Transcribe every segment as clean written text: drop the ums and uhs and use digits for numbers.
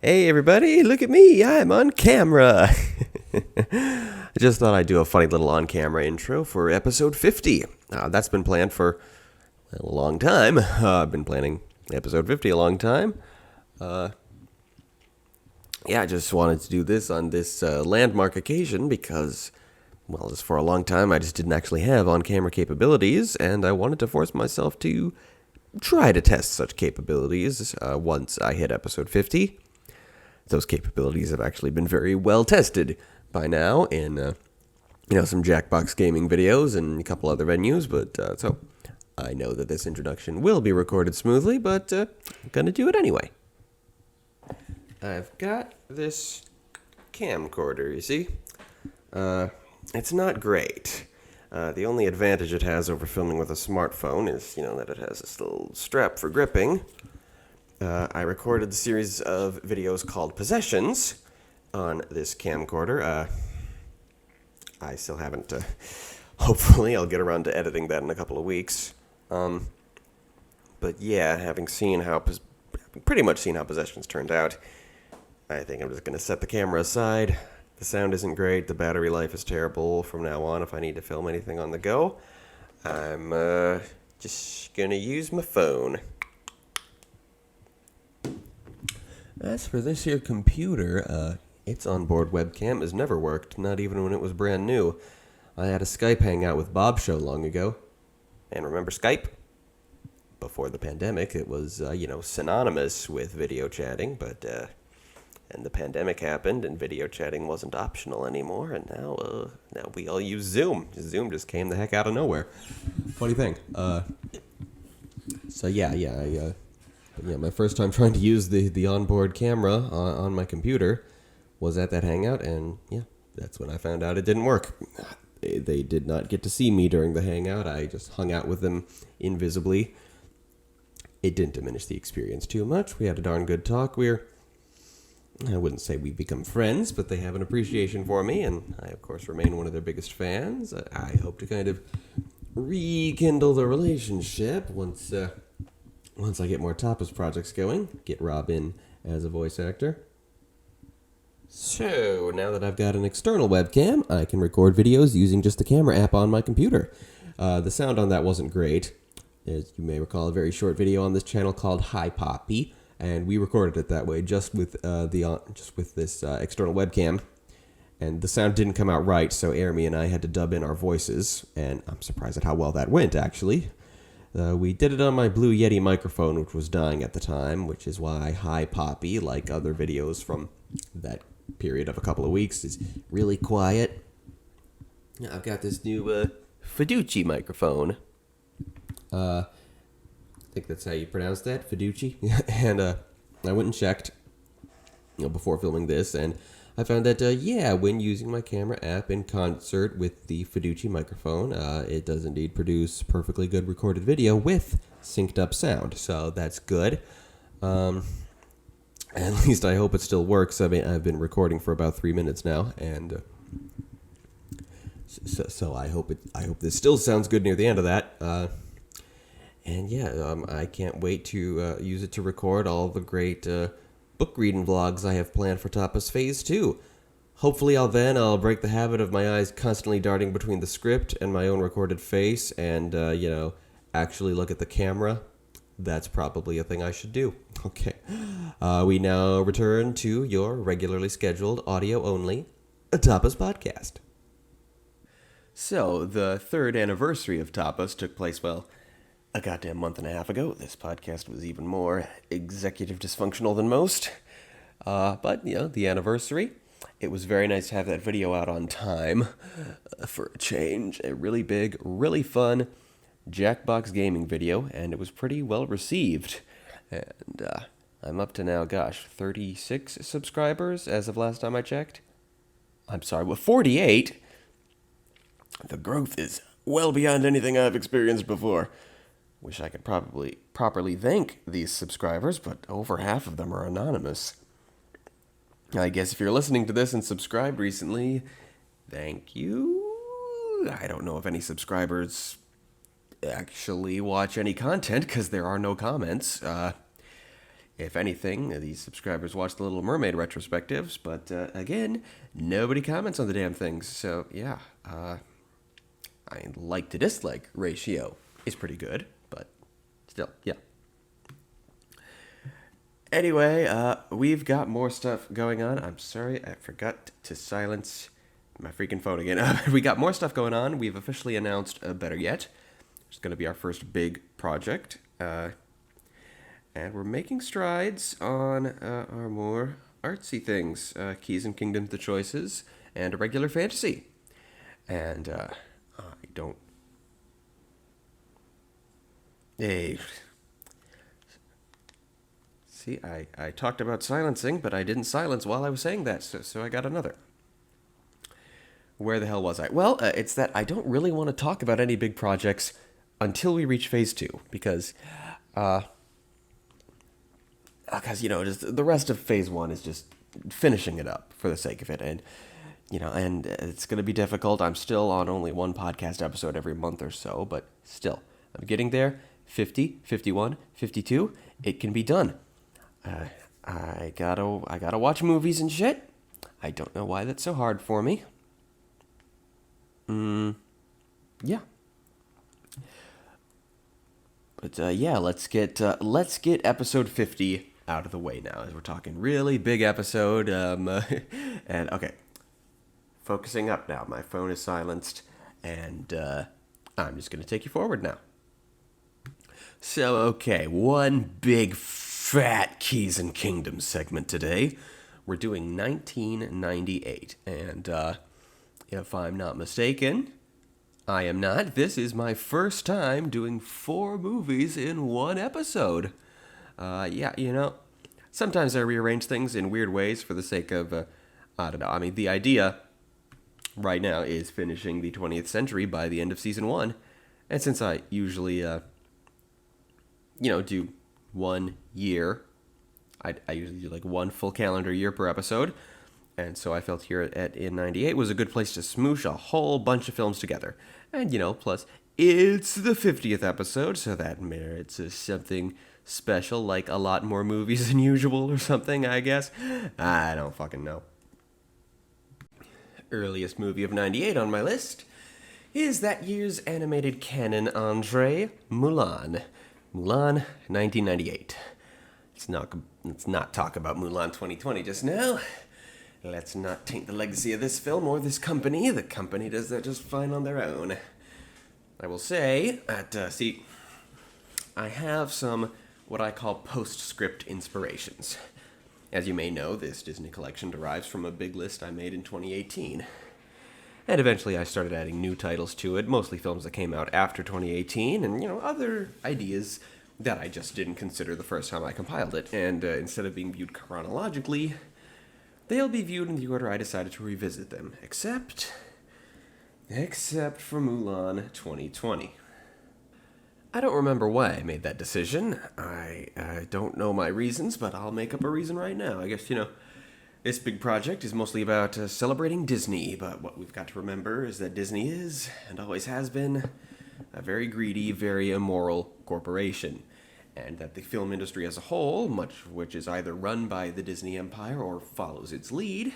Hey everybody, look at me, I'm on camera. I just thought I'd do a funny little on-camera intro for episode 50. That's been planned for a long time. I've been planning episode 50 a long time. I just wanted to do this on this landmark occasion because, well, just for a long time I just didn't actually have on-camera capabilities, and I wanted to force myself to try to test such capabilities once I hit episode 50. Those capabilities have actually been very well tested by now in, some Jackbox gaming videos and a couple other venues, but so I know that this introduction will be recorded smoothly, but I'm gonna do it anyway. I've got this camcorder, you see? It's not great. The only advantage it has over filming with a smartphone is, that it has this little strap for gripping. I recorded a series of videos called Possessions on this camcorder. I still haven't, hopefully I'll get around to editing that in a couple of weeks. But yeah, having pretty much seen how Possessions turned out, I think I'm just going to set the camera aside. The sound isn't great, the battery life is terrible from now on if I need to film anything on the go. I'm just going to use my phone. As for this here computer, its onboard webcam has never worked, not even when it was brand new. I had a Skype hangout with Bob show long ago. And remember Skype? Before the pandemic, it was, synonymous with video chatting, but, and the pandemic happened and video chatting wasn't optional anymore, and now we all use Zoom. Zoom just came the heck out of nowhere. Funny thing. My first time trying to use the onboard camera on my computer was at that hangout, and that's when I found out it didn't work. They did not get to see me during the hangout. I just hung out with them invisibly. It didn't diminish the experience too much. We had a darn good talk. I wouldn't say we've become friends, but they have an appreciation for me, and I, of course, remain one of their biggest fans. I hope to kind of rekindle the relationship once I get more TAPAS projects going, get Rob in as a voice actor. So, now that I've got an external webcam, I can record videos using just the camera app on my computer. The sound on that wasn't great. As you may recall, a very short video on this channel called Hi Poppy, and we recorded it that way just with this external webcam. And the sound didn't come out right, so Jeremy and I had to dub in our voices, and I'm surprised at how well that went, actually. We did it on my Blue Yeti microphone, which was dying at the time, which is why Hi Poppy, like other videos from that period of a couple of weeks, is really quiet. I've got this new Fiduci microphone. I think that's how you pronounce that, Fiduci. And I went and checked before filming this, and I found that, when using my camera app in concert with the Fiduci microphone, it does indeed produce perfectly good recorded video with synced up sound, so that's good. At least I hope it still works. I mean, I've been recording for about 3 minutes now, and so I hope this still sounds good near the end of that. I can't wait to use it to record all the great book reading vlogs I have planned for TAPAS Phase Two. Hopefully I'll break the habit of my eyes constantly darting between the script and my own recorded face and, actually look at the camera. That's probably a thing I should do. Okay. We now return to your regularly scheduled audio-only TAPAS podcast. So, the third anniversary of TAPAS took place, a goddamn month and a half ago. This podcast was even more executive dysfunctional than most. But the anniversary, it was very nice to have that video out on time for a change. A really big, really fun Jackbox gaming video, and it was pretty well received. And I'm up to now, 36 subscribers as of last time I checked. I'm sorry, 48? The growth is well beyond anything I've experienced before. Wish I could probably properly thank these subscribers, but over half of them are anonymous. I guess if you're listening to this and subscribed recently, thank you. I don't know if any subscribers actually watch any content because there are no comments. If anything, these subscribers watch the Little Mermaid retrospectives, but again, nobody comments on the damn things. So yeah, I like to dislike ratio is pretty good, but still, yeah. Anyway, we've got more stuff going on. I'm sorry, I forgot to silence my freaking phone again. We got more stuff going on. We've officially announced Better Yet. It's going to be our first big project. And we're making strides on our more artsy things. Keys and Kingdoms, The Choices, and a regular fantasy. And I don't... Hey... See, I talked about silencing, but I didn't silence while I was saying that, so I got another. Where the hell was I? Well, it's that I don't really want to talk about any big projects until we reach Phase 2, because, just the rest of Phase 1 is just finishing it up for the sake of it, and it's going to be difficult. I'm still on only one podcast episode every month or so, but still, I'm getting there. 50, 51, 52, it can be done. I gotta watch movies and shit. I don't know why that's so hard for me. Yeah. But let's get episode 50 out of the way now, as we're talking really big episode. And okay, focusing up now. My phone is silenced, and I'm just gonna take you forward now. So okay, one big fat Keys and Kingdoms segment today. We're doing 1998, and if I'm not mistaken, I am not. This is my first time doing 4 movies in one episode. Sometimes I rearrange things in weird ways for the sake of, I don't know. I mean, the idea right now is finishing the 20th century by the end of season 1, and since I usually, do 1 year. I usually do like 1 full calendar year per episode. And so I felt here in 98 was a good place to smoosh a whole bunch of films together. And, plus it's the 50th episode, so that merits something special, like a lot more movies than usual or something, I guess. I don't fucking know. Earliest movie of 98 on my list is that year's animated canon entree, Mulan. Mulan, 1998. Let's not talk about Mulan 2020 just now. Let's not taint the legacy of this film or this company. The company does that just fine on their own. I will say that, I have some what I call postscript inspirations. As you may know, this Disney collection derives from a big list I made in 2018. And eventually I started adding new titles to it, mostly films that came out after 2018, and, other ideas that I just didn't consider the first time I compiled it. And instead of being viewed chronologically, they'll be viewed in the order I decided to revisit them. Except for Mulan 2020. I don't remember why I made that decision. I don't know my reasons, but I'll make up a reason right now. I guess, this big project is mostly about celebrating Disney, but what we've got to remember is that Disney is, and always has been, a very greedy, very immoral corporation, and that the film industry as a whole, much of which is either run by the Disney empire or follows its lead,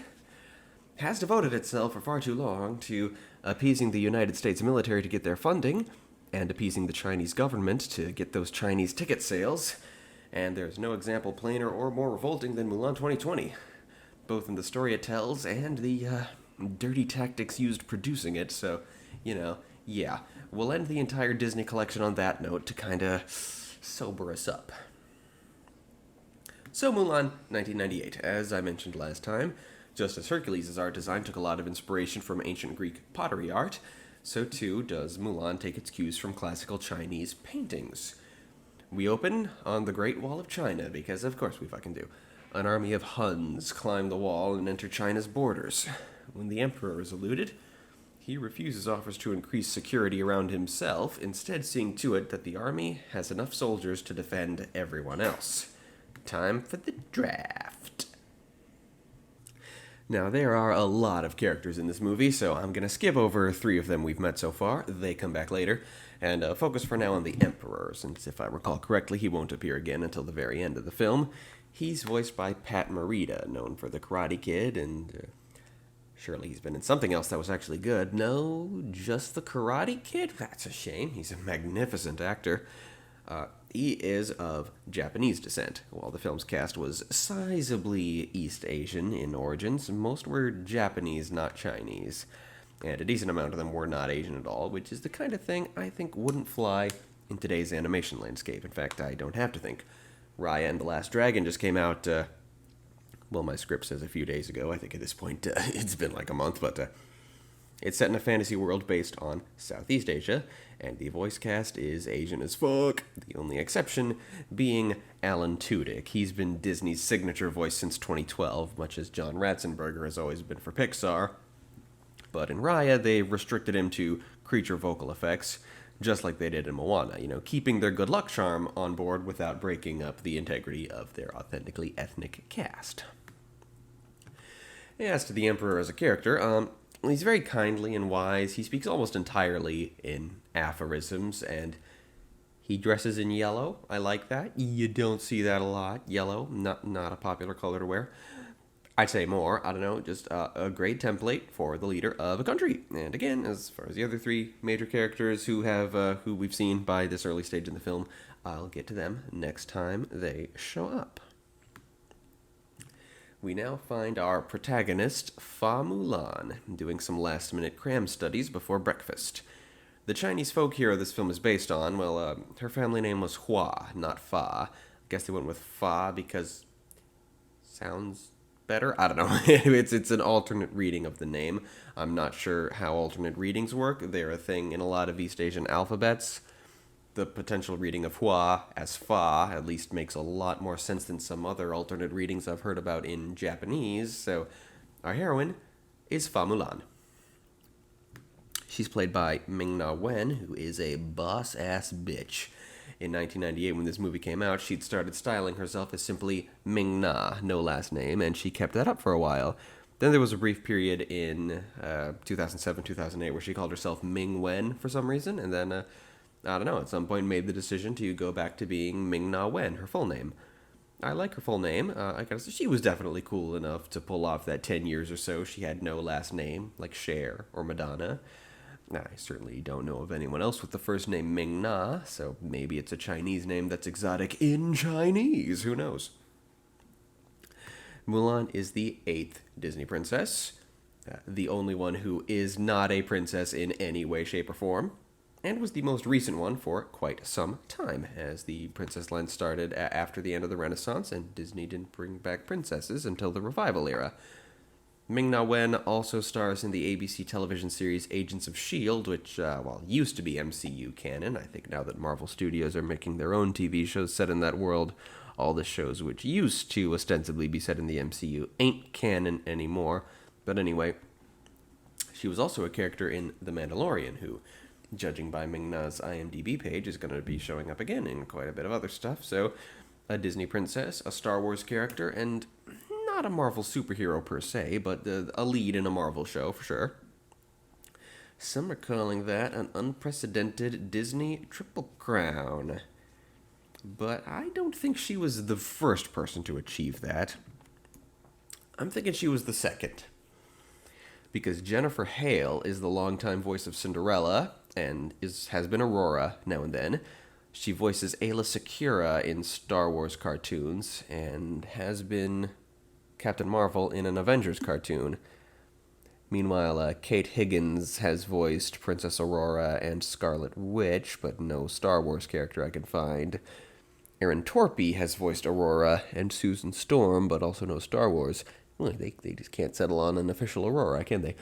has devoted itself for far too long to appeasing the United States military to get their funding, and appeasing the Chinese government to get those Chinese ticket sales, and there's no example plainer or more revolting than Mulan 2020. Both in the story it tells and the dirty tactics used producing it, so, yeah. We'll end the entire Disney collection on that note to kinda sober us up. So Mulan, 1998. As I mentioned last time, just as Hercules' art design took a lot of inspiration from ancient Greek pottery art, so too does Mulan take its cues from classical Chinese paintings. We open on the Great Wall of China, because of course we fucking do. An army of Huns climb the wall and enter China's borders. When the emperor is eluded, he refuses offers to increase security around himself, instead seeing to it that the army has enough soldiers to defend everyone else. Time for the draft. Now, there are a lot of characters in this movie, so I'm going to skip over 3 of them we've met so far. They come back later. And focus for now on the Emperor, since if I recall correctly, he won't appear again until the very end of the film. He's voiced by Pat Morita, known for The Karate Kid, and surely he's been in something else that was actually good. No, just The Karate Kid? That's a shame. He's a magnificent actor. He is of Japanese descent. While the film's cast was sizably East Asian in origins, most were Japanese, not Chinese. And a decent amount of them were not Asian at all, which is the kind of thing I think wouldn't fly in today's animation landscape. In fact, I don't have to think. Raya and the Last Dragon just came out, well, my script says a few days ago. I think at this point it's been like a month, but it's set in a fantasy world based on Southeast Asia, and the voice cast is Asian as fuck, the only exception being Alan Tudyk. He's been Disney's signature voice since 2012, much as John Ratzenberger has always been for Pixar. But in Raya, they restricted him to creature vocal effects, just like they did in Moana, keeping their good luck charm on board without breaking up the integrity of their authentically ethnic cast. As to the Emperor as a character, he's very kindly and wise. He speaks almost entirely in aphorisms, and he dresses in yellow. I like that. You don't see that a lot. Yellow, not a popular color to wear. I'd say more, I don't know, just a great template for the leader of a country. And again, as far as the other three major characters who we've seen by this early stage in the film, I'll get to them next time they show up. We now find our protagonist, Fa Mulan, doing some last-minute cram studies before breakfast. The Chinese folk hero this film is based on, well, her family name was Hua, not Fa. I guess they went with Fa because sounds better? I don't know. It's an alternate reading of the name. I'm not sure how alternate readings work. They're a thing in a lot of East Asian alphabets. The potential reading of Hua as Fa at least makes a lot more sense than some other alternate readings I've heard about in Japanese. So our heroine is Fa Mulan. She's played by Ming-Na Wen, who is a boss-ass bitch. In 1998, when this movie came out, she'd started styling herself as simply Ming-Na, no last name, and she kept that up for a while. Then there was a brief period in 2007, 2008 where she called herself Ming-Wen for some reason, and then, I don't know, at some point made the decision to go back to being Ming-Na Wen, her full name. I like her full name. I gotta say, she was definitely cool enough to pull off that 10 years or so she had no last name, like Cher or Madonna. I certainly don't know of anyone else with the first name Ming-Na, so maybe it's a Chinese name that's exotic in Chinese, who knows? Mulan is the 8th Disney princess, the only one who is not a princess in any way, shape, or form, and was the most recent one for quite some time, as the princess line started after the end of the Renaissance, and Disney didn't bring back princesses until the revival era. Ming-Na Wen also stars in the ABC television series Agents of S.H.I.E.L.D., which, used to be MCU canon. I think now that Marvel Studios are making their own TV shows set in that world, all the shows which used to ostensibly be set in the MCU ain't canon anymore. But anyway, she was also a character in The Mandalorian, who, judging by Ming-Na's IMDb page, is going to be showing up again in quite a bit of other stuff. So, a Disney princess, a Star Wars character, and not a Marvel superhero per se, but a lead in a Marvel show, for sure. Some are calling that an unprecedented Disney Triple Crown. But I don't think she was the first person to achieve that. I'm thinking she was the second. Because Jennifer Hale is the longtime voice of Cinderella, and has been Aurora now and then. She voices Ayla Secura in Star Wars cartoons, and has been Captain Marvel in an Avengers cartoon. Meanwhile, Kate Higgins has voiced Princess Aurora and Scarlet Witch, but no Star Wars character I can find. Aaron Torpy has voiced Aurora and Susan Storm, but also no Star Wars. Well, they just can't settle on an official Aurora, can they?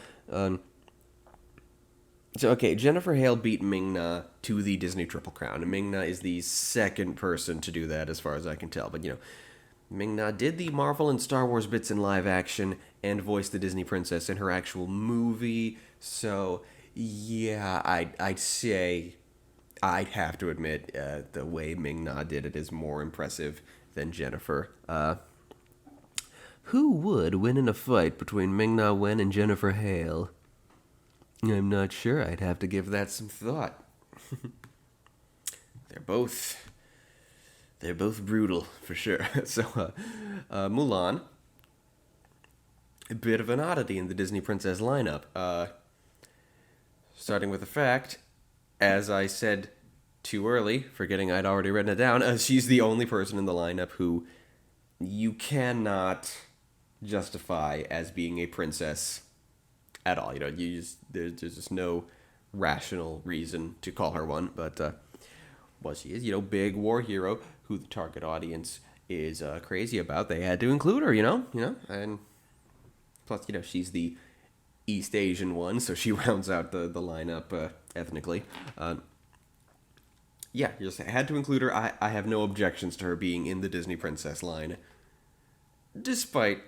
Jennifer Hale beat Ming-Na to the Disney Triple Crown, and Ming-Na is the second person to do that as far as I can tell, but Ming-Na did the Marvel and Star Wars bits in live action and voiced the Disney princess in her actual movie. So, yeah, I'd say I'd have to admit the way Ming-Na did it is more impressive than Jennifer. Who would win in a fight between Ming-Na Wen and Jennifer Hale? I'm not sure. I'd have to give that some thought. they're both brutal for sure. So, Mulan, a bit of an oddity in the Disney princess lineup. Starting with the fact, as I said too early, forgetting I'd already written it down, she's the only person in the lineup who you cannot justify as being a princess at all. There's just no rational reason to call her one. But well, she is, big war hero who the target audience is crazy about. They had to include her, and plus, she's the East Asian one, so she rounds out the lineup ethnically. Yeah, you just had to include her. I have no objections to her being in the Disney princess line, despite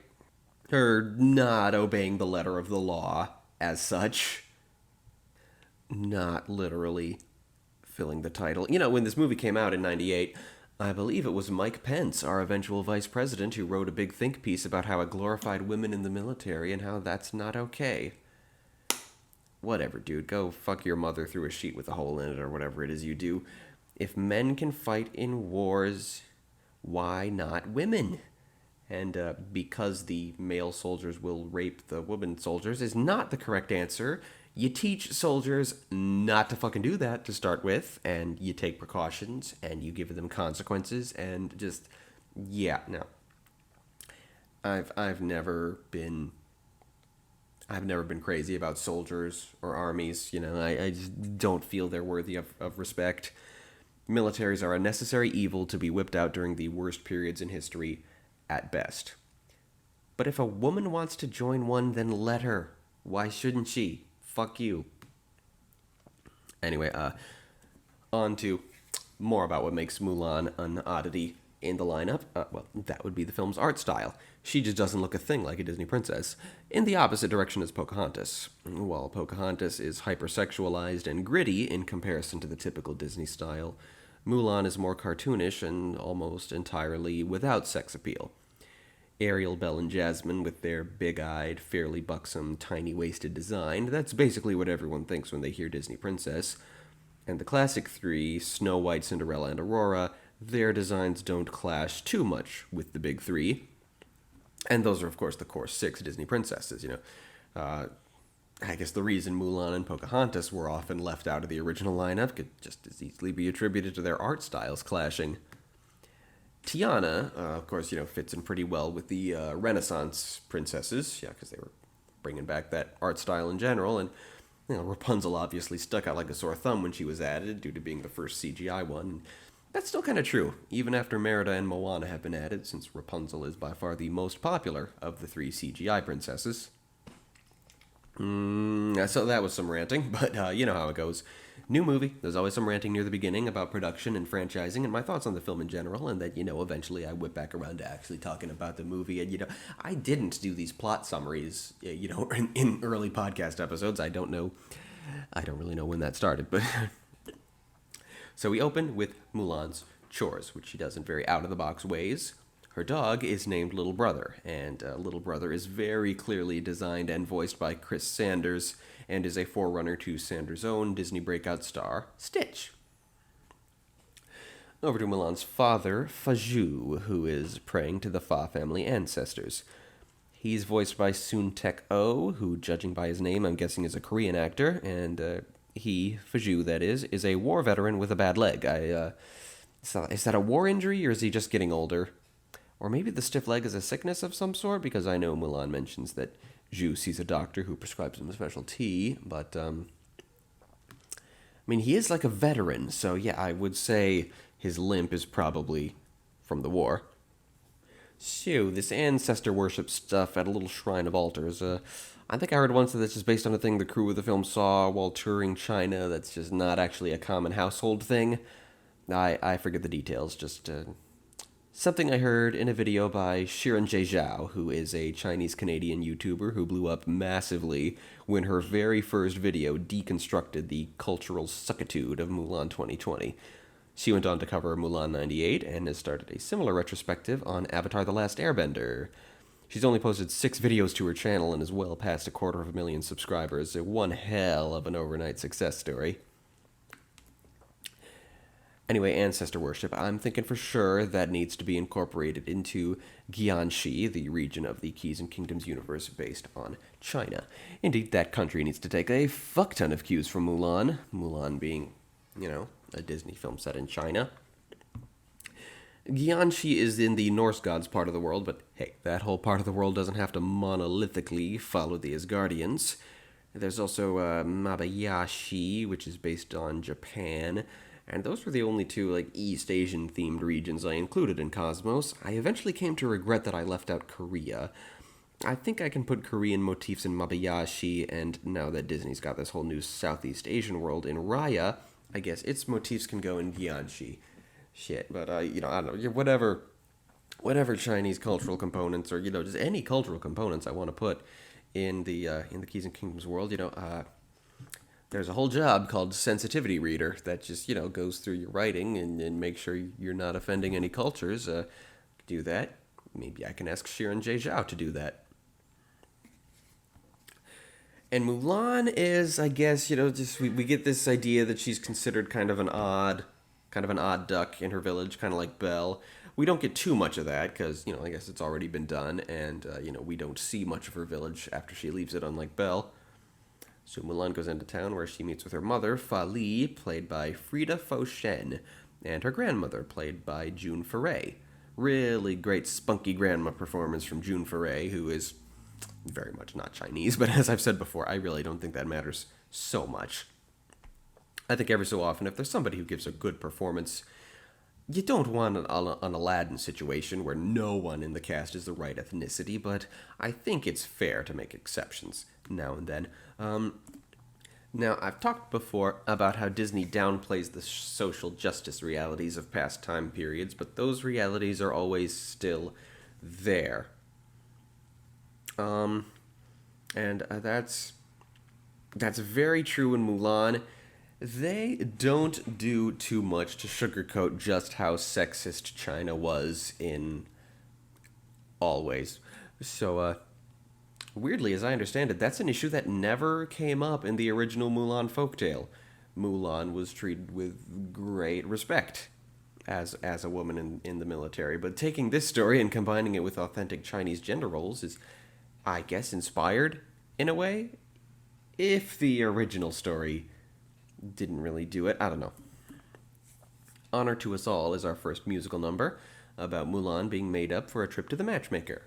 her not obeying the letter of the law as such. Not literally filling the title. When this movie came out in 98, I believe it was Mike Pence, our eventual vice president, who wrote a big think piece about how it glorified women in the military and how that's not okay. Whatever, dude. Go fuck your mother through a sheet with a hole in it or whatever it is you do. If men can fight in wars, why not women? And because the male soldiers will rape the women soldiers is not the correct answer. You teach soldiers not to fucking do that to start with, and you take precautions, and you give them consequences, and just, yeah, no. I've never been crazy about soldiers or armies. I just don't feel they're worthy of respect. Militaries are a necessary evil to be whipped out during the worst periods in history, at best. But if a woman wants to join one, then let her. Why shouldn't she? Fuck you. Anyway, on to more about what makes Mulan an oddity in the lineup. Well, that would be the film's art style. She just doesn't look a thing like a Disney princess. In the opposite direction is Pocahontas. While Pocahontas is hypersexualized and gritty in comparison to the typical Disney style, Mulan is more cartoonish and almost entirely without sex appeal. Ariel, Belle, and Jasmine with their big-eyed, fairly buxom, tiny-waisted design, that's basically what everyone thinks when they hear Disney princess. And the classic three, Snow White, Cinderella, and Aurora, their designs don't clash too much with the big three. And those are, of course, the core six Disney princesses, I guess the reason Mulan and Pocahontas were often left out of the original lineup could just as easily be attributed to their art styles clashing. Tiana, of course, fits in pretty well with the Renaissance princesses, because they were bringing back that art style in general, and Rapunzel obviously stuck out like a sore thumb when she was added due to being the first CGI one. That's still kind of true, even after Merida and Moana have been added, since Rapunzel is by far the most popular of the three CGI princesses. So that was some ranting, but you know how it goes. New movie, there's always some ranting near the beginning about production and franchising and my thoughts on the film in general, and that, eventually I whip back around to actually talking about the movie. And, I didn't do these plot summaries, in early podcast episodes. I don't really know when that started, but... So we open with Mulan's chores, which she does in very out-of-the-box ways. Her dog is named Little Brother, and Little Brother is very clearly designed and voiced by Chris Sanders, and is a forerunner to Sanders' own Disney breakout star, Stitch. Over to Mulan's father, Faju, who is praying to the Fa family ancestors. He's voiced by Soon-Taek Oh, who, judging by his name, I'm guessing is a Korean actor, and he, Faju that is a war veteran with a bad leg. Is that a war injury, or is he just getting older? Or maybe the stiff leg is a sickness of some sort, because I know Mulan mentions that Zhu sees a doctor who prescribes him a special tea, but, he is like a veteran, so yeah, I would say his limp is probably from the war. So, this ancestor worship stuff at a little shrine of altars, I think I heard once that this is based on a thing the crew of the film saw while touring China that's just not actually a common household thing. I forget the details, just, something I heard in a video by Shirin J. Zhao, who is a Chinese-Canadian YouTuber who blew up massively when her very first video deconstructed the cultural suckitude of Mulan 2020. She went on to cover Mulan 98 and has started a similar retrospective on Avatar: The Last Airbender. She's only posted 6 videos to her channel and is well past 250,000 subscribers. One hell of an overnight success story. Anyway, ancestor worship. I'm thinking for sure that needs to be incorporated into Guianxi, the region of the Keys and Kingdoms universe based on China. Indeed, that country needs to take a fuck ton of cues from Mulan. Mulan being, a Disney film set in China. Guianxi is in the Norse gods part of the world, but hey, that whole part of the world doesn't have to monolithically follow the Asgardians. There's also Mabayashi, which is based on Japan. And those were the only two, East Asian themed regions I included in Cosmos. I eventually came to regret that I left out Korea. I think I can put Korean motifs in Mabayashi, and now that Disney's got this whole new Southeast Asian world in Raya, I guess its motifs can go in Guianxi. Shit, but, I don't know, whatever Chinese cultural components, or, just any cultural components I want to put in the Keys and Kingdoms world, there's a whole job called sensitivity reader that just, goes through your writing and makes sure you're not offending any cultures. Do that. Maybe I can ask Shirin J. Zhao to do that. And Mulan is, I guess, just we get this idea that she's considered kind of an odd duck in her village, kind of like Belle. We don't get too much of that because, I guess it's already been done, and, we don't see much of her village after she leaves it, unlike Belle. So Mulan goes into town where she meets with her mother, Fa Li, played by Frida Fo Shen, and her grandmother, played by June Foray. Really great spunky grandma performance from June Foray, who is very much not Chinese, but as I've said before, I really don't think that matters so much. I think every so often, if there's somebody who gives a good performance, you don't want an Aladdin situation where no one in the cast is the right ethnicity, but I think it's fair to make exceptions now and then. Now, I've talked before about how Disney downplays the social justice realities of past time periods, but those realities are always still there. And that's very true in Mulan. They don't do too much to sugarcoat just how sexist China was in always. So, weirdly, as I understand it, that's an issue that never came up in the original Mulan folktale. Mulan was treated with great respect as a woman in the military. But taking this story and combining it with authentic Chinese gender roles is, I guess, inspired in a way. If the original story didn't really do it, I don't know. Honor to Us All is our first musical number about Mulan being made up for a trip to the matchmaker.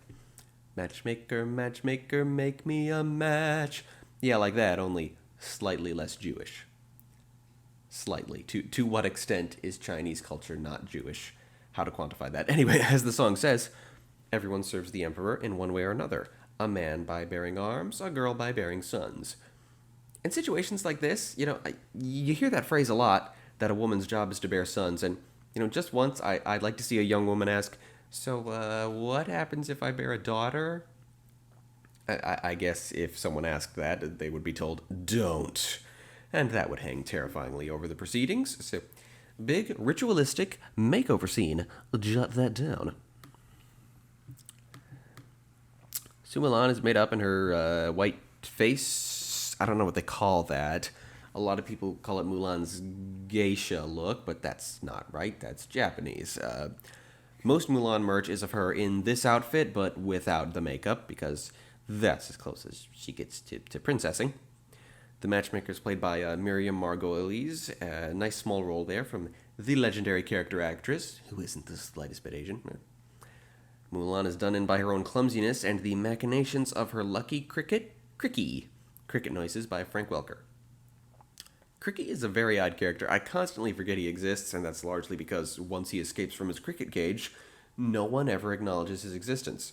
Matchmaker, matchmaker, make me a match. Yeah, like that, only slightly less Jewish. Slightly. To what extent is Chinese culture not Jewish? How to quantify that? Anyway, as the song says, everyone serves the emperor in one way or another. A man by bearing arms, a girl by bearing sons. In situations like this, you hear that phrase a lot, that a woman's job is to bear sons, and, just once I'd like to see a young woman ask, so, what happens if I bear a daughter? I guess if someone asked that, they would be told, don't. And that would hang terrifyingly over the proceedings, so big, ritualistic makeover scene. Jot that down. So Mulan is made up in her white face. I don't know what they call that. A lot of people call it Mulan's geisha look, but that's not right. That's Japanese. Most Mulan merch is of her in this outfit, but without the makeup, because that's as close as she gets to princessing. The matchmaker is played by Miriam Margolyes. A nice small role there from the legendary character actress, who isn't the slightest bit Asian. Mulan is done in by her own clumsiness and the machinations of her lucky cricket noises by Frank Welker. Cricket is a very odd character. I constantly forget he exists, and that's largely because once he escapes from his cricket cage, no one ever acknowledges his existence.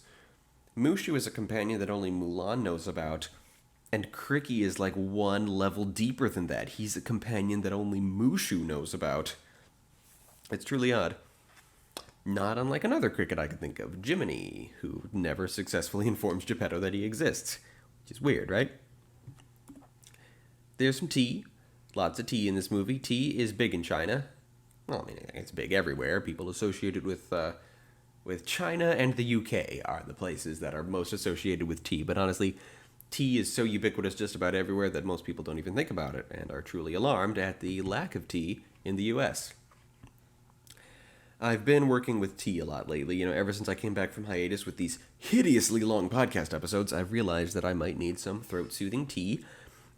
Mushu is a companion that only Mulan knows about, and Cricket is like one level deeper than that. He's a companion that only Mushu knows about. It's truly odd. Not unlike another cricket I could think of, Jiminy, who never successfully informs Geppetto that he exists. Which is weird, right? There's some tea. Lots of tea in this movie. Tea is big in China. Well, I mean, it's big everywhere. People associated with China and the UK are the places that are most associated with tea. But honestly, tea is so ubiquitous just about everywhere that most people don't even think about it and are truly alarmed at the lack of tea in the US. I've been working with tea a lot lately. Ever since I came back from hiatus with these hideously long podcast episodes, I've realized that I might need some throat-soothing tea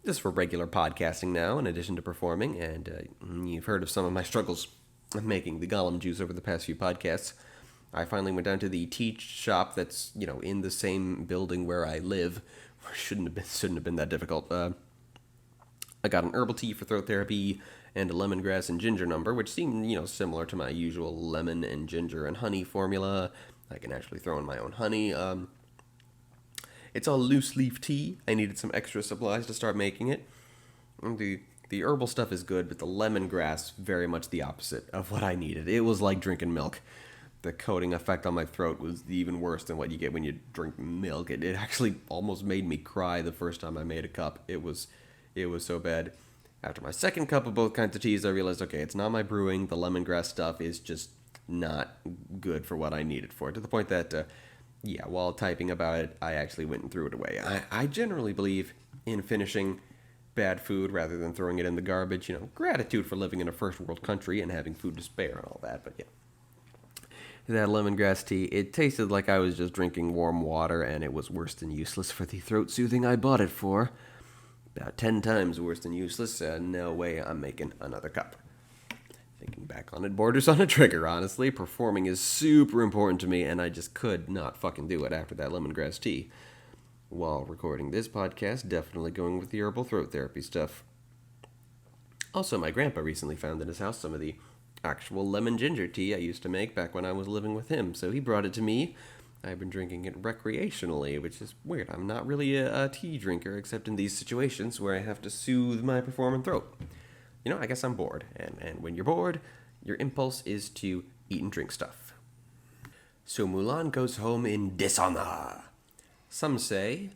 just for regular podcasting now, in addition to performing. And you've heard of some of my struggles with making the Gollum juice over the past few podcasts. I finally went down to the tea shop that's, in the same building where I live. Shouldn't have been that difficult. I got an herbal tea for throat therapy and a lemongrass and ginger number, which seemed, similar to my usual lemon and ginger and honey formula. I can actually throw in my own honey. It's all loose leaf tea. I needed some extra supplies to start making it. The herbal stuff is good, but the lemongrass, very much the opposite of what I needed. It was like drinking milk. The coating effect on my throat was even worse than what you get when you drink milk. It actually almost made me cry the first time I made a cup. It was so bad. After my second cup of both kinds of teas, I realized, okay, it's not my brewing. The lemongrass stuff is just not good for what I need it for. To the point that, while typing about it, I actually went and threw it away. I generally believe in finishing bad food rather than throwing it in the garbage. Gratitude for living in a first world country and having food to spare and all that, but yeah. That lemongrass tea, it tasted like I was just drinking warm water, and it was worse than useless for the throat soothing I bought it for. About 10 times worse than useless. No way I'm making another cup. Thinking back on it borders on a trigger, honestly. Performing is super important to me, and I just could not fucking do it after that lemongrass tea. While recording this podcast, definitely going with the herbal throat therapy stuff. Also, my grandpa recently found in his house some of the actual lemon ginger tea I used to make back when I was living with him, so he brought it to me. I've been drinking it recreationally, which is weird. I'm not really a tea drinker, except in these situations where I have to soothe my performing throat. I guess I'm bored, and when you're bored, your impulse is to eat and drink stuff. So Mulan goes home in dishonor. Some say,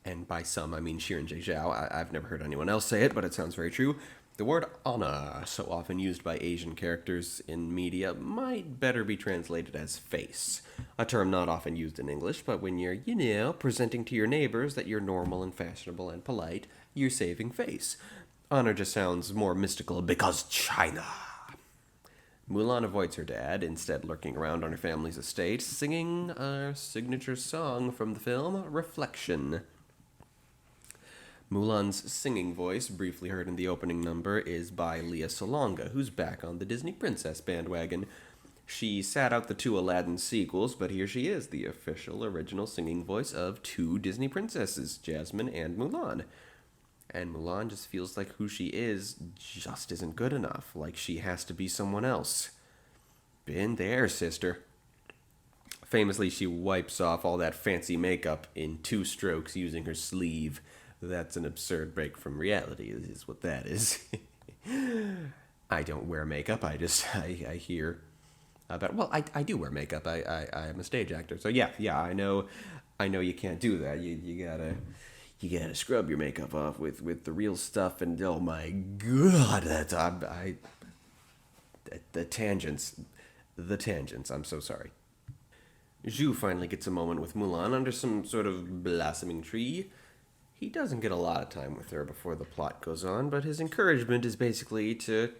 and by some I mean Shirin Zhao, I've never heard anyone else say it, but it sounds very true. The word honor, so often used by Asian characters in media, might better be translated as face. A term not often used in English, but when you're, presenting to your neighbors that you're normal and fashionable and polite, you're saving face. Honor just sounds more mystical because China. Mulan avoids her dad, instead lurking around on her family's estate, singing our signature song from the film, Reflection. Mulan's singing voice, briefly heard in the opening number, is by Lea Salonga, who's back on the Disney Princess bandwagon. She sat out the 2 Aladdin sequels, but here she is, the official original singing voice of 2 Disney princesses, Jasmine and Mulan. And Mulan just feels like who she is just isn't good enough, like she has to be someone else. Been there, sister. Famously, she wipes off all that fancy makeup in 2 strokes using her sleeve. That's an absurd break from reality, is what that is. I don't wear makeup, I hear about, well, I do wear makeup, I am a stage actor, so yeah, I know you can't do that, you gotta scrub your makeup off with the real stuff, and oh my god, the tangents, I'm so sorry. Zhu finally gets a moment with Mulan under some sort of blossoming tree. He doesn't get a lot of time with her before the plot goes on, but his encouragement is basically to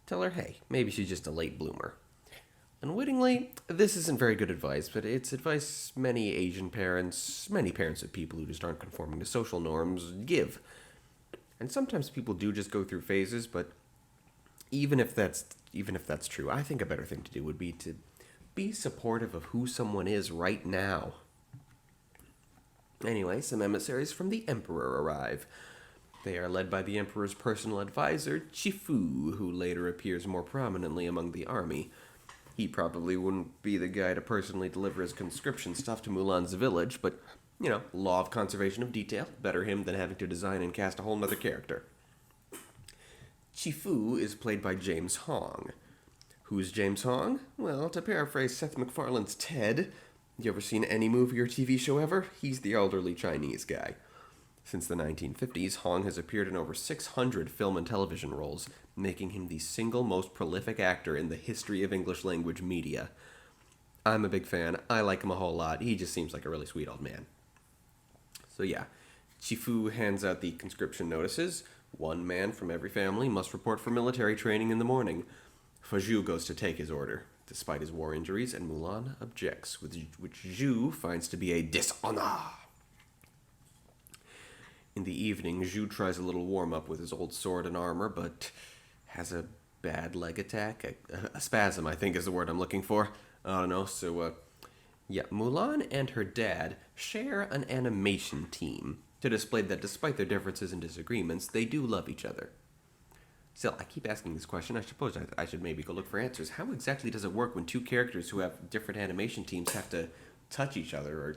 tell her, hey, maybe she's just a late bloomer. Unwittingly, this isn't very good advice, but it's advice many Asian parents, many parents of people who just aren't conforming to social norms, give. And sometimes people do just go through phases, but even if that's true, I think a better thing to do would be to be supportive of who someone is right now. Anyway, some emissaries from the Emperor arrive. They are led by the Emperor's personal advisor, Chifu, who later appears more prominently among the army. He probably wouldn't be the guy to personally deliver his conscription stuff to Mulan's village, but, law of conservation of detail, better him than having to design and cast a whole nother character. Chifu is played by James Hong. Who's James Hong? Well, to paraphrase Seth MacFarlane's Ted, you ever seen any movie or TV show ever? He's the elderly Chinese guy. Since the 1950s, Hong has appeared in over 600 film and television roles, making him the single most prolific actor in the history of English language media. I'm a big fan. I like him a whole lot. He just seems like a really sweet old man. So yeah, Chifu hands out the conscription notices. 1 man from every family must report for military training in the morning. Faju goes to take his order. despite his war injuries, and Mulan objects, which Zhu finds to be a dishonor. In the evening, Zhu tries a little warm-up with his old sword and armor, but has a bad leg attack. A spasm, I think, is the word I'm looking for. I don't know, so, Mulan and her dad share an animation team to display that despite their differences and disagreements, they do love each other. Still, I keep asking this question. I suppose I should maybe go look for answers. How exactly does it work when two characters who have different animation teams have to touch each other, or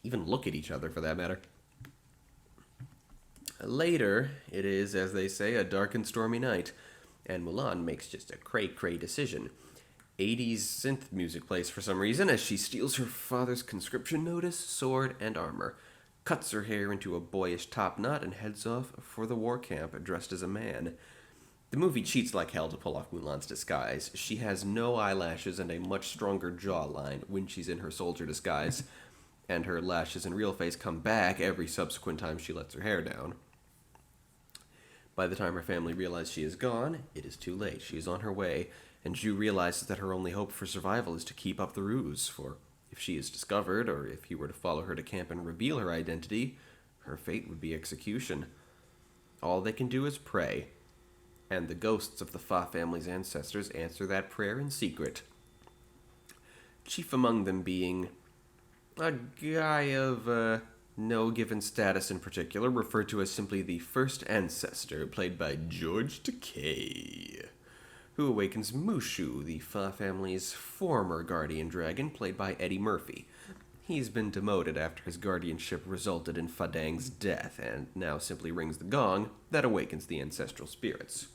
even look at each other, for that matter? Later, it is, as they say, a dark and stormy night, and Mulan makes just a cray-cray decision. 80s synth music plays for some reason as she steals her father's conscription notice, sword, and armor, cuts her hair into a boyish top knot, and heads off for the war camp dressed as a man. The movie cheats like hell to pull off Mulan's disguise. She has no eyelashes and a much stronger jawline when she's in her soldier disguise, and her lashes and real face come back every subsequent time she lets her hair down. By the time her family realize she is gone, it is too late. She is on her way, and Zhu realizes that her only hope for survival is to keep up the ruse, for if she is discovered, or if he were to follow her to camp and reveal her identity, her fate would be execution. All they can do is pray, and the ghosts of the Fa family's ancestors answer that prayer in secret. Chief among them being a guy of no given status in particular, referred to as simply the first ancestor, played by George Takei, who awakens Mushu, the Fa family's former guardian dragon, played by Eddie Murphy. He's been demoted after his guardianship resulted in Fa Dang's death, and now simply rings the gong that awakens the ancestral spirits.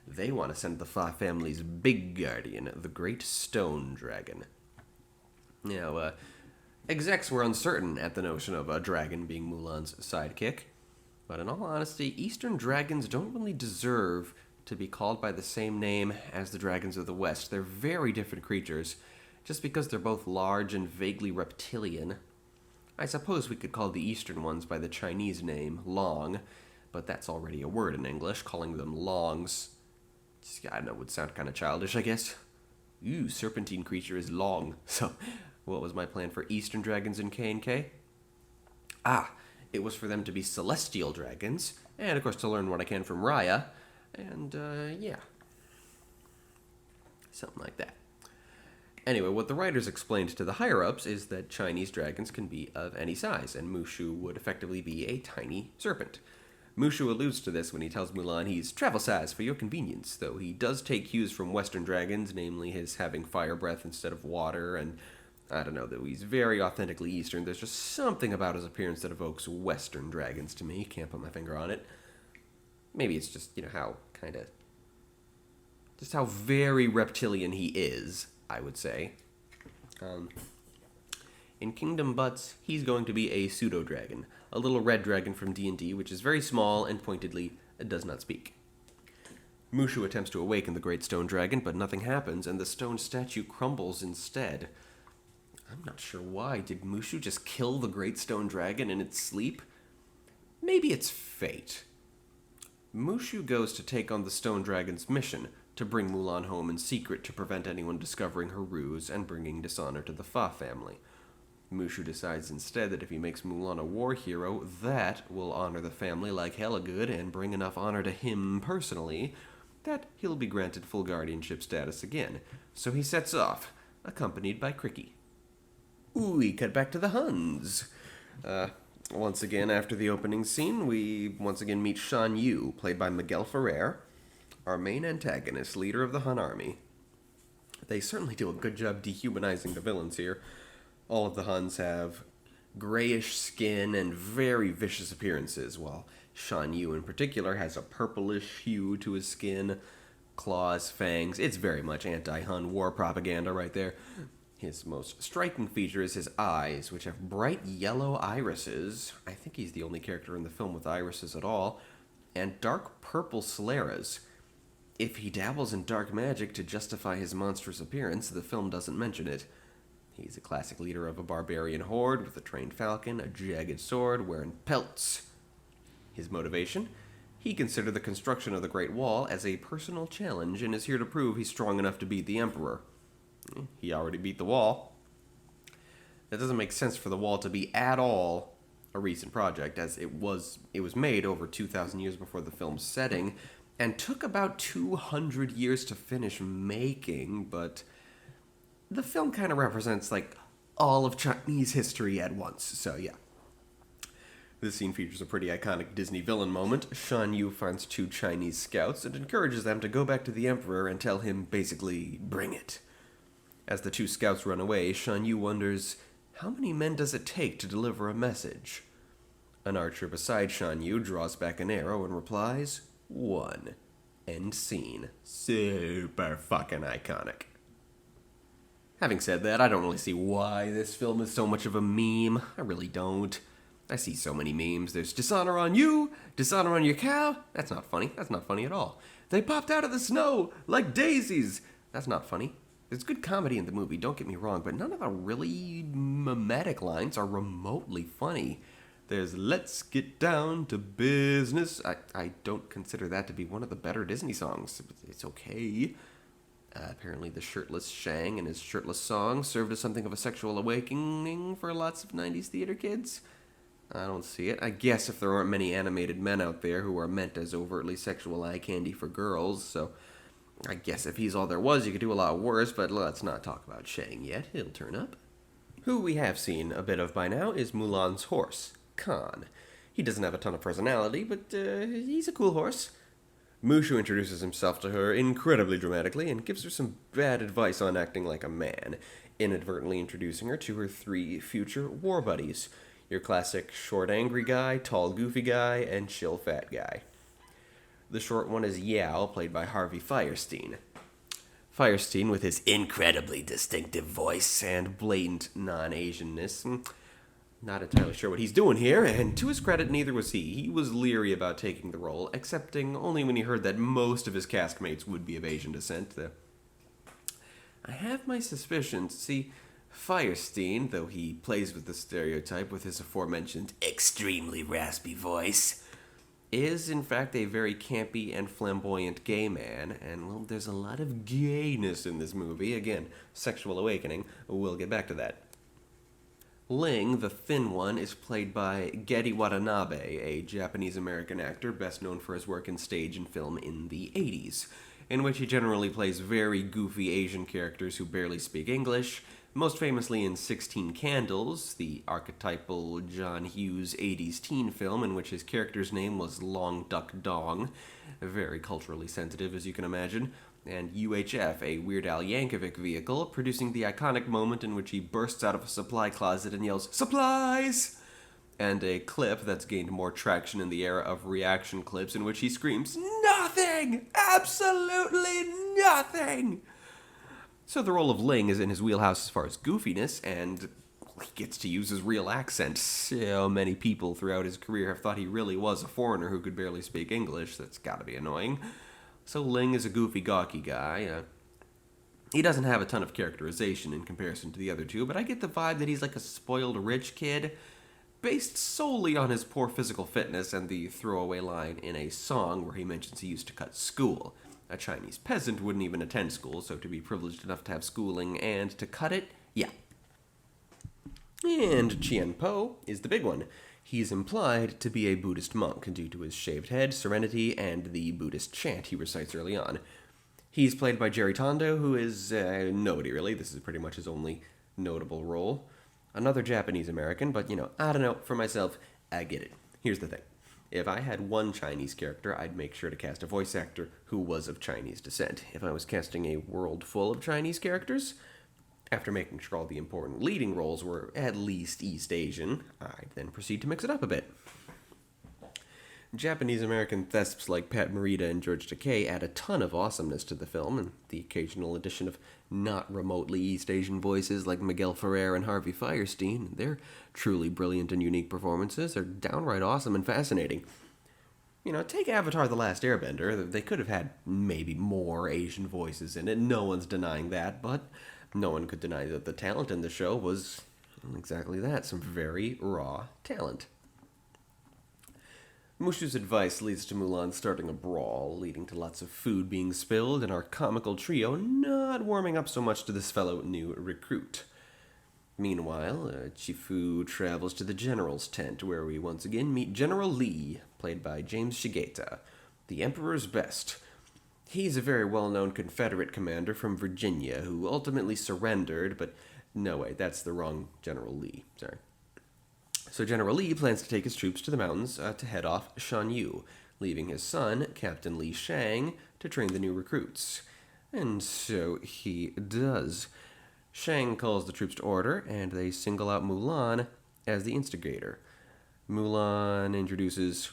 They want to send the Fa family's big guardian, the Great Stone Dragon. Now, execs were uncertain at the notion of a dragon being Mulan's sidekick, but in all honesty, Eastern dragons don't really deserve to be called by the same name as the dragons of the West. They're very different creatures, just because they're both large and vaguely reptilian. I suppose we could call the Eastern ones by the Chinese name, Long, but that's already a word in English. Calling them Longs, I don't know, would sound kind of childish, I guess. Ooh, serpentine creature is Long. So, what was my plan for Eastern dragons in K&K? It was for them to be celestial dragons, and of course to learn what I can from Raya, and something like that. Anyway, what the writers explained to the higher-ups is that Chinese dragons can be of any size, and Mushu would effectively be a tiny serpent. Mushu alludes to this when he tells Mulan he's travel size for your convenience, though he does take cues from Western dragons, namely his having fire breath instead of water, and I don't know, though he's very authentically Eastern. There's just something about his appearance that evokes Western dragons to me. Can't put my finger on it. Maybe it's just, how very reptilian he is, I would say. In Kingdom Butts, he's going to be a pseudo-dragon, a little red dragon from D&D, which is very small and pointedly does not speak. Mushu attempts to awaken the Great Stone Dragon, but nothing happens, and the stone statue crumbles instead. I'm not sure why. Did Mushu just kill the Great Stone Dragon in its sleep? Maybe it's fate. Mushu goes to take on the Stone Dragon's mission, to bring Mulan home in secret to prevent anyone discovering her ruse and bringing dishonor to the Fa family. Mushu decides instead that if he makes Mulan a war hero, that will honor the family like hella good and bring enough honor to him personally that he'll be granted full guardianship status again. So he sets off, accompanied by Cricky. Ooh, we cut back to the Huns. Once again, after the opening scene, we once again meet Shan Yu, played by Miguel Ferrer, our main antagonist, leader of the Hun army. They certainly do a good job dehumanizing the villains here. All of the Huns have grayish skin and very vicious appearances, while Shan Yu in particular has a purplish hue to his skin, claws, fangs. It's very much anti-Hun war propaganda right there. His most striking feature is his eyes, which have bright yellow irises. I think he's the only character in the film with irises at all. And dark purple scleras. If he dabbles in dark magic to justify his monstrous appearance, the film doesn't mention it. He's a classic leader of a barbarian horde with a trained falcon, a jagged sword, wearing pelts. His motivation? He considered the construction of the Great Wall as a personal challenge and is here to prove he's strong enough to beat the Emperor. He already beat the wall. That doesn't make sense for the wall to be at all a recent project, as it was made over 2,000 years before the film's setting, and took about 200 years to finish making, but the film kind of represents, like, all of Chinese history at once, so yeah. This scene features a pretty iconic Disney villain moment. Shan Yu finds two Chinese scouts and encourages them to go back to the Emperor and tell him, basically, bring it. As the two scouts run away, Shan Yu wonders, how many men does it take to deliver a message? An archer beside Shan Yu draws back an arrow and replies, 1. End scene. Super fucking iconic. Having said that, I don't really see why this film is so much of a meme. I really don't. I see so many memes. There's dishonor on you, dishonor on your cow. That's not funny. That's not funny at all. They popped out of the snow like daisies. That's not funny. There's good comedy in the movie, don't get me wrong, but none of the really mimetic lines are remotely funny. There's let's get down to business. I don't consider that to be one of the better Disney songs. It's okay. Apparently the shirtless Shang and his shirtless song served as something of a sexual awakening for lots of 90s theater kids. I don't see it. I guess if there aren't many animated men out there who are meant as overtly sexual eye candy for girls, so I guess if he's all there was, you could do a lot worse, but let's not talk about Shang yet. He'll turn up. Who we have seen a bit of by now is Mulan's horse, Khan. He doesn't have a ton of personality, but he's a cool horse. Mushu introduces himself to her incredibly dramatically and gives her some bad advice on acting like a man, inadvertently introducing her to her 3 future war buddies. Your classic short angry guy, tall goofy guy, and chill fat guy. The short one is Yao, played by Harvey Fierstein. Fierstein, with his incredibly distinctive voice and blatant non-Asianness, not entirely sure what he's doing here, and to his credit, neither was he. He was leery about taking the role, accepting only when he heard that most of his castmates would be of Asian descent. I have my suspicions. See, Fierstein, though he plays with the stereotype with his aforementioned extremely raspy voice, is in fact a very campy and flamboyant gay man, and well, there's a lot of gayness in this movie. Again, sexual awakening. We'll get back to that. Ling, the thin one, is played by Getty Watanabe, a Japanese-American actor best known for his work in stage and film in the 80s, in which he generally plays very goofy Asian characters who barely speak English, most famously in 16 Candles, the archetypal John Hughes 80s teen film in which his character's name was Long Duck Dong, very culturally sensitive as you can imagine, and UHF, a Weird Al Yankovic vehicle, producing the iconic moment in which he bursts out of a supply closet and yells, "Supplies!" And a clip that's gained more traction in the era of reaction clips in which he screams, "Nothing! Absolutely nothing!" So the role of Ling is in his wheelhouse as far as goofiness, and he gets to use his real accent. So many people throughout his career have thought he really was a foreigner who could barely speak English. That's gotta be annoying. So Ling is a goofy, gawky guy. He doesn't have a ton of characterization in comparison to the other two, but I get the vibe that he's like a spoiled rich kid, based solely on his poor physical fitness and the throwaway line in a song where he mentions he used to cut school. A Chinese peasant wouldn't even attend school, so to be privileged enough to have schooling and to cut it, yeah. And Chien Po is the big one. He's implied to be a Buddhist monk due to his shaved head, serenity, and the Buddhist chant he recites early on. He's played by Jerry Tondo, who is nobody really. This is pretty much his only notable role. Another Japanese-American, but, I don't know. For myself, I get it. Here's the thing. If I had one Chinese character, I'd make sure to cast a voice actor who was of Chinese descent. If I was casting a world full of Chinese characters, after making sure all the important leading roles were at least East Asian, I'd then proceed to mix it up a bit. Japanese-American thesps like Pat Morita and George Takei add a ton of awesomeness to the film, and the occasional addition of not remotely East Asian voices like Miguel Ferrer and Harvey Fierstein, their truly brilliant and unique performances are downright awesome and fascinating. Take Avatar: The Last Airbender. They could have had maybe more Asian voices in it. No one's denying that, but no one could deny that the talent in the show was exactly that, some very raw talent. Mushu's advice leads to Mulan starting a brawl, leading to lots of food being spilled, and our comical trio not warming up so much to this fellow new recruit. Meanwhile, Chifu travels to the general's tent, where we once again meet General Lee, played by James Shigeta, the Emperor's best. He's a very well-known Confederate commander from Virginia who ultimately surrendered, but no, wait, that's the wrong General Lee. Sorry. So General Lee plans to take his troops to the mountains to head off Shan Yu, leaving his son, Captain Li Shang, to train the new recruits. And so he does. Shang calls the troops to order, and they single out Mulan as the instigator. Mulan introduces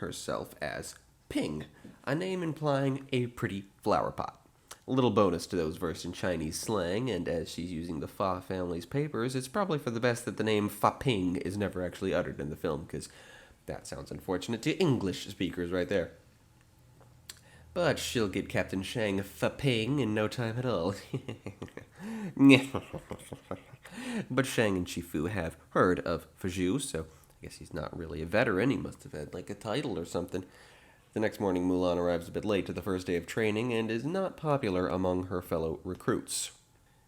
herself as Ping, a name implying a pretty flower pot. A little bonus to those versed in Chinese slang, and as she's using the Fa family's papers, it's probably for the best that the name Fa Ping is never actually uttered in the film, because that sounds unfortunate to English speakers right there. But she'll get Captain Shang Fa Ping in no time at all. But Shang and Shifu have heard of Fazhu, so I guess he's not really a veteran. He must have had like a title or something. The next morning, Mulan arrives a bit late to the first day of training and is not popular among her fellow recruits.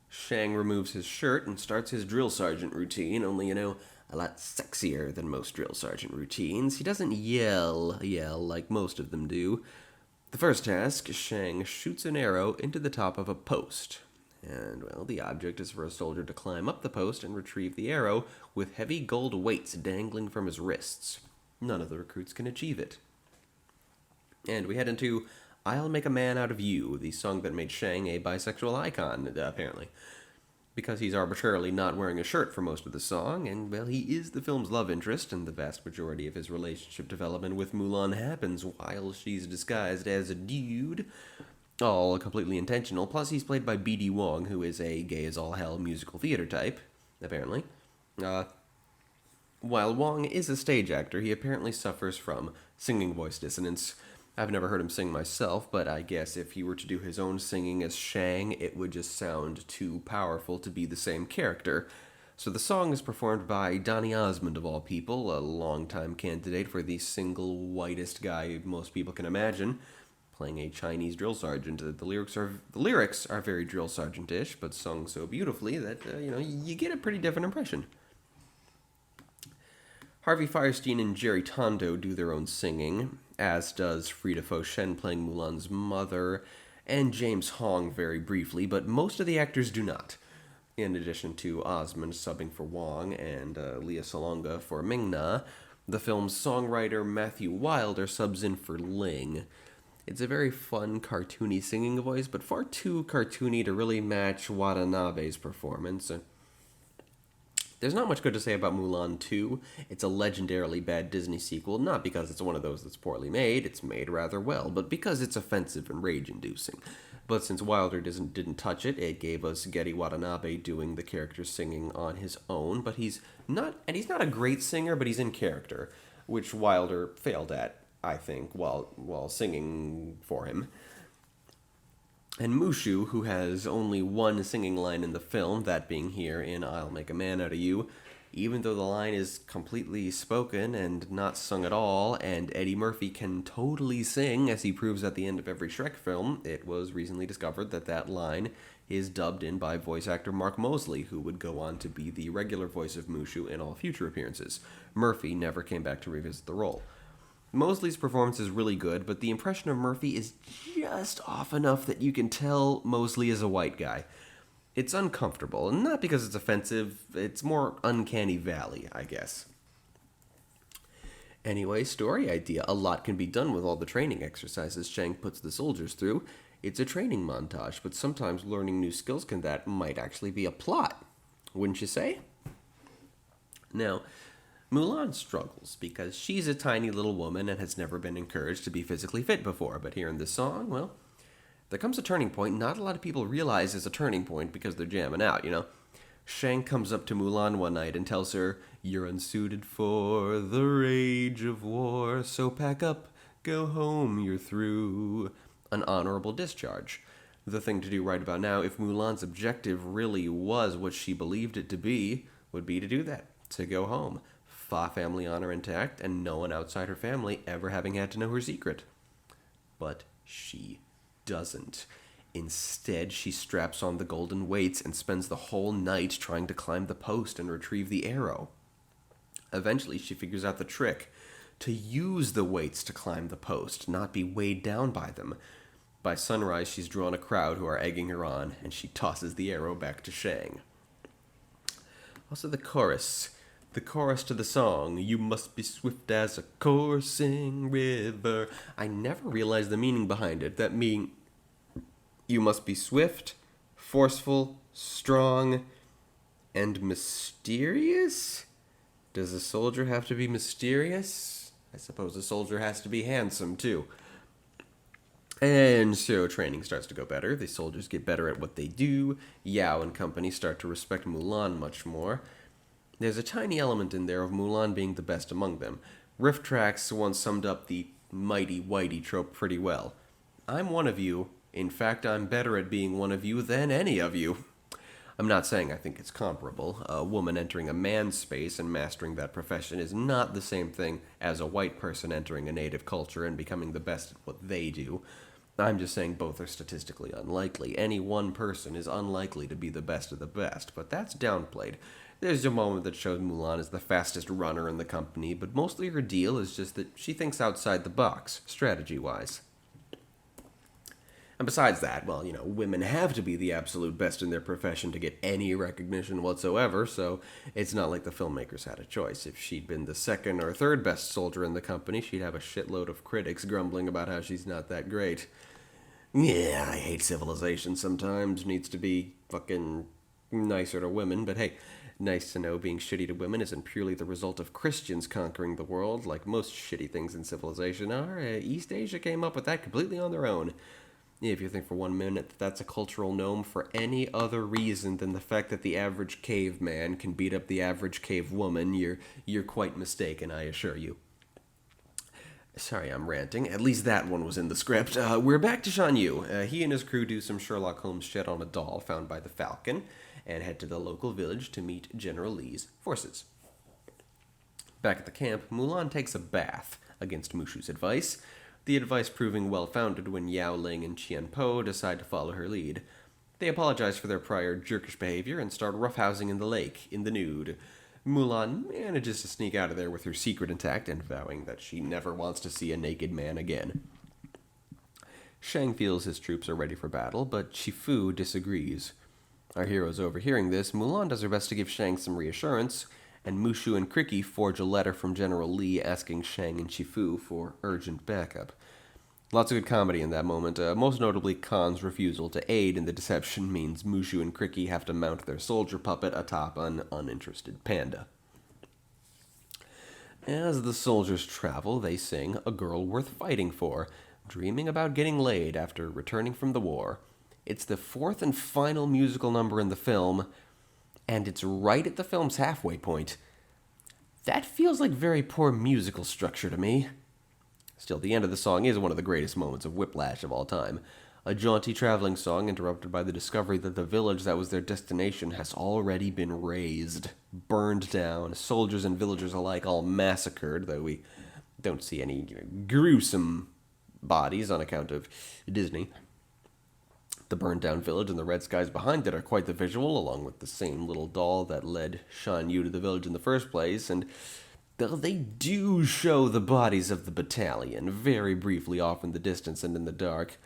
Shang removes his shirt and starts his drill sergeant routine, only, a lot sexier than most drill sergeant routines. He doesn't yell like most of them do. The first task, Shang shoots an arrow into the top of a post. And, well, the object is for a soldier to climb up the post and retrieve the arrow with heavy gold weights dangling from his wrists. None of the recruits can achieve it. And we head into I'll Make a Man Out of You, the song that made Shang a bisexual icon, apparently. Because he's arbitrarily not wearing a shirt for most of the song, and, well, he is the film's love interest, and the vast majority of his relationship development with Mulan happens while she's disguised as a dude. All completely intentional, plus he's played by B.D. Wong, who is a gay-as-all-hell musical theater type, apparently. While Wong is a stage actor, he apparently suffers from singing voice dissonance. I've never heard him sing myself, but I guess if he were to do his own singing as Shang, it would just sound too powerful to be the same character. So the song is performed by Donny Osmond, of all people, a longtime candidate for the single whitest guy most people can imagine, playing a Chinese drill sergeant. The lyrics are very drill sergeant-ish, but sung so beautifully that, you get a pretty different impression. Harvey Fierstein and Jerry Tondo do their own singing, as does Frida Foshen playing Mulan's mother, and James Hong very briefly, but most of the actors do not. In addition to Osmond subbing for Wong and Leah Salonga for Ming-Na, the film's songwriter Matthew Wilder subs in for Ling. It's a very fun, cartoony singing voice, but far too cartoony to really match Watanabe's performance. There's not much good to say about Mulan 2. It's a legendarily bad Disney sequel, not because it's one of those that's poorly made, it's made rather well, but because it's offensive and rage-inducing. But since Wilder didn't touch it, it gave us Getty Watanabe doing the character singing on his own, but he's not a great singer, but he's in character, which Wilder failed at, I think, while singing for him. And Mushu, who has only one singing line in the film, that being here in I'll Make a Man Out of You, even though the line is completely spoken and not sung at all, and Eddie Murphy can totally sing, as he proves at the end of every Shrek film, it was recently discovered that line is dubbed in by voice actor Mark Moseley, who would go on to be the regular voice of Mushu in all future appearances. Murphy never came back to revisit the role. Mosley's performance is really good, but the impression of Murphy is just off enough that you can tell Mosley is a white guy. It's uncomfortable, and not because it's offensive, it's more uncanny valley, I guess. Anyway, story idea. A lot can be done with all the training exercises Shang puts the soldiers through. It's a training montage, but sometimes learning new skills that might actually be a plot. Wouldn't you say? Now, Mulan struggles because she's a tiny little woman and has never been encouraged to be physically fit before. But here in this song, well, there comes a turning point not a lot of people realize is a turning point because they're jamming out, Shang comes up to Mulan one night and tells her, "You're unsuited for the rage of war, so pack up, go home, you're through." An honorable discharge. The thing to do right about now, if Mulan's objective really was what she believed it to be, would be to do that, to go home. Fa family honor intact, and no one outside her family ever having had to know her secret. But she doesn't. Instead, she straps on the golden weights and spends the whole night trying to climb the post and retrieve the arrow. Eventually, she figures out the trick: to use the weights to climb the post, not be weighed down by them. By sunrise, she's drawn a crowd who are egging her on, and she tosses the arrow back to Shang. Also, the chorus. The chorus to the song, "You must be swift as a coursing river." I never realized the meaning behind it. That mean you must be swift, forceful, strong, and mysterious? Does a soldier have to be mysterious? I suppose a soldier has to be handsome, too. And so training starts to go better. The soldiers get better at what they do. Yao and company start to respect Mulan much more. There's a tiny element in there of Mulan being the best among them. Riff Tracks once summed up the mighty whitey trope pretty well. I'm one of you. In fact, I'm better at being one of you than any of you. I'm not saying I think it's comparable. A woman entering a man's space and mastering that profession is not the same thing as a white person entering a native culture and becoming the best at what they do. I'm just saying both are statistically unlikely. Any one person is unlikely to be the best of the best, but that's downplayed. There's a moment that shows Mulan is the fastest runner in the company, but mostly her deal is just that she thinks outside the box, strategy-wise. And besides that, well, women have to be the absolute best in their profession to get any recognition whatsoever, so it's not like the filmmakers had a choice. If she'd been the second or third best soldier in the company, she'd have a shitload of critics grumbling about how she's not that great. Yeah, I hate civilization sometimes. Needs to be fucking nicer to women, but hey, nice to know being shitty to women isn't purely the result of Christians conquering the world, like most shitty things in civilization are. East Asia came up with that completely on their own. If you think for 1 minute that that's a cultural norm for any other reason than the fact that the average caveman can beat up the average cave woman, you're quite mistaken, I assure you. Sorry, I'm ranting. At least that one was in the script. We're back to Shan Yu. He and his crew do some Sherlock Holmes shit on a doll found by the Falcon and head to the local village to meet General Li's forces. Back at the camp, Mulan takes a bath against Mushu's advice, the advice proving well-founded when Yao Ling and Qian Po decide to follow her lead. They apologize for their prior jerkish behavior and start roughhousing in the lake, in the nude. Mulan manages to sneak out of there with her secret intact and vowing that she never wants to see a naked man again. Shang feels his troops are ready for battle, but Shifu disagrees. Our heroes overhearing this, Mulan does her best to give Shang some reassurance, and Mushu and Kriki forge a letter from General Li asking Shang and Shifu for urgent backup. Lots of good comedy in that moment. Most notably, Khan's refusal to aid in the deception means Mushu and Kriki have to mount their soldier puppet atop an uninterested panda. As the soldiers travel, they sing A Girl Worth Fighting For, dreaming about getting laid after returning from the war. It's the fourth and final musical number in the film, and it's right at the film's halfway point. That feels like very poor musical structure to me. Still, the end of the song is one of the greatest moments of whiplash of all time. A jaunty traveling song interrupted by the discovery that the village that was their destination has already been razed, burned down, soldiers and villagers alike all massacred, though we don't see any gruesome bodies on account of Disney. The burned down village and the red skies behind it are quite the visual, along with the same little doll that led Shan Yu to the village in the first place, and they do show the bodies of the battalion, very briefly off in the distance and in the dark.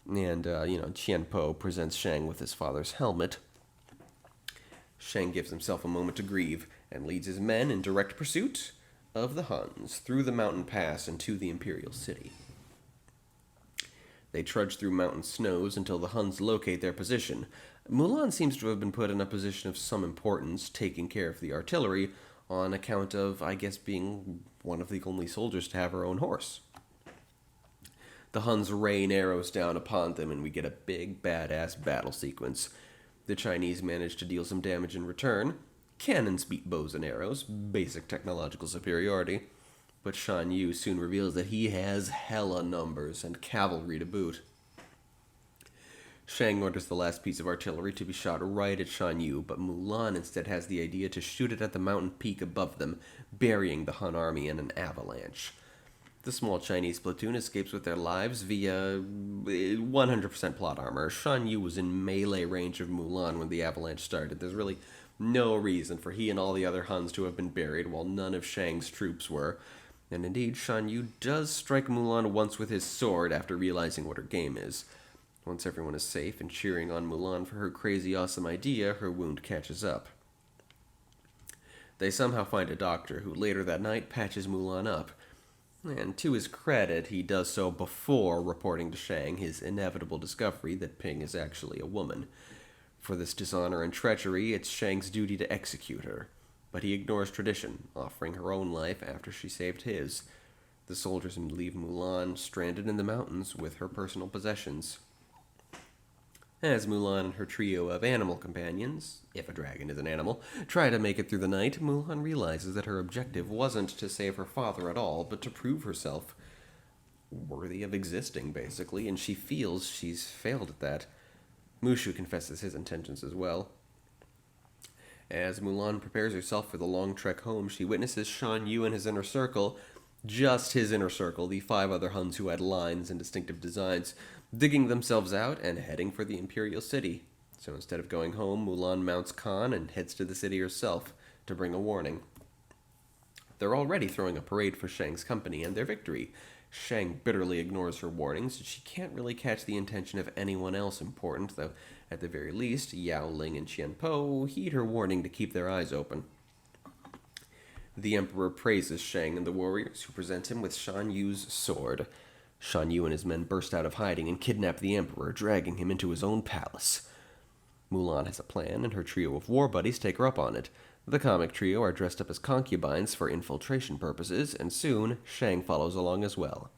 And, Qian Po presents Shang with his father's helmet. Shang gives himself a moment to grieve and leads his men in direct pursuit of the Huns through the mountain pass and to the imperial city. They trudge through mountain snows until the Huns locate their position. Mulan seems to have been put in a position of some importance, taking care of the artillery, on account of, I guess, being one of the only soldiers to have her own horse. The Huns rain arrows down upon them, and we get a big, badass battle sequence. The Chinese manage to deal some damage in return. Cannons beat bows and arrows, basic technological superiority. But Shan Yu soon reveals that he has hella numbers and cavalry to boot. Shang orders the last piece of artillery to be shot right at Shan Yu, but Mulan instead has the idea to shoot it at the mountain peak above them, burying the Han army in an avalanche. The small Chinese platoon escapes with their lives via 100% plot armor. Shan Yu was in melee range of Mulan when the avalanche started. There's really no reason for he and all the other Huns to have been buried, while none of Shang's troops were. And indeed, Shan Yu does strike Mulan once with his sword after realizing what her game is. Once everyone is safe and cheering on Mulan for her crazy awesome idea, her wound catches up. They somehow find a doctor who later that night patches Mulan up. And to his credit, he does so before reporting to Shang his inevitable discovery that Ping is actually a woman. For this dishonor and treachery, it's Shang's duty to execute her. But he ignores tradition, offering her own life after she saved his. The soldiers leave Mulan stranded in the mountains with her personal possessions. As Mulan and her trio of animal companions, if a dragon is an animal, try to make it through the night, Mulan realizes that her objective wasn't to save her father at all, but to prove herself worthy of existing, basically, and she feels she's failed at that. Mushu confesses his intentions as well. As Mulan prepares herself for the long trek home, she witnesses Shan Yu and his inner circle, just his inner circle, the 5 other Huns who had lines and distinctive designs, digging themselves out and heading for the Imperial City. So instead of going home, Mulan mounts Khan and heads to the city herself to bring a warning. They're already throwing a parade for Shang's company and their victory. Shang bitterly ignores her warnings, and she can't really catch the intention of anyone else important, though at the very least, Yao Ling and Qian Po heed her warning to keep their eyes open. The Emperor praises Shang and the warriors, who present him with Shan Yu's sword. Shan Yu and his men burst out of hiding and kidnap the Emperor, dragging him into his own palace. Mulan has a plan, and her trio of war buddies take her up on it. The comic trio are dressed up as concubines for infiltration purposes, and soon Shang follows along as well.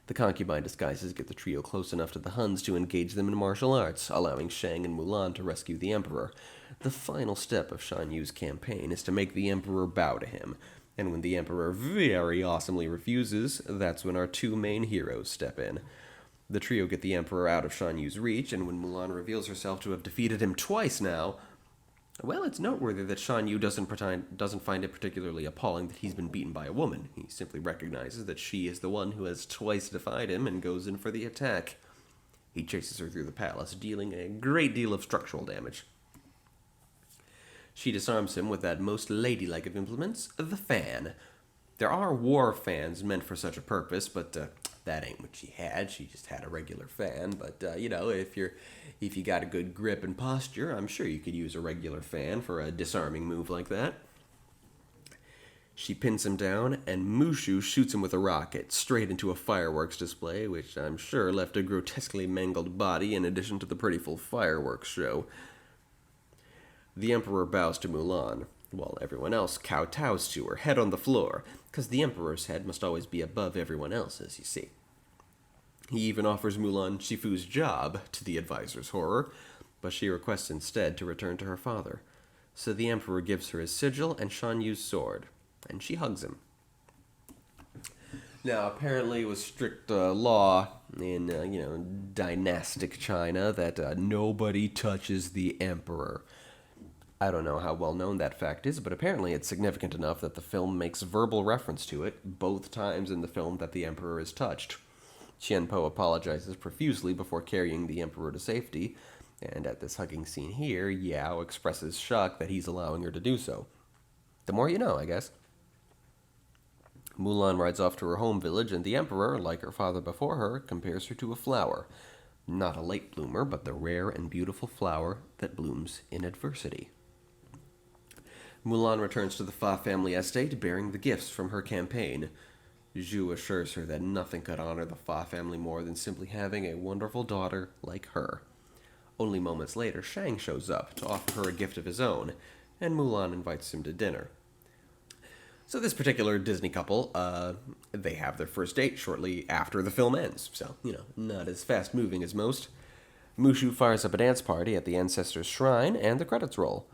The concubine disguises get the trio close enough to the Huns to engage them in martial arts, allowing Shang and Mulan to rescue the Emperor. The final step of Shan Yu's campaign is to make the Emperor bow to him, and when the Emperor very awesomely refuses, that's when our 2 main heroes step in. The trio get the Emperor out of Shan Yu's reach, and when Mulan reveals herself to have defeated him twice now, well, it's noteworthy that Shan Yu doesn't find it particularly appalling that he's been beaten by a woman. He simply recognizes that she is the one who has twice defied him and goes in for the attack. He chases her through the palace, dealing a great deal of structural damage. She disarms him with that most ladylike of implements, the fan. There are war fans meant for such a purpose, but that ain't what she had. She just had a regular fan. But if you got a good grip and posture, I'm sure you could use a regular fan for a disarming move like that. She pins him down, and Mushu shoots him with a rocket straight into a fireworks display, which I'm sure left a grotesquely mangled body in addition to the pretty full fireworks show. The Emperor bows to Mulan, while everyone else kowtows to her, head on the floor, because the Emperor's head must always be above everyone else's, you see. He even offers Mulan Shifu's job, to the advisor's horror, but she requests instead to return to her father. So the Emperor gives her his sigil and Shan Yu's sword, and she hugs him. Now, apparently it was strict law in, dynastic China that nobody touches the Emperor. I don't know how well known that fact is, but apparently it's significant enough that the film makes verbal reference to it both times in the film that the Emperor is touched. Qian Po apologizes profusely before carrying the Emperor to safety, and at this hugging scene here, Yao expresses shock that he's allowing her to do so. The more you know, I guess. Mulan rides off to her home village, and the Emperor, like her father before her, compares her to a flower. Not a late bloomer, but the rare and beautiful flower that blooms in adversity. Mulan returns to the Fa family estate bearing the gifts from her campaign. Zhu assures her that nothing could honor the Fa family more than simply having a wonderful daughter like her. Only moments later, Shang shows up to offer her a gift of his own, and Mulan invites him to dinner. So this particular Disney couple, they have their first date shortly after the film ends, so, not as fast-moving as most. Mushu fires up a dance party at the ancestor's shrine, and the credits roll.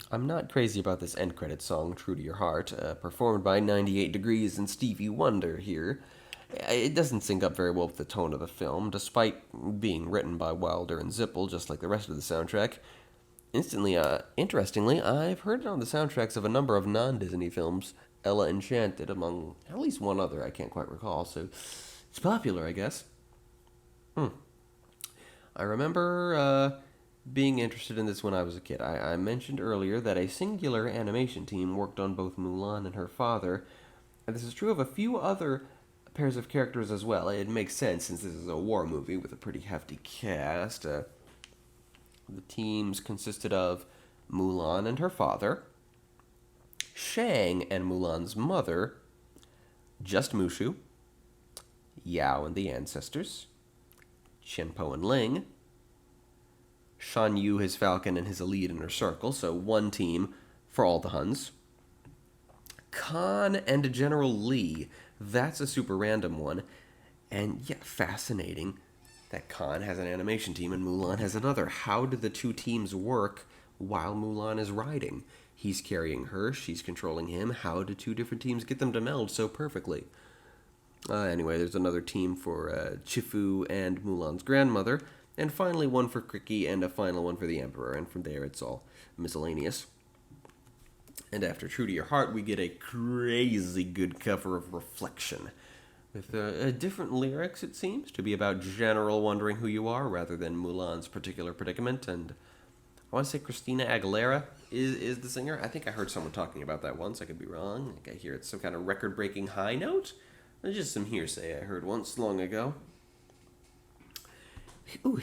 I'm not crazy about this end credits song, True to Your Heart, performed by 98 Degrees and Stevie Wonder here. It doesn't sync up very well with the tone of the film, despite being written by Wilder and Zippel, just like the rest of the soundtrack. Interestingly, I've heard it on the soundtracks of a number of non-Disney films, Ella Enchanted, among at least one other I can't quite recall, so it's popular, I guess. I remember being interested in this when I was a kid. I mentioned earlier that a singular animation team worked on both Mulan and her father, and this is true of a few other pairs of characters as well. It makes sense since this is a war movie with a pretty hefty cast. The teams consisted of Mulan and her father, Shang and Mulan's mother, Just Mushu, Yao and the ancestors, Shenpo and Ling, Shan Yu, his falcon, and his elite inner circle, so one team for all the Huns. Khan and General Lee, that's a super random one. And yeah, fascinating that Khan has an animation team and Mulan has another. How do the two teams work while Mulan is riding? He's carrying her, she's controlling him. How do two different teams get them to meld so perfectly? Anyway, there's another team for Chifu and Mulan's grandmother, and finally one for Kriki, and a final one for the Emperor, and from there it's all miscellaneous. And after True to Your Heart, we get a crazy good cover of Reflection. With different lyrics, it seems, to be about general wondering who you are, rather than Mulan's particular predicament, and I want to say Christina Aguilera is the singer. I think I heard someone talking about that once, I could be wrong. I hear it's some kind of record-breaking high note. It's just some hearsay I heard once long ago. Ooh,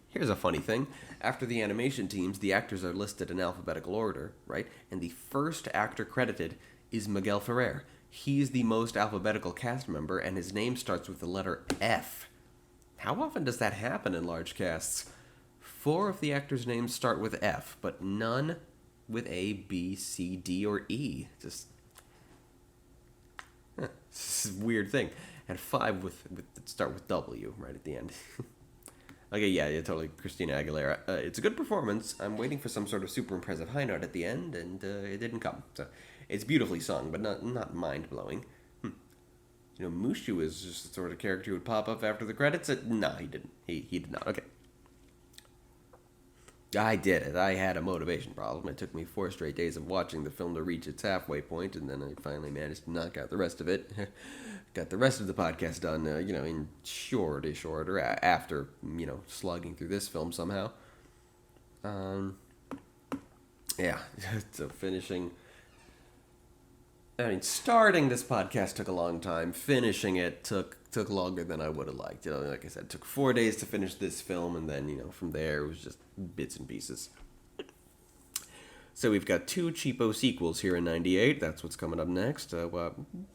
here's a funny thing. After the animation teams, the actors are listed in alphabetical order, right? And the first actor credited is Miguel Ferrer. He's the most alphabetical cast member, and his name starts with the letter F. How often does that happen in large casts? 4 of the actors' names start with F, but none with A, B, C, D, or E. It's a weird thing. And 5 with start with W right at the end. Okay, yeah, totally. Christina Aguilera. It's a good performance. I'm waiting for some sort of super impressive high note at the end, and it didn't come. So it's beautifully sung, but not mind blowing. Mushu is just the sort of character who would pop up after the credits. No, he didn't. He did not. Okay. I did it. I had a motivation problem. It took me 4 straight days of watching the film to reach its halfway point, and then I finally managed to knock out the rest of it. Got the rest of the podcast done, in short order after, slugging through this film somehow. Yeah, so starting this podcast took a long time. Finishing it took longer than I would have liked. Like I said, it took 4 days to finish this film, and then, from there it was just bits and pieces. So we've got 2 cheapo sequels here in 98. That's what's coming up next.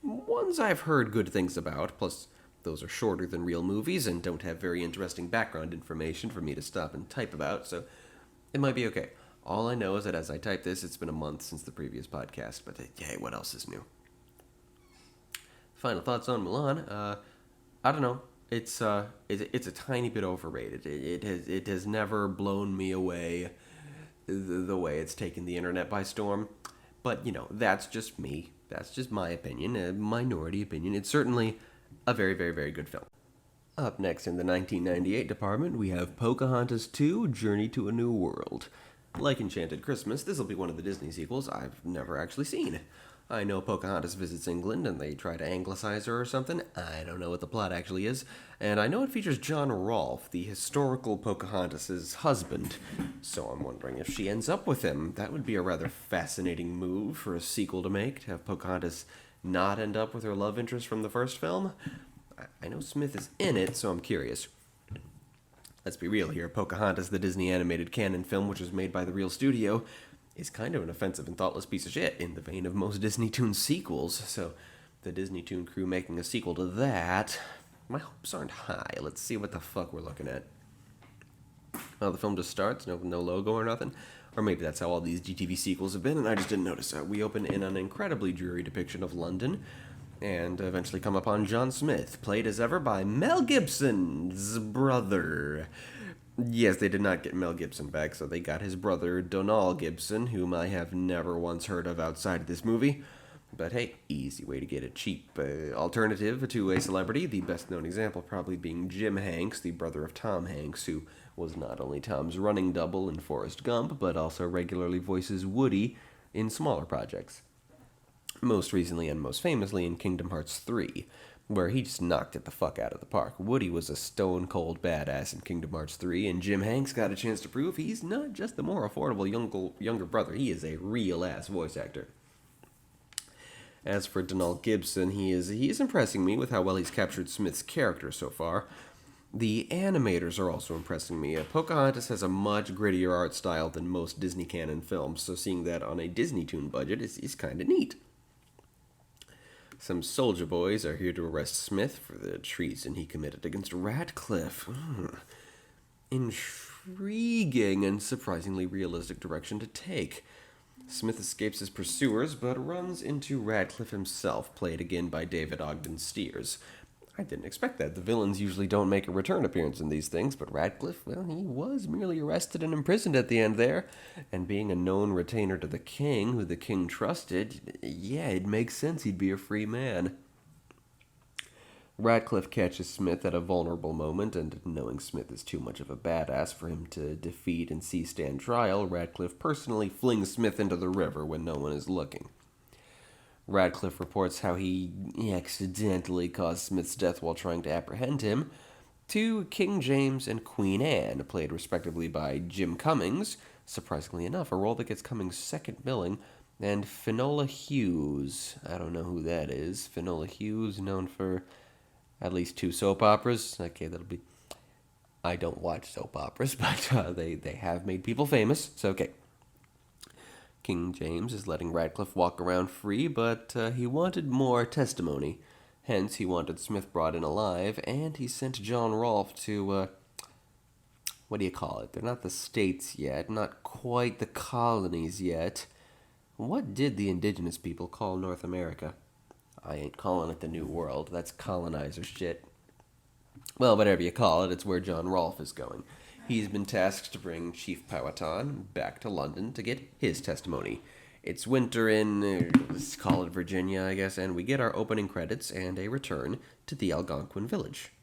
Ones I've heard good things about, plus those are shorter than real movies and don't have very interesting background information for me to stop and type about, so it might be okay. All I know is that as I type this, it's been a month since the previous podcast, but hey, what else is new? Final thoughts on Mulan. I don't know. It's a tiny bit overrated. It has never blown me away the way it's taken the internet by storm. But, that's just me. That's just my opinion, a minority opinion. It's certainly a very, very, very good film. Up next in the 1998 department, we have Pocahontas 2, Journey to a New World. Like Enchanted Christmas, this will be one of the Disney sequels I've never actually seen. I know Pocahontas visits England and they try to anglicize her or something. I don't know what the plot actually is. And I know it features John Rolfe, the historical Pocahontas' husband. So I'm wondering if she ends up with him. That would be a rather fascinating move for a sequel to make, to have Pocahontas not end up with her love interest from the first film. I know Smith is in it, so I'm curious. Let's be real here. Pocahontas, the Disney animated canon film, which was made by the real studio, is kind of an offensive and thoughtless piece of shit in the vein of most Disney Toon sequels. So the Disney Toon crew making a sequel to that, my hopes aren't high. Let's see what the fuck we're looking at. Well, the film just starts, no logo or nothing. Or maybe that's how all these GTV sequels have been, and I just didn't notice. We open in an incredibly dreary depiction of London, and eventually come upon John Smith, played as ever by Mel Gibson's brother. Yes, they did not get Mel Gibson back, so they got his brother, Donal Gibson, whom I have never once heard of outside of this movie. But hey, easy way to get a cheap alternative to a celebrity. The best known example probably being Jim Hanks, the brother of Tom Hanks, who was not only Tom's running double in Forrest Gump, but also regularly voices Woody in smaller projects. Most recently and most famously in Kingdom Hearts 3, where he just knocked it the fuck out of the park. Woody was a stone cold badass in Kingdom Hearts 3, and Jim Hanks got a chance to prove he's not just the more affordable younger brother, he is a real ass voice actor. As for Donald Gibson, he is impressing me with how well he's captured Smith's character so far. The animators are also impressing me. Pocahontas has a much grittier art style than most Disney canon films, so seeing that on a Disney Toon budget is kind of neat. Some soldier boys are here to arrest Smith for the treason he committed against Radcliffe. Intriguing and surprisingly realistic direction to take. Smith escapes his pursuers, but runs into Radcliffe himself, played again by David Ogden Stiers. I didn't expect that. The villains usually don't make a return appearance in these things, but Radcliffe, well, he was merely arrested and imprisoned at the end there. And being a known retainer to the king, who the king trusted, yeah, it makes sense he'd be a free man. Radcliffe catches Smith at a vulnerable moment, and knowing Smith is too much of a badass for him to defeat and see stand trial, Radcliffe personally flings Smith into the river when no one is looking. Radcliffe reports how he accidentally caused Smith's death while trying to apprehend him to King James and Queen Anne, played respectively by Jim Cummings, surprisingly enough, a role that gets Cummings' second billing, and Finola Hughes. I don't know who that is. Finola Hughes, known for at least 2 soap operas. Okay, that'll be... I don't watch soap operas, but they have made people famous, so okay. King James is letting Radcliffe walk around free, but he wanted more testimony. Hence, he wanted Smith brought in alive, and he sent John Rolfe to, what do you call it? They're not the states yet, not quite the colonies yet. What did the indigenous people call North America? I ain't calling it the New World. That's colonizer shit. Well, whatever you call it, it's where John Rolfe is going. He's been tasked to bring Chief Powhatan back to London to get his testimony. It's winter in, let's call it Virginia, I guess, and we get our opening credits and a return to the Algonquin village.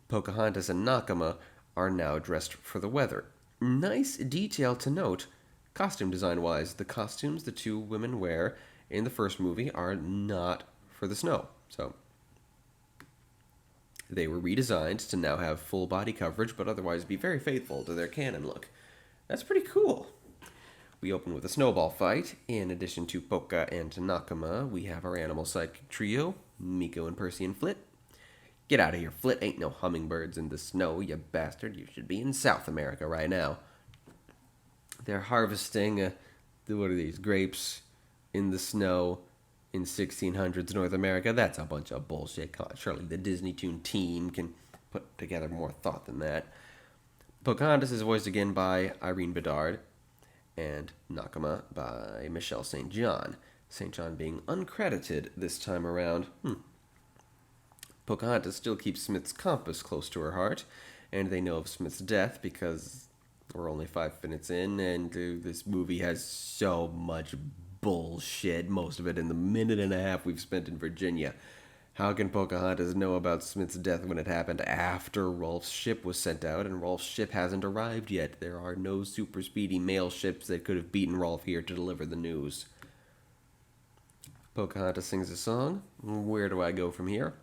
Pocahontas and Nakama are now dressed for the weather. Nice detail to note, costume design-wise, the costumes the two women wear in the first movie are not for the snow, so they were redesigned to now have full body coverage, but otherwise be very faithful to their canon look. That's pretty cool. We open with a snowball fight. In addition to Poca and Nakama, we have our animal psychic trio, Miko and Percy and Flit. Get out of here, Flit. Ain't no hummingbirds in the snow, you bastard. You should be in South America right now. They're harvesting, what are these, grapes in the snow in 1600s North America. That's a bunch of bullshit. Surely the Disney Toon team can put together more thought than that. Pocahontas is voiced again by Irene Bedard, and Nakama by Michelle St. John. St. John being uncredited this time around. Pocahontas still keeps Smith's compass close to her heart, and they know of Smith's death because we're only 5 minutes in, and this movie has so much bullshit, most of it in the minute and a half we've spent in Virginia. How can Pocahontas know about Smith's death when it happened after Rolfe's ship was sent out, and Rolfe's ship hasn't arrived yet? There are no super speedy mail ships that could have beaten Rolfe here to deliver the news. Pocahontas sings a song. Where do I go from here?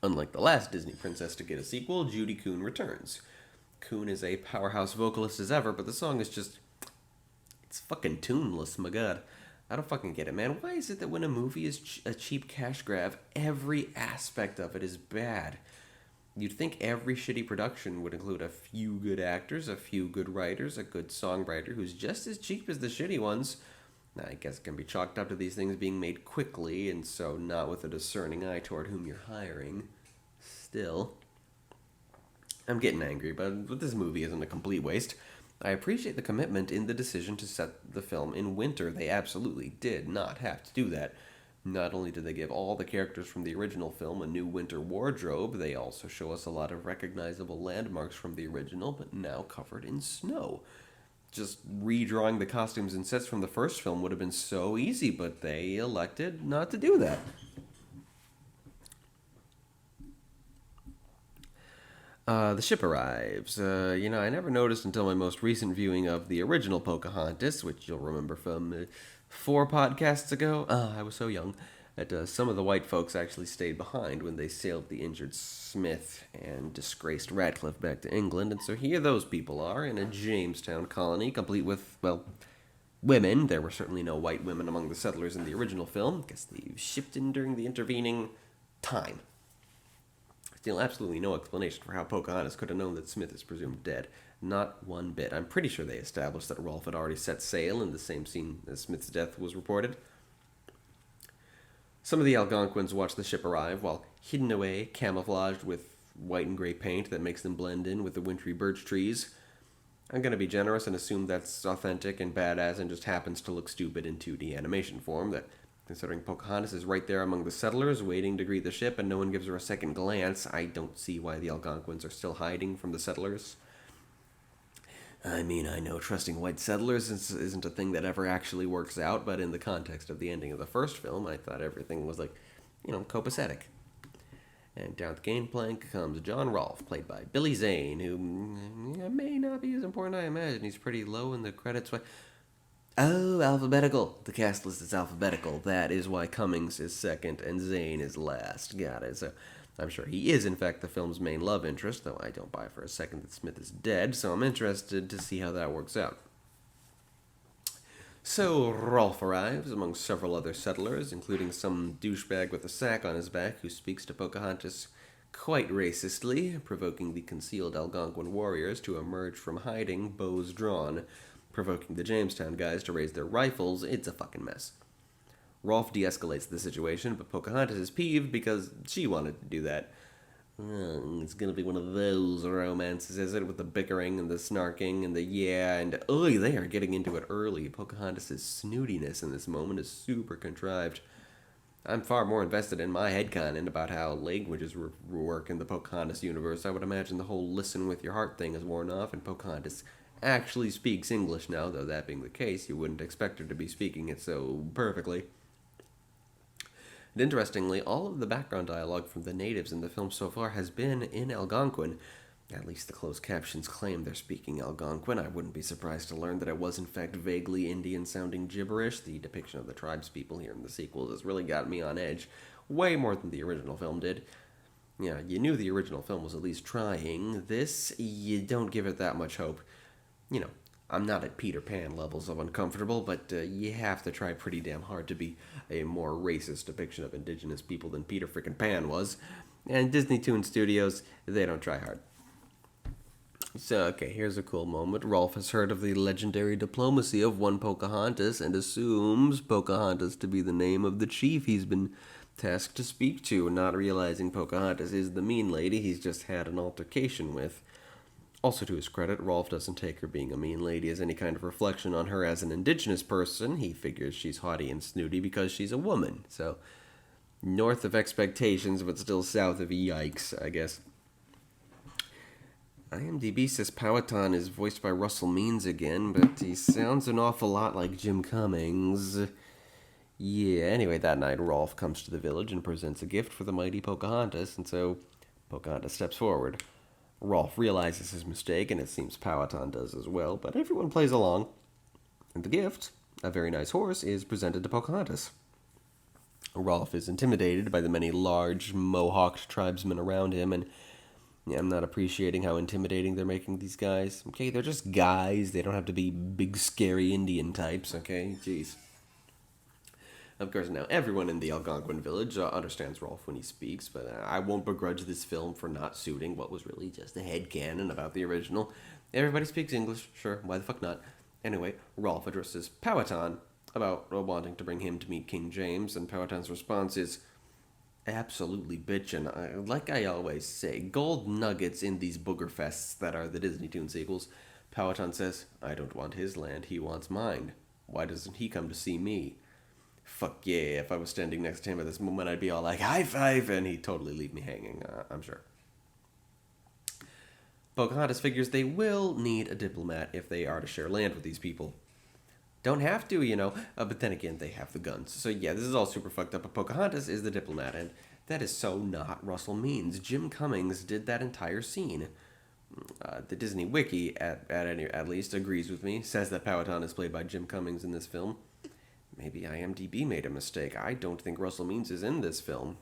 Unlike the last Disney princess to get a sequel, Judy Kuhn returns. Kuhn is a powerhouse vocalist as ever, but the song is just... it's fucking tuneless, my god. I don't fucking get it, man. Why is it that when a movie is a cheap cash grab, every aspect of it is bad? You'd think every shitty production would include a few good actors, a few good writers, a good songwriter who's just as cheap as the shitty ones. Now, I guess it can be chalked up to these things being made quickly, and so not with a discerning eye toward whom you're hiring. Still, I'm getting angry, but this movie isn't a complete waste. I appreciate the commitment in the decision to set the film in winter. They absolutely did not have to do that. Not only did they give all the characters from the original film a new winter wardrobe, they also show us a lot of recognizable landmarks from the original, but now covered in snow. just redrawing the costumes and sets from the first film would have been so easy, but they elected not to do that. The ship arrives. I never noticed until my most recent viewing of the original Pocahontas, which you'll remember from 4 podcasts ago. I was so young that some of the white folks actually stayed behind when they sailed the injured Smith and disgraced Radcliffe back to England. And so here those people are in a Jamestown colony, complete with, well, women. There were certainly no white women among the settlers in the original film. Guess they shipped in during the intervening time. Still, absolutely no explanation for how Pocahontas could have known that Smith is presumed dead. Not one bit. I'm pretty sure they established that Rolfe had already set sail in the same scene as Smith's death was reported. Some of the Algonquins watch the ship arrive while hidden away, camouflaged with white and gray paint that makes them blend in with the wintry birch trees. I'm going to be generous and assume that's authentic and badass and just happens to look stupid in 2D animation form, that considering Pocahontas is right there among the settlers, waiting to greet the ship, and no one gives her a second glance, I don't see why the Algonquins are still hiding from the settlers. I mean, I know trusting white settlers isn't a thing that ever actually works out, but in the context of the ending of the first film, I thought everything was copacetic. And down the gangplank comes John Rolfe, played by Billy Zane, who may not be as important as I imagine. He's pretty low in the credits. Oh, alphabetical. The cast list is alphabetical. That is why Cummings is second and Zane is last. Got it. So I'm sure he is, in fact, the film's main love interest, though I don't buy for a second that Smith is dead, so I'm interested to see how that works out. So Rolfe arrives among several other settlers, including some douchebag with a sack on his back who speaks to Pocahontas quite racistly, provoking the concealed Algonquin warriors to emerge from hiding, bows drawn, provoking the Jamestown guys to raise their rifles. It's a fucking mess. Rolfe de-escalates the situation, but Pocahontas is peeved because she wanted to do that. It's gonna be one of those romances, is it? With the bickering and the snarking and the yeah, and they are getting into it early. Pocahontas' snootiness in this moment is super contrived. I'm far more invested in my headcanon about how languages work in the Pocahontas universe. I would imagine the whole listen with your heart thing is worn off, and Pocahontas actually speaks English now, though that being the case, you wouldn't expect her to be speaking it so perfectly. And interestingly, all of the background dialogue from the natives in the film so far has been in Algonquin. At least the closed captions claim they're speaking Algonquin. I wouldn't be surprised to learn that it was in fact vaguely Indian-sounding gibberish. The depiction of the tribespeople here in the sequels has really got me on edge, way more than the original film did. Yeah, you knew the original film was at least trying. This, you don't give it that much hope. I'm not at Peter Pan levels of uncomfortable, but you have to try pretty damn hard to be a more racist depiction of indigenous people than Peter frickin' Pan was. And Disney Toon Studios, they don't try hard. So, okay, here's a cool moment. Rolfe has heard of the legendary diplomacy of one Pocahontas and assumes Pocahontas to be the name of the chief he's been tasked to speak to, not realizing Pocahontas is the mean lady he's just had an altercation with. Also, to his credit, Rolfe doesn't take her being a mean lady as any kind of reflection on her as an indigenous person. He figures she's haughty and snooty because she's a woman. So, north of expectations, but still south of yikes, I guess. IMDb says Powhatan is voiced by Russell Means again, but he sounds an awful lot like Jim Cummings. Yeah, anyway, that night Rolfe comes to the village and presents a gift for the mighty Pocahontas, and so Pocahontas steps forward. Rolfe realizes his mistake, and it seems Powhatan does as well, but everyone plays along. And the gift, a very nice horse, is presented to Pocahontas. Rolfe is intimidated by the many large, mohawked tribesmen around him, and I'm not appreciating how intimidating they're making these guys. Okay, they're just guys. They don't have to be big, scary Indian types, okay? Jeez. Of course, now everyone in the Algonquin village understands Rolfe when he speaks, but I won't begrudge this film for not suiting what was really just a headcanon about the original. Everybody speaks English, sure, why the fuck not? Anyway, Rolfe addresses Powhatan about wanting to bring him to meet King James, and Powhatan's response is absolutely bitchin'. Like I always say, gold nuggets in these booger fests that are the Disney Toon sequels. Powhatan says, I don't want his land, he wants mine. Why doesn't he come to see me? Fuck yeah, if I was standing next to him at this moment, I'd be all like, high five, and he'd totally leave me hanging, I'm sure. Pocahontas figures they will need a diplomat if they are to share land with these people. Don't have to, but then again, they have the guns. So yeah, this is all super fucked up, but Pocahontas is the diplomat, and that is so not Russell Means. Jim Cummings did that entire scene. The Disney Wiki, at least, agrees with me, says that Powhatan is played by Jim Cummings in this film. Maybe IMDb made a mistake. I don't think Russell Means is in this film.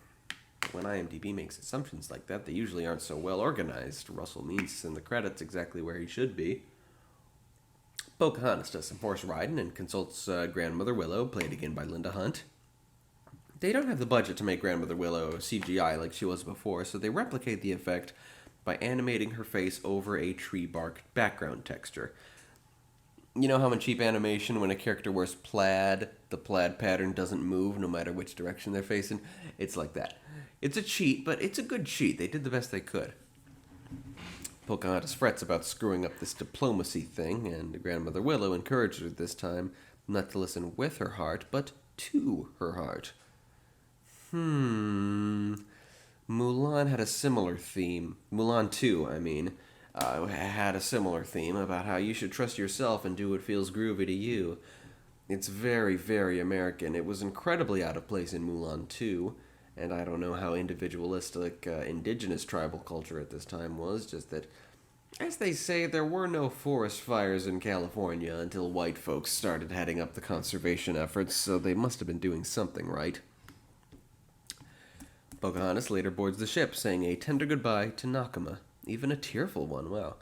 When IMDb makes assumptions like that, they usually aren't so well organized. Russell Means is in the credits exactly where he should be. Pocahontas does some horse riding and consults Grandmother Willow, played again by Linda Hunt. They don't have the budget to make Grandmother Willow CGI like she was before, so they replicate the effect by animating her face over a tree bark background texture. You know how in cheap animation, when a character wears plaid, the plaid pattern doesn't move no matter which direction they're facing? It's like that. It's a cheat, but it's a good cheat. They did the best they could. Pocahontas frets about screwing up this diplomacy thing, and Grandmother Willow encouraged her this time not to listen with her heart, but to her heart. Mulan had a similar theme. Mulan 2, I mean, had a similar theme about how you should trust yourself and do what feels groovy to you. It's very, very American. It was incredibly out of place in Mulan 2, and I don't know how individualistic indigenous tribal culture at this time was, just that, as they say, there were no forest fires in California until white folks started heading up the conservation efforts, so they must have been doing something right. Pocahontas later boards the ship, saying a tender goodbye to Nakama, even a tearful one, wow.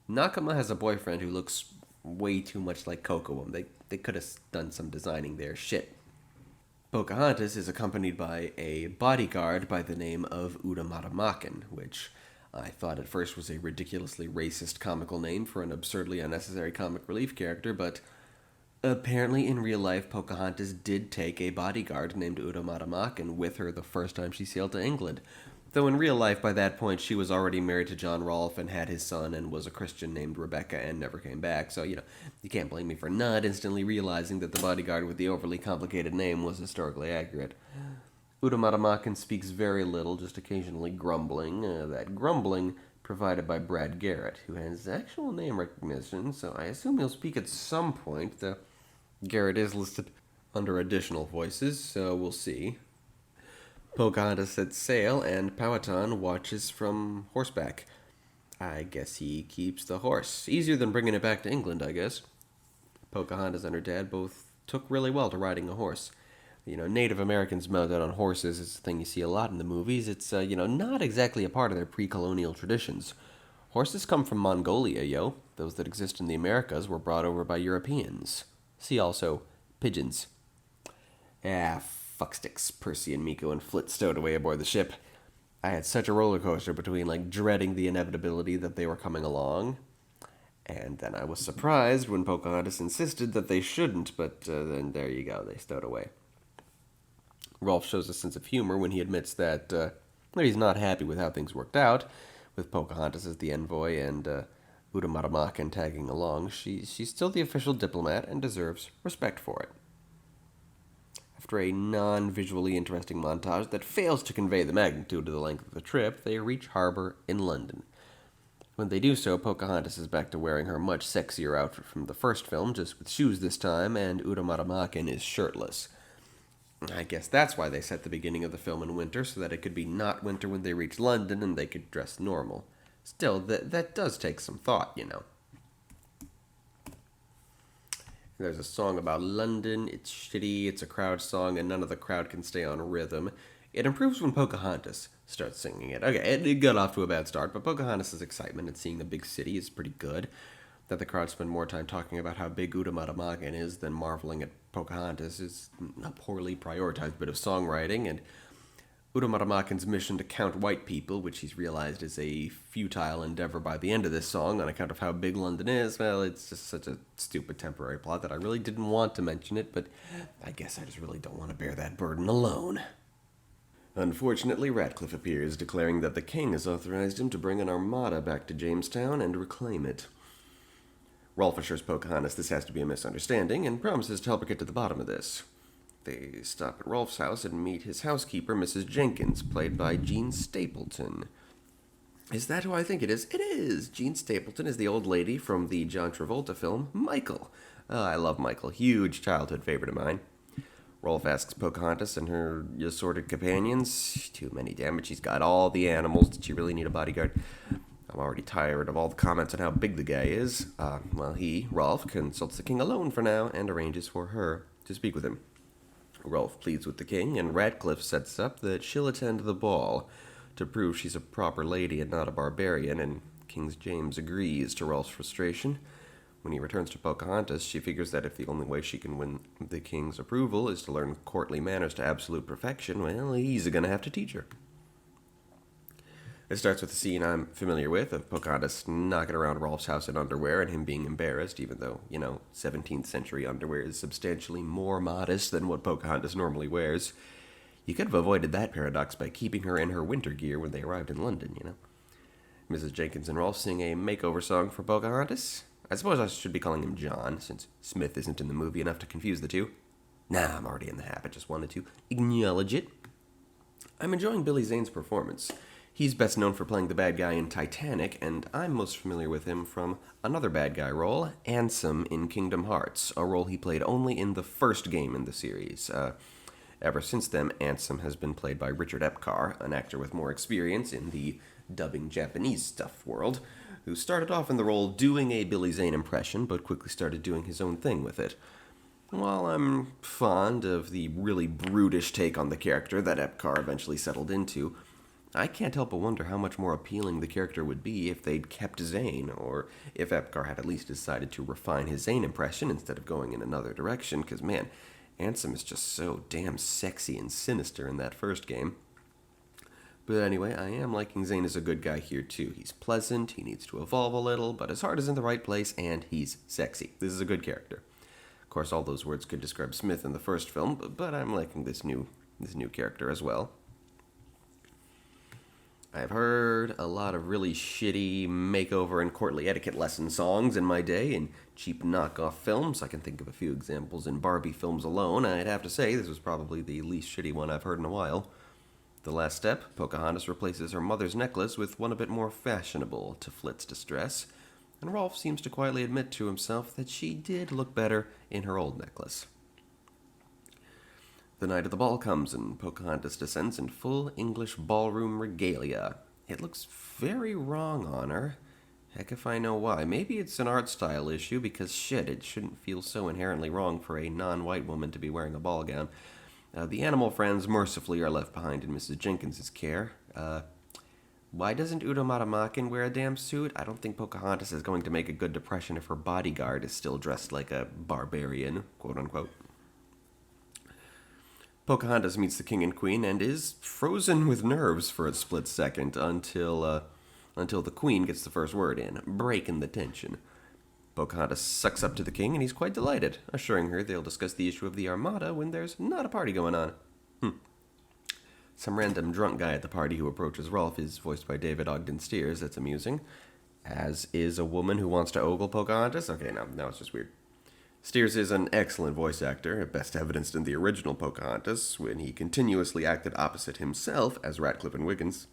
Nakama has a boyfriend who looks way too much like Kocoum. They could have done some designing there, shit. Pocahontas is accompanied by a bodyguard by the name of Utamatamakan, which I thought at first was a ridiculously racist comical name for an absurdly unnecessary comic relief character, but apparently in real life Pocahontas did take a bodyguard named Utamatamakan with her the first time she sailed to England. Though in real life, by that point, she was already married to John Rolfe and had his son and was a Christian named Rebecca and never came back. So, you can't blame me for not instantly realizing that the bodyguard with the overly complicated name was historically accurate. Utamatamakan speaks very little, just occasionally grumbling. That grumbling provided by Brad Garrett, who has actual name recognition, so I assume he'll speak at some point, though Garrett is listed under additional voices, so we'll see. Pocahontas sets sail, and Powhatan watches from horseback. I guess he keeps the horse. Easier than bringing it back to England, I guess. Pocahontas and her dad both took really well to riding a horse. Native Americans mounted on horses is a thing you see a lot in the movies. It's, not exactly a part of their pre-colonial traditions. Horses come from Mongolia, yo. Those that exist in the Americas were brought over by Europeans. See also, pigeons. Fucksticks, Percy and Miko and Flit stowed away aboard the ship. I had such a roller coaster between, dreading the inevitability that they were coming along, and then I was surprised when Pocahontas insisted that they shouldn't, but then there you go, they stowed away. Rolfe shows a sense of humor when he admits that he's not happy with how things worked out, with Pocahontas as the envoy and Utamatamakan tagging along. She's still the official diplomat and deserves respect for it. After a non-visually interesting montage that fails to convey the magnitude of the length of the trip, they reach harbor in London. When they do so, Pocahontas is back to wearing her much sexier outfit from the first film, just with shoes this time, and Utamatamakan is shirtless. I guess that's why they set the beginning of the film in winter, so that it could be not winter when they reach London and they could dress normal. Still, that does take some thought, There's a song about London, it's shitty, it's a crowd song, and none of the crowd can stay on rhythm. It improves when Pocahontas starts singing it. Okay, it got off to a bad start, but Pocahontas' excitement at seeing the big city is pretty good. That the crowd spend more time talking about how big Utamatamakan is than marveling at Pocahontas is a poorly prioritized bit of songwriting, and Utamatamakan's mission to count white people, which he's realized is a futile endeavor by the end of this song on account of how big London is, well, it's just such a stupid temporary plot that I really didn't want to mention it, but I guess I just really don't want to bear that burden alone. Unfortunately, Ratcliffe appears, declaring that the king has authorized him to bring an armada back to Jamestown and reclaim it. Rolfe assures Pocahontas this has to be a misunderstanding and promises to help her get to the bottom of this. They stop at Rolfe's house and meet his housekeeper, Mrs. Jenkins, played by Jean Stapleton. Is that who I think it is? It is! Jean Stapleton is the old lady from the John Travolta film, Michael. I love Michael. Huge childhood favorite of mine. Rolf asks Pocahontas and her assorted companions. Too many, damn it. She's got all the animals. Did she really need a bodyguard? I'm already tired of all the comments on how big the guy is. Rolf, consults the king alone for now and arranges for her to speak with him. Rolf pleads with the king, and Ratcliffe sets up that she'll attend the ball to prove she's a proper lady and not a barbarian, and King James agrees to Rolf's frustration. When he returns to Pocahontas, she figures that if the only way she can win the king's approval is to learn courtly manners to absolute perfection, well, he's gonna have to teach her. It starts with a scene I'm familiar with of Pocahontas knocking around Rolf's house in underwear and him being embarrassed, even though, 17th century underwear is substantially more modest than what Pocahontas normally wears. You could have avoided that paradox by keeping her in her winter gear when they arrived in London, Mrs. Jenkins and Rolf sing a makeover song for Pocahontas. I suppose I should be calling him John, since Smith isn't in the movie enough to confuse the two. Nah, I'm already in the habit, just wanted to acknowledge it. I'm enjoying Billy Zane's performance. He's best known for playing the bad guy in Titanic, and I'm most familiar with him from another bad guy role, Ansem in Kingdom Hearts, a role he played only in the first game in the series. Ever since then, Ansem has been played by Richard Epcar, an actor with more experience in the dubbing Japanese stuff world, who started off in the role doing a Billy Zane impression, but quickly started doing his own thing with it. While I'm fond of the really brutish take on the character that Epcar eventually settled into, I can't help but wonder how much more appealing the character would be if they'd kept Zane, or if Epcar had at least decided to refine his Zane impression instead of going in another direction, because man, Ansem is just so damn sexy and sinister in that first game. But anyway, I am liking Zane as a good guy here too. He's pleasant, he needs to evolve a little, but his heart is in the right place, and he's sexy. This is a good character. Of course, all those words could describe Smith in the first film, but I'm liking this new character as well. I've heard a lot of really shitty makeover and courtly etiquette lesson songs in my day in cheap knockoff films. I can think of a few examples in Barbie films alone. I'd have to say this was probably the least shitty one I've heard in a while. The last step, Pocahontas replaces her mother's necklace with one a bit more fashionable, to Flit's distress, and Rolf seems to quietly admit to himself that she did look better in her old necklace. The night of the ball comes, and Pocahontas descends in full English ballroom regalia. It looks very wrong on her. Heck if I know why. Maybe it's an art style issue, because shit, it shouldn't feel so inherently wrong for a non-white woman to be wearing a ball gown. The animal friends, mercifully, are left behind in Mrs. Jenkins's care. Why doesn't Udo Matamakin wear a damn suit? I don't think Pocahontas is going to make a good depression if her bodyguard is still dressed like a barbarian, quote-unquote. Pocahontas meets the king and queen and is frozen with nerves for a split second until the queen gets the first word in, breaking the tension. Pocahontas sucks up to the king, and he's quite delighted, assuring her they'll discuss the issue of the Armada when there's not a party going on. Some random drunk guy at the party who approaches Rolf is voiced by David Ogden Stiers. That's amusing. As is a woman who wants to ogle Pocahontas. Okay, now it's just weird. Stiers is an excellent voice actor, best evidenced in the original Pocahontas, when he continuously acted opposite himself as Ratcliffe and Wiggins.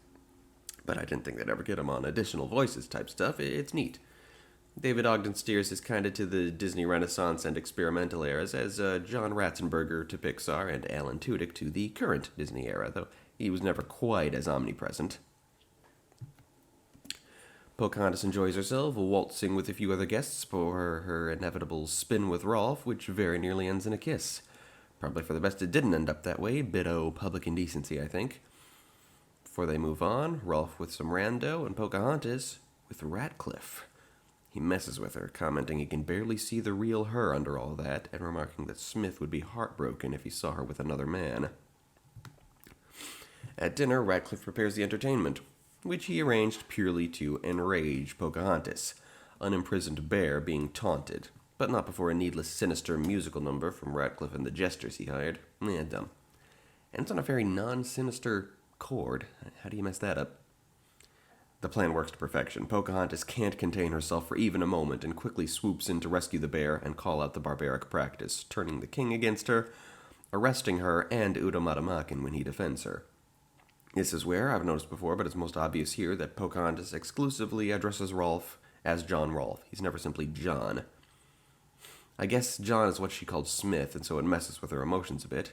But I didn't think they'd ever get him on additional voices type stuff. It's neat. David Ogden Stiers is kind of to the Disney Renaissance and experimental eras as John Ratzenberger to Pixar and Alan Tudyk to the current Disney era, though he was never quite as omnipresent. Pocahontas enjoys herself, waltzing with a few other guests for her inevitable spin with Rolf, which very nearly ends in a kiss. Probably for the best it didn't end up that way, bit o' public indecency, I think. Before they move on, Rolf with some rando, and Pocahontas with Ratcliffe. He messes with her, commenting he can barely see the real her under all that, and remarking that Smith would be heartbroken if he saw her with another man. At dinner, Ratcliffe prepares the entertainment, which he arranged purely to enrage Pocahontas, an imprisoned bear being taunted, but not before a needless, sinister musical number from Ratcliffe and the jesters he hired. Dumb. And it's on a very non-sinister chord. How do you mess that up? The plan works to perfection. Pocahontas can't contain herself for even a moment and quickly swoops in to rescue the bear and call out the barbaric practice, turning the king against her, arresting her and Udo Matamakin when he defends her. This is where, I've noticed before, but it's most obvious here, that Pocahontas exclusively addresses Rolfe as John Rolfe. He's never simply John. I guess John is what she called Smith, and so it messes with her emotions a bit.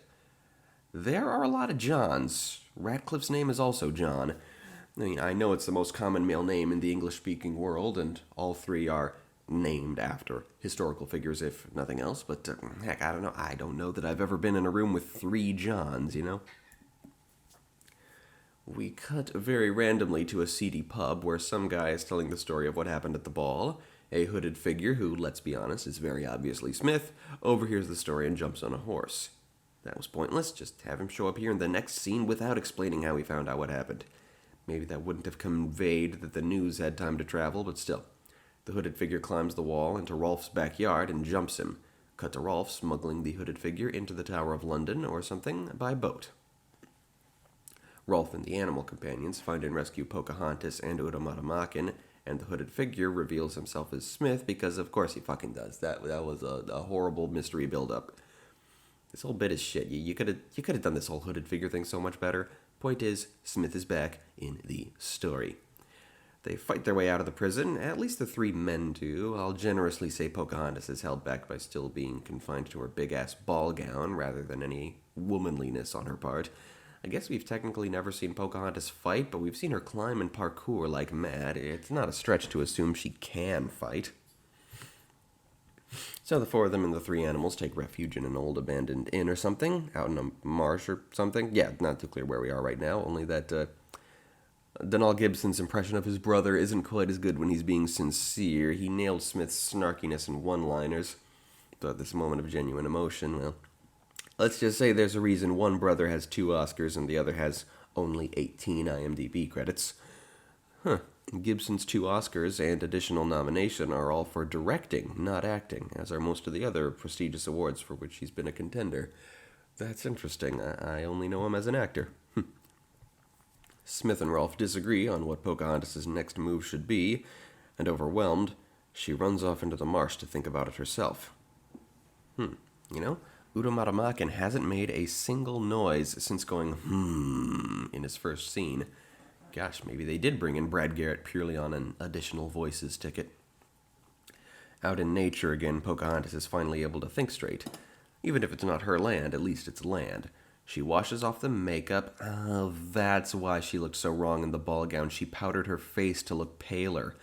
There are a lot of Johns. Radcliffe's name is also John. I mean, I know it's the most common male name in the English-speaking world, and all three are named after historical figures, if nothing else, but heck, I don't know. I don't know that I've ever been in a room with 3 Johns, you know? We cut very randomly to a seedy pub where some guy is telling the story of what happened at the ball. A hooded figure, who, let's be honest, is very obviously Smith, overhears the story and jumps on a horse. That was pointless. Just have him show up here in the next scene without explaining how he found out what happened. Maybe that wouldn't have conveyed that the news had time to travel, but still. The hooded figure climbs the wall into Rolfe's backyard and jumps him. Cut to Rolfe smuggling the hooded figure into the Tower of London or something by boat. Rolfe and the animal companions find and rescue Pocahontas and Udomatamakin, and the hooded figure reveals himself as Smith because of course he fucking does. That was a horrible mystery build-up. This whole bit is shit. You could have done this whole hooded figure thing so much better. Point is, Smith is back in the story. They fight their way out of the prison, at least the 3 men do. I'll generously say Pocahontas is held back by still being confined to her big-ass ball gown rather than any womanliness on her part. I guess we've technically never seen Pocahontas fight, but we've seen her climb and parkour like mad. It's not a stretch to assume she can fight. So the 4 of them and the 3 animals take refuge in an old abandoned inn or something, out in a marsh or something. Yeah, not too clear where we are right now, only that Donald Gibson's impression of his brother isn't quite as good when he's being sincere. He nailed Smith's snarkiness in one-liners, but at this moment of genuine emotion, well, let's just say there's a reason one brother has 2 Oscars and the other has only 18 IMDb credits. Gibson's 2 Oscars and additional nomination are all for directing, not acting, as are most of the other prestigious awards for which he's been a contender. That's interesting. I only know him as an actor. Smith and Rolfe disagree on what Pocahontas' next move should be, and overwhelmed, she runs off into the marsh to think about it herself. You know, Udomatamakin hasn't made a single noise since going in his first scene. Gosh, maybe they did bring in Brad Garrett purely on an additional voices ticket. Out in nature again, Pocahontas is finally able to think straight. Even if it's not her land, at least it's land. She washes off the makeup. Oh, that's why she looked so wrong in the ball gown. She powdered her face to look paler.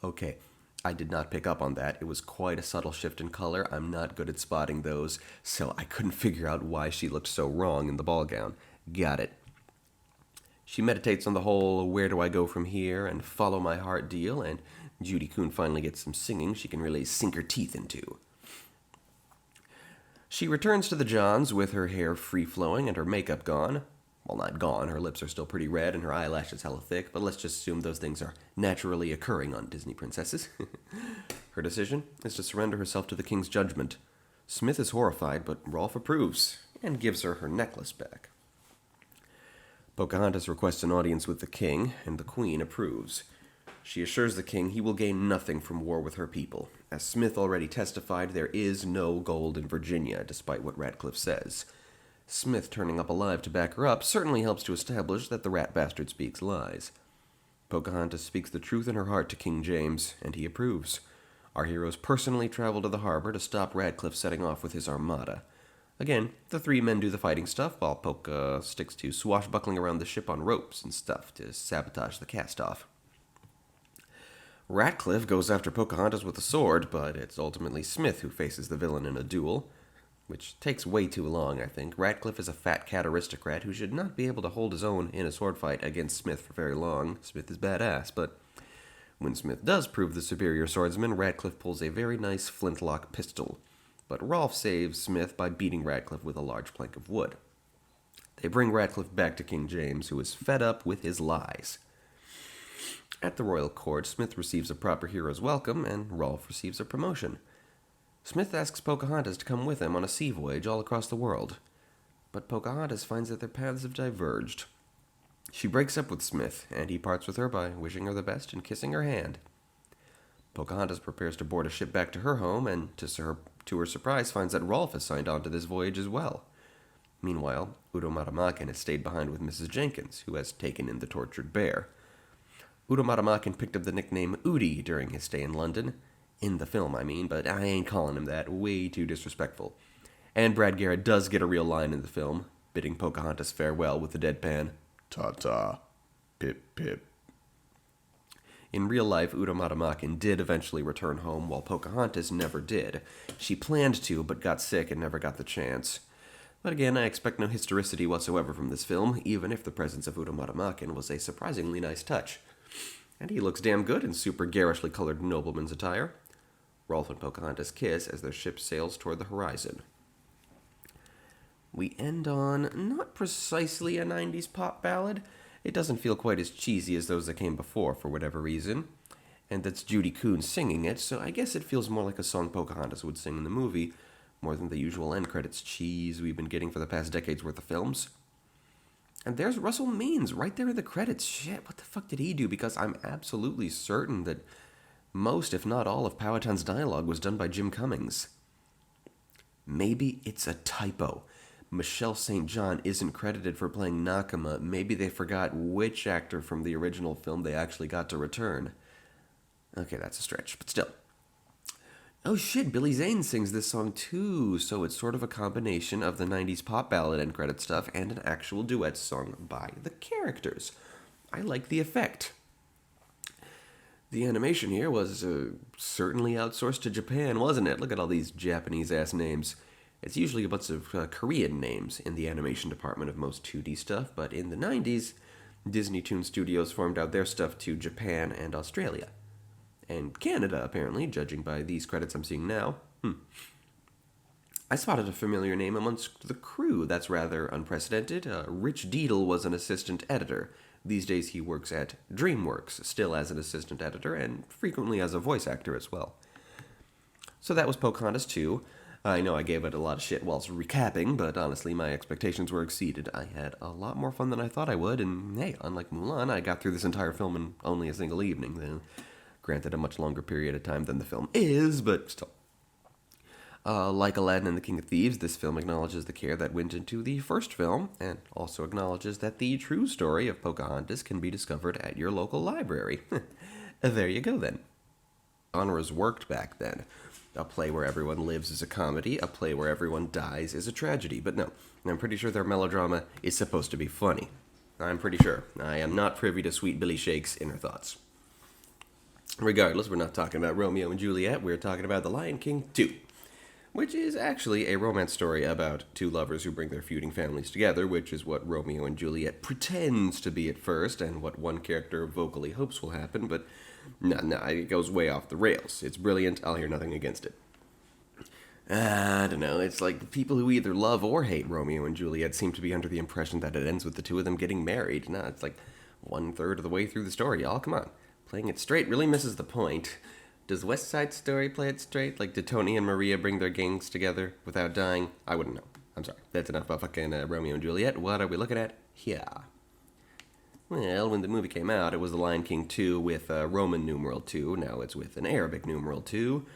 Okay, I did not pick up on that. It was quite a subtle shift in color. I'm not good at spotting those, so I couldn't figure out why she looked so wrong in the ball gown. Got it. She meditates on the whole where do I go from here and follow my heart deal, and Judy Kuhn finally gets some singing she can really sink her teeth into. She returns to the Johns with her hair free-flowing and her makeup gone. Well, not gone, her lips are still pretty red and her eyelashes hella thick, but let's just assume those things are naturally occurring on Disney princesses. Her decision is to surrender herself to the king's judgment. Smith is horrified, but Rolfe approves and gives her her necklace back. Pocahontas requests an audience with the king, and the queen approves. She assures the king he will gain nothing from war with her people. As Smith already testified, there is no gold in Virginia, despite what Radcliffe says. Smith turning up alive to back her up certainly helps to establish that the rat bastard speaks lies. Pocahontas speaks the truth in her heart to King James, and he approves. Our heroes personally travel to the harbor to stop Radcliffe setting off with his armada. Again, the 3 men do the fighting stuff, while Poca sticks to swashbuckling around the ship on ropes and stuff to sabotage the cast-off. Radcliffe goes after Pocahontas with a sword, but it's ultimately Smith who faces the villain in a duel, which takes way too long, I think. Radcliffe is a fat cat aristocrat who should not be able to hold his own in a sword fight against Smith for very long. Smith is badass, but when Smith does prove the superior swordsman, Radcliffe pulls a very nice flintlock pistol. But Rolfe saves Smith by beating Radcliffe with a large plank of wood. They bring Radcliffe back to King James, who is fed up with his lies. At the royal court, Smith receives a proper hero's welcome, and Rolfe receives a promotion. Smith asks Pocahontas to come with him on a sea voyage all across the world. But Pocahontas finds that their paths have diverged. She breaks up with Smith, and he parts with her by wishing her the best and kissing her hand. Pocahontas prepares to board a ship back to her home, and to her surprise finds that Rolfe has signed on to this voyage as well. Meanwhile, Udo Matamakin has stayed behind with Mrs. Jenkins, who has taken in the tortured bear. Udo Matamakin picked up the nickname Udi during his stay in London. In the film, I mean, but I ain't calling him that. Way too disrespectful. And Brad Garrett does get a real line in the film, bidding Pocahontas farewell with the deadpan, "Ta-ta, pip-pip." In real life, Udo Matamakin did eventually return home, while Pocahontas never did. She planned to, but got sick and never got the chance. But again, I expect no historicity whatsoever from this film, even if the presence of Udo Matamakin was a surprisingly nice touch. And he looks damn good in super garishly colored nobleman's attire. Rolf and Pocahontas kiss as their ship sails toward the horizon. We end on not precisely a 90s pop ballad. It doesn't feel quite as cheesy as those that came before for whatever reason. And that's Judy Kuhn singing it, so I guess it feels more like a song Pocahontas would sing in the movie, more than the usual end credits cheese we've been getting for the past decade's worth of films. And there's Russell Means right there in the credits. Shit, what the fuck did he do? Because I'm absolutely certain that most, if not all, of Powhatan's dialogue was done by Jim Cummings. Maybe it's a typo. Michelle St. John isn't credited for playing Nakama. Maybe they forgot which actor from the original film they actually got to return. Okay, that's a stretch, but still. Oh shit, Billy Zane sings this song too, so it's sort of a combination of the 90s pop ballad end credit stuff and an actual duet song by the characters. I like the effect. The animation here was certainly outsourced to Japan, wasn't it? Look at all these Japanese-ass names. It's usually a bunch of Korean names in the animation department of most 2D stuff, but in the 90s, Disney Toon Studios farmed out their stuff to Japan and Australia. And Canada, apparently, judging by these credits I'm seeing now. I spotted a familiar name amongst the crew. That's rather unprecedented. Rich Deedle was an assistant editor. These days he works at DreamWorks, still as an assistant editor, and frequently as a voice actor as well. So that was Pocahontas 2. I know I gave it a lot of shit whilst recapping, but honestly, my expectations were exceeded. I had a lot more fun than I thought I would, and hey, unlike Mulan, I got through this entire film in only a single evening, though. Granted, a much longer period of time than the film is, but still. Like Aladdin and the King of Thieves, this film acknowledges the care that went into the first film, and also acknowledges that the true story of Pocahontas can be discovered at your local library. There you go, then. Genres worked back then. A play where everyone lives is a comedy, a play where everyone dies is a tragedy. But no, I'm pretty sure their melodrama is supposed to be funny. I'm pretty sure. I am not privy to Sweet Billy Shake's inner thoughts. Regardless, we're not talking about Romeo and Juliet, we're talking about The Lion King 2, which is actually a romance story about two lovers who bring their feuding families together, which is what Romeo and Juliet pretends to be at first, and what one character vocally hopes will happen, but no, it goes way off the rails. It's brilliant, I'll hear nothing against it. I don't know, it's like the people who either love or hate Romeo and Juliet seem to be under the impression that it ends with the two of them getting married. No, it's like 1/3 of the way through the story, y'all, come on. Playing it straight really misses the point. Does West Side Story play it straight? Like, did Tony and Maria bring their gangs together without dying? I wouldn't know. I'm sorry. That's enough about fucking Romeo and Juliet. What are we looking at here? Well, when the movie came out, it was The Lion King 2 with Roman numeral 2. Now it's with an Arabic numeral 2.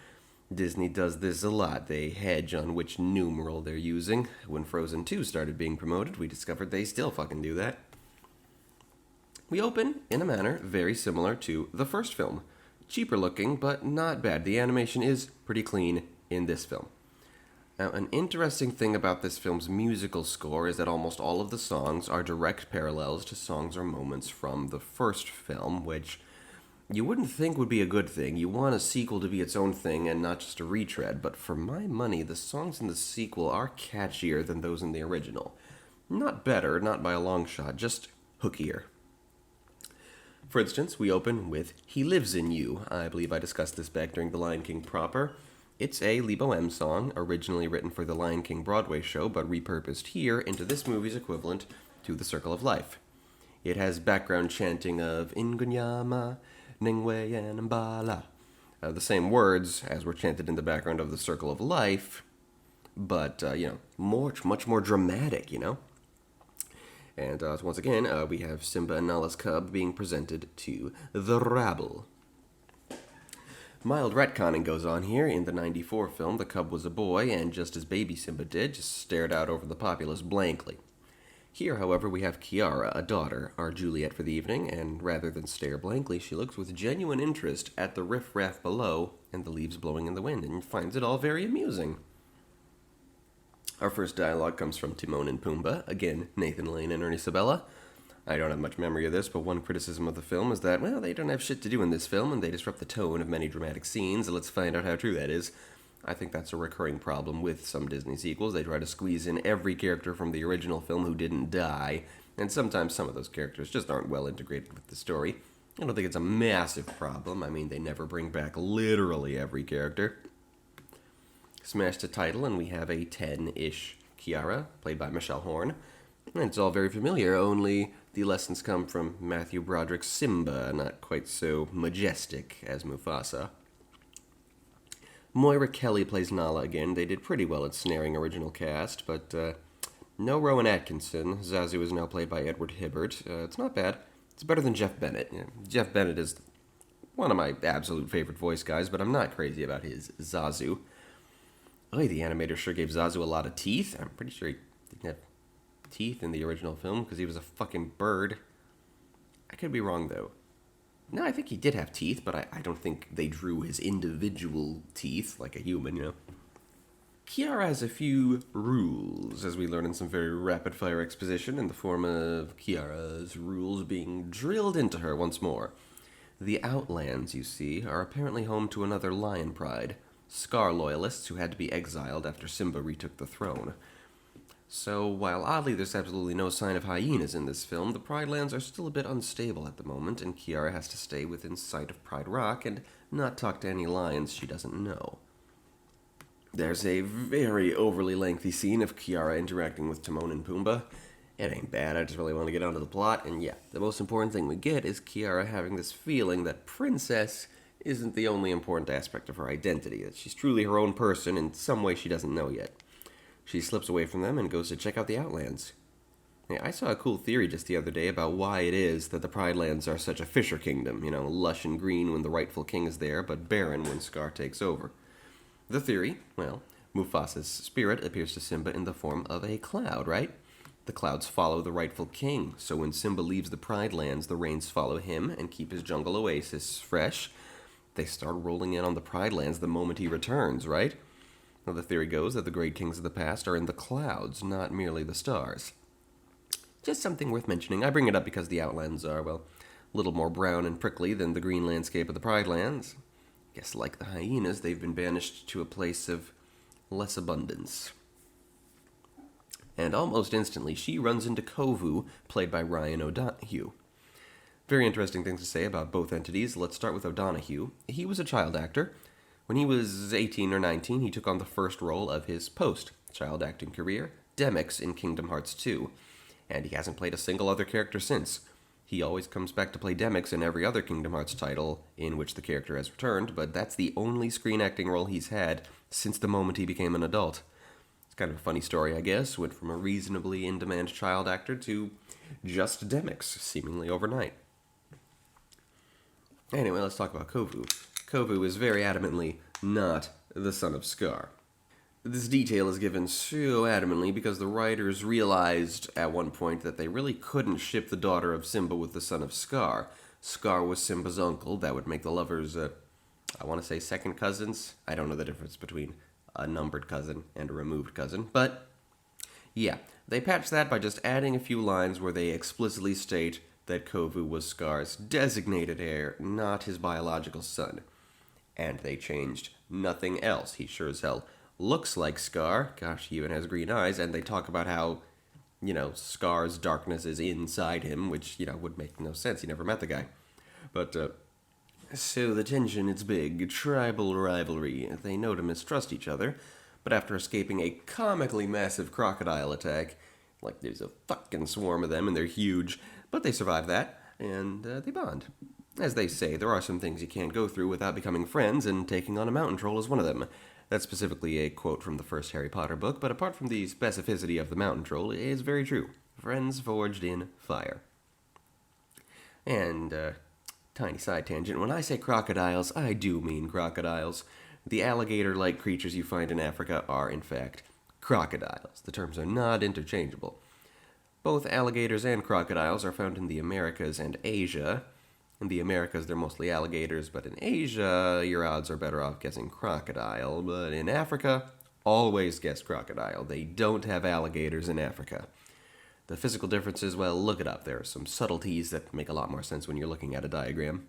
Disney does this a lot. They hedge on which numeral they're using. When Frozen 2 started being promoted, we discovered they still fucking do that. We open in a manner very similar to the first film. Cheaper looking, but not bad. The animation is pretty clean in this film. Now, an interesting thing about this film's musical score is that almost all of the songs are direct parallels to songs or moments from the first film, which you wouldn't think would be a good thing. You want a sequel to be its own thing and not just a retread, but for my money, the songs in the sequel are catchier than those in the original. Not better, not by a long shot, just hookier. For instance, we open with He Lives in You. I believe I discussed this back during The Lion King proper. It's a Lebo M song, originally written for the Lion King Broadway show, but repurposed here into this movie's equivalent to The Circle of Life. It has background chanting of Ngunyama, Ningwe, and Mbala. The same words as were chanted in the background of The Circle of Life, but, much more dramatic, And once again, we have Simba and Nala's cub being presented to the rabble. Mild retconning goes on here. In the 94 film, the cub was a boy, and just as baby Simba did, just stared out over the populace blankly. Here, however, we have Kiara, a daughter, our Juliet for the evening, and rather than stare blankly, she looks with genuine interest at the riffraff below and the leaves blowing in the wind, and finds it all very amusing. Our first dialogue comes from Timon and Pumbaa, again, Nathan Lane and Ernie Sabella. I don't have much memory of this, but one criticism of the film is that, well, they don't have shit to do in this film, and they disrupt the tone of many dramatic scenes. Let's find out how true that is. I think that's a recurring problem with some Disney sequels. They try to squeeze in every character from the original film who didn't die, and sometimes some of those characters just aren't well integrated with the story. I don't think it's a massive problem. I mean, they never bring back literally every character. Smash the title, and we have a 10-ish Kiara, played by Michelle Horn. And it's all very familiar, only the lessons come from Matthew Broderick's Simba, not quite so majestic as Mufasa. Moira Kelly plays Nala again. They did pretty well at snaring original cast, but no Rowan Atkinson. Zazu is now played by Edward Hibbert. It's not bad. It's better than Jeff Bennett. Yeah, Jeff Bennett is one of my absolute favorite voice guys, but I'm not crazy about his Zazu. Oh, the animator sure gave Zazu a lot of teeth. I'm pretty sure he didn't have teeth in the original film because he was a fucking bird. I could be wrong, though. No, I think he did have teeth, but I don't think they drew his individual teeth like a human, you know. Kiara has a few rules, as we learn in some very rapid-fire exposition in the form of Kiara's rules being drilled into her once more. The Outlands, you see, are apparently home to another lion pride, Scar loyalists who had to be exiled after Simba retook the throne. So, while oddly there's absolutely no sign of hyenas in this film, the Pride Lands are still a bit unstable at the moment, and Kiara has to stay within sight of Pride Rock and not talk to any lions she doesn't know. There's a very overly lengthy scene of Kiara interacting with Timon and Pumbaa. It ain't bad, I just really want to get onto the plot, and yeah, the most important thing we get is Kiara having this feeling that princess isn't the only important aspect of her identity, that she's truly her own person in some way she doesn't know yet. She slips away from them and goes to check out the Outlands. Hey, I saw a cool theory just the other day about why it is that the Pride Lands are such a fisher kingdom, you know, lush and green when the rightful king is there, but barren when Scar takes over. The theory, well, Mufasa's spirit appears to Simba in the form of a cloud, right? The clouds follow the rightful king, so when Simba leaves the Pride Lands, the rains follow him and keep his jungle oasis fresh. They start rolling in on the Pride Lands the moment he returns, right? Now, the theory goes that the great kings of the past are in the clouds, not merely the stars. Just something worth mentioning. I bring it up because the Outlands are, well, a little more brown and prickly than the green landscape of the Pride Lands. Guess like the hyenas, they've been banished to a place of less abundance. And almost instantly, she runs into Kovu, played by Ryan O'Donoghue. Very interesting things to say about both entities. Let's start with O'Donoghue. He was a child actor. When he was 18 or 19, he took on the first role of his post-child acting career, Demyx in Kingdom Hearts 2, and he hasn't played a single other character since. He always comes back to play Demyx in every other Kingdom Hearts title in which the character has returned, but that's the only screen acting role he's had since the moment he became an adult. It's kind of a funny story, I guess. Went from a reasonably in-demand child actor to just Demyx, seemingly overnight. Anyway, let's talk about Kovu. Kovu is very adamantly not the son of Scar. This detail is given so adamantly because the writers realized at one point that they really couldn't ship the daughter of Simba with the son of Scar. Scar was Simba's uncle. That would make the lovers, I want to say second cousins. I don't know the difference between a numbered cousin and a removed cousin. But, yeah, they patched that by just adding a few lines where they explicitly state that Kovu was Scar's designated heir, not his biological son. And they changed nothing else. He sure as hell looks like Scar. Gosh, he even has green eyes. And they talk about how, you know, Scar's darkness is inside him, which, you know, would make no sense. He never met the guy. But, so the tension is big. Tribal rivalry. They know to mistrust each other. But after escaping a comically massive crocodile attack, like there's a fucking swarm of them and they're huge, but they survive that, and they bond. As they say, there are some things you can't go through without becoming friends, and taking on a mountain troll is one of them. That's specifically a quote from the first Harry Potter book, but apart from the specificity of the mountain troll, it is very true. Friends forged in fire. And, Tiny side tangent. When I say crocodiles, I do mean crocodiles. The alligator-like creatures you find in Africa are, in fact, crocodiles. The terms are not interchangeable. Both alligators and crocodiles are found in the Americas and Asia. In the Americas, they're mostly alligators, but in Asia, your odds are better off guessing crocodile. But in Africa, always guess crocodile. They don't have alligators in Africa. The physical differences, well, look it up. There are some subtleties that make a lot more sense when you're looking at a diagram.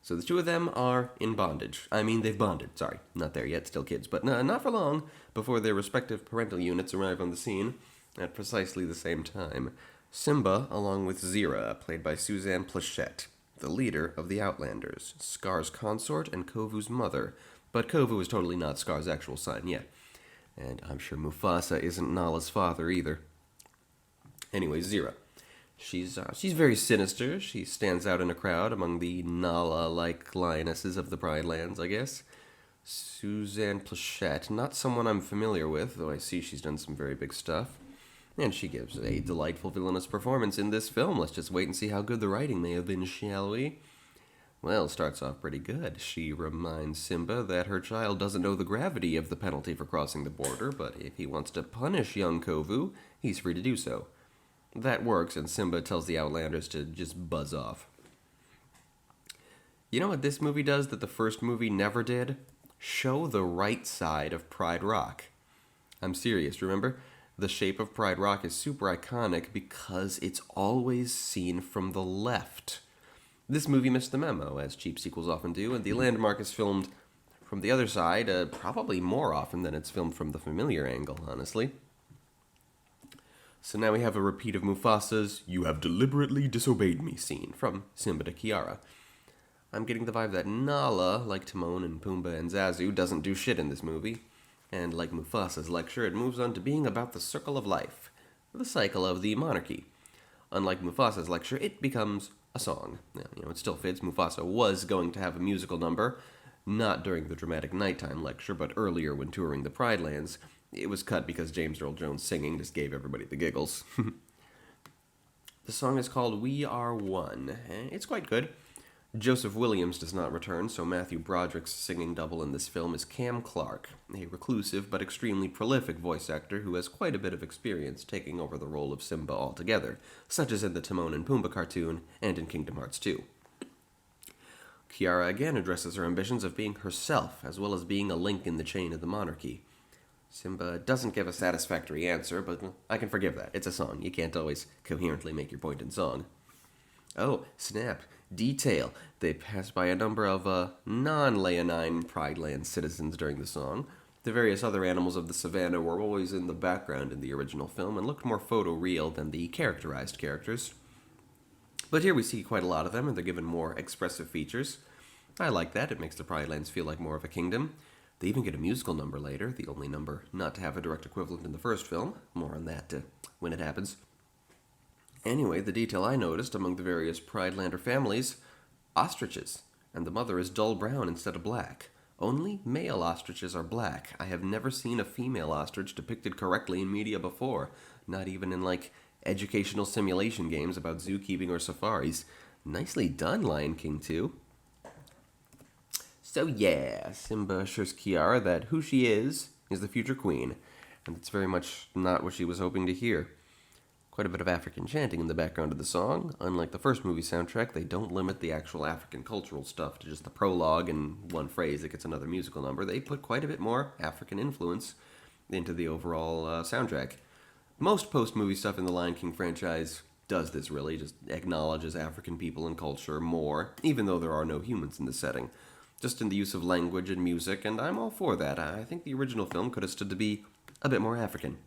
So the two of them are in bondage. I mean, they've bonded. Sorry, not there yet, still kids. But not for long before their respective parental units arrive on the scene at precisely the same time. Simba, along with Zira, played by Suzanne Plachette, the leader of the Outlanders, Scar's consort and Kovu's mother. But Kovu is totally not Scar's actual son yet. And I'm sure Mufasa isn't Nala's father either. Anyway, Zira. She's very sinister. She stands out in a crowd among the Nala-like lionesses of the Pride Lands, I guess. Suzanne Plachette, not someone I'm familiar with, though I see she's done some very big stuff. And she gives a delightful villainous performance in this film. Let's just wait and see how good the writing may have been, shall we? Well, it starts off pretty good. She reminds Simba that her child doesn't know the gravity of the penalty for crossing the border, but if he wants to punish young Kovu, he's free to do so. That works, and Simba tells the Outlanders to just buzz off. You know what this movie does that the first movie never did? Show the right side of Pride Rock. I'm serious, remember? The shape of Pride Rock is super iconic because it's always seen from the left. This movie missed the memo, as cheap sequels often do, and the landmark is filmed from the other side, probably more often than it's filmed from the familiar angle, honestly. So now we have a repeat of Mufasa's "You have deliberately disobeyed me" scene from Simba to Kiara. I'm getting the vibe that Nala, like Timon and Pumbaa and Zazu, doesn't do shit in this movie. And like Mufasa's lecture, it moves on to being about the circle of life, the cycle of the monarchy. Unlike Mufasa's lecture, it becomes a song. Now, it still fits. Mufasa was going to have a musical number, not during the dramatic nighttime lecture, but earlier when touring the Pride Lands. It was cut because James Earl Jones singing just gave everybody the giggles. The song is called "We Are One." It's quite good. Joseph Williams does not return, so Matthew Broderick's singing double in this film is Cam Clarke, a reclusive but extremely prolific voice actor who has quite a bit of experience taking over the role of Simba altogether, such as in the Timon and Pumbaa cartoon and in Kingdom Hearts 2. Kiara again addresses her ambitions of being herself, as well as being a link in the chain of the monarchy. Simba doesn't give a satisfactory answer, but I can forgive that. It's a song. You can't always coherently make your point in song. Oh, snap. Detail. They pass by a number of non-Leonine Pride Land citizens during the song. The various other animals of the savannah were always in the background in the original film and looked more photoreal than the characterized characters. But here we see quite a lot of them, and they're given more expressive features. I like that. It makes the Pride Lands feel like more of a kingdom. They even get a musical number later, the only number not to have a direct equivalent in the first film. More on that when it happens. Anyway, the detail I noticed among the various Pridelander families, ostriches, and the mother is dull brown instead of black. Only male ostriches are black. I have never seen a female ostrich depicted correctly in media before, not even in, educational simulation games about zookeeping or safaris. Nicely done, Lion King 2. So yeah, Simba assures Kiara that who she is the future queen, and it's very much not what she was hoping to hear. Quite a bit of African chanting in the background of the song. Unlike the first movie soundtrack, they don't limit the actual African cultural stuff to just the prologue and one phrase that gets another musical number. They put quite a bit more African influence into the overall soundtrack. Most post-movie stuff in the Lion King franchise does this really, just acknowledges African people and culture more, even though there are no humans in the setting. Just in the use of language and music, and I'm all for that. I think the original film could have stood to be a bit more African.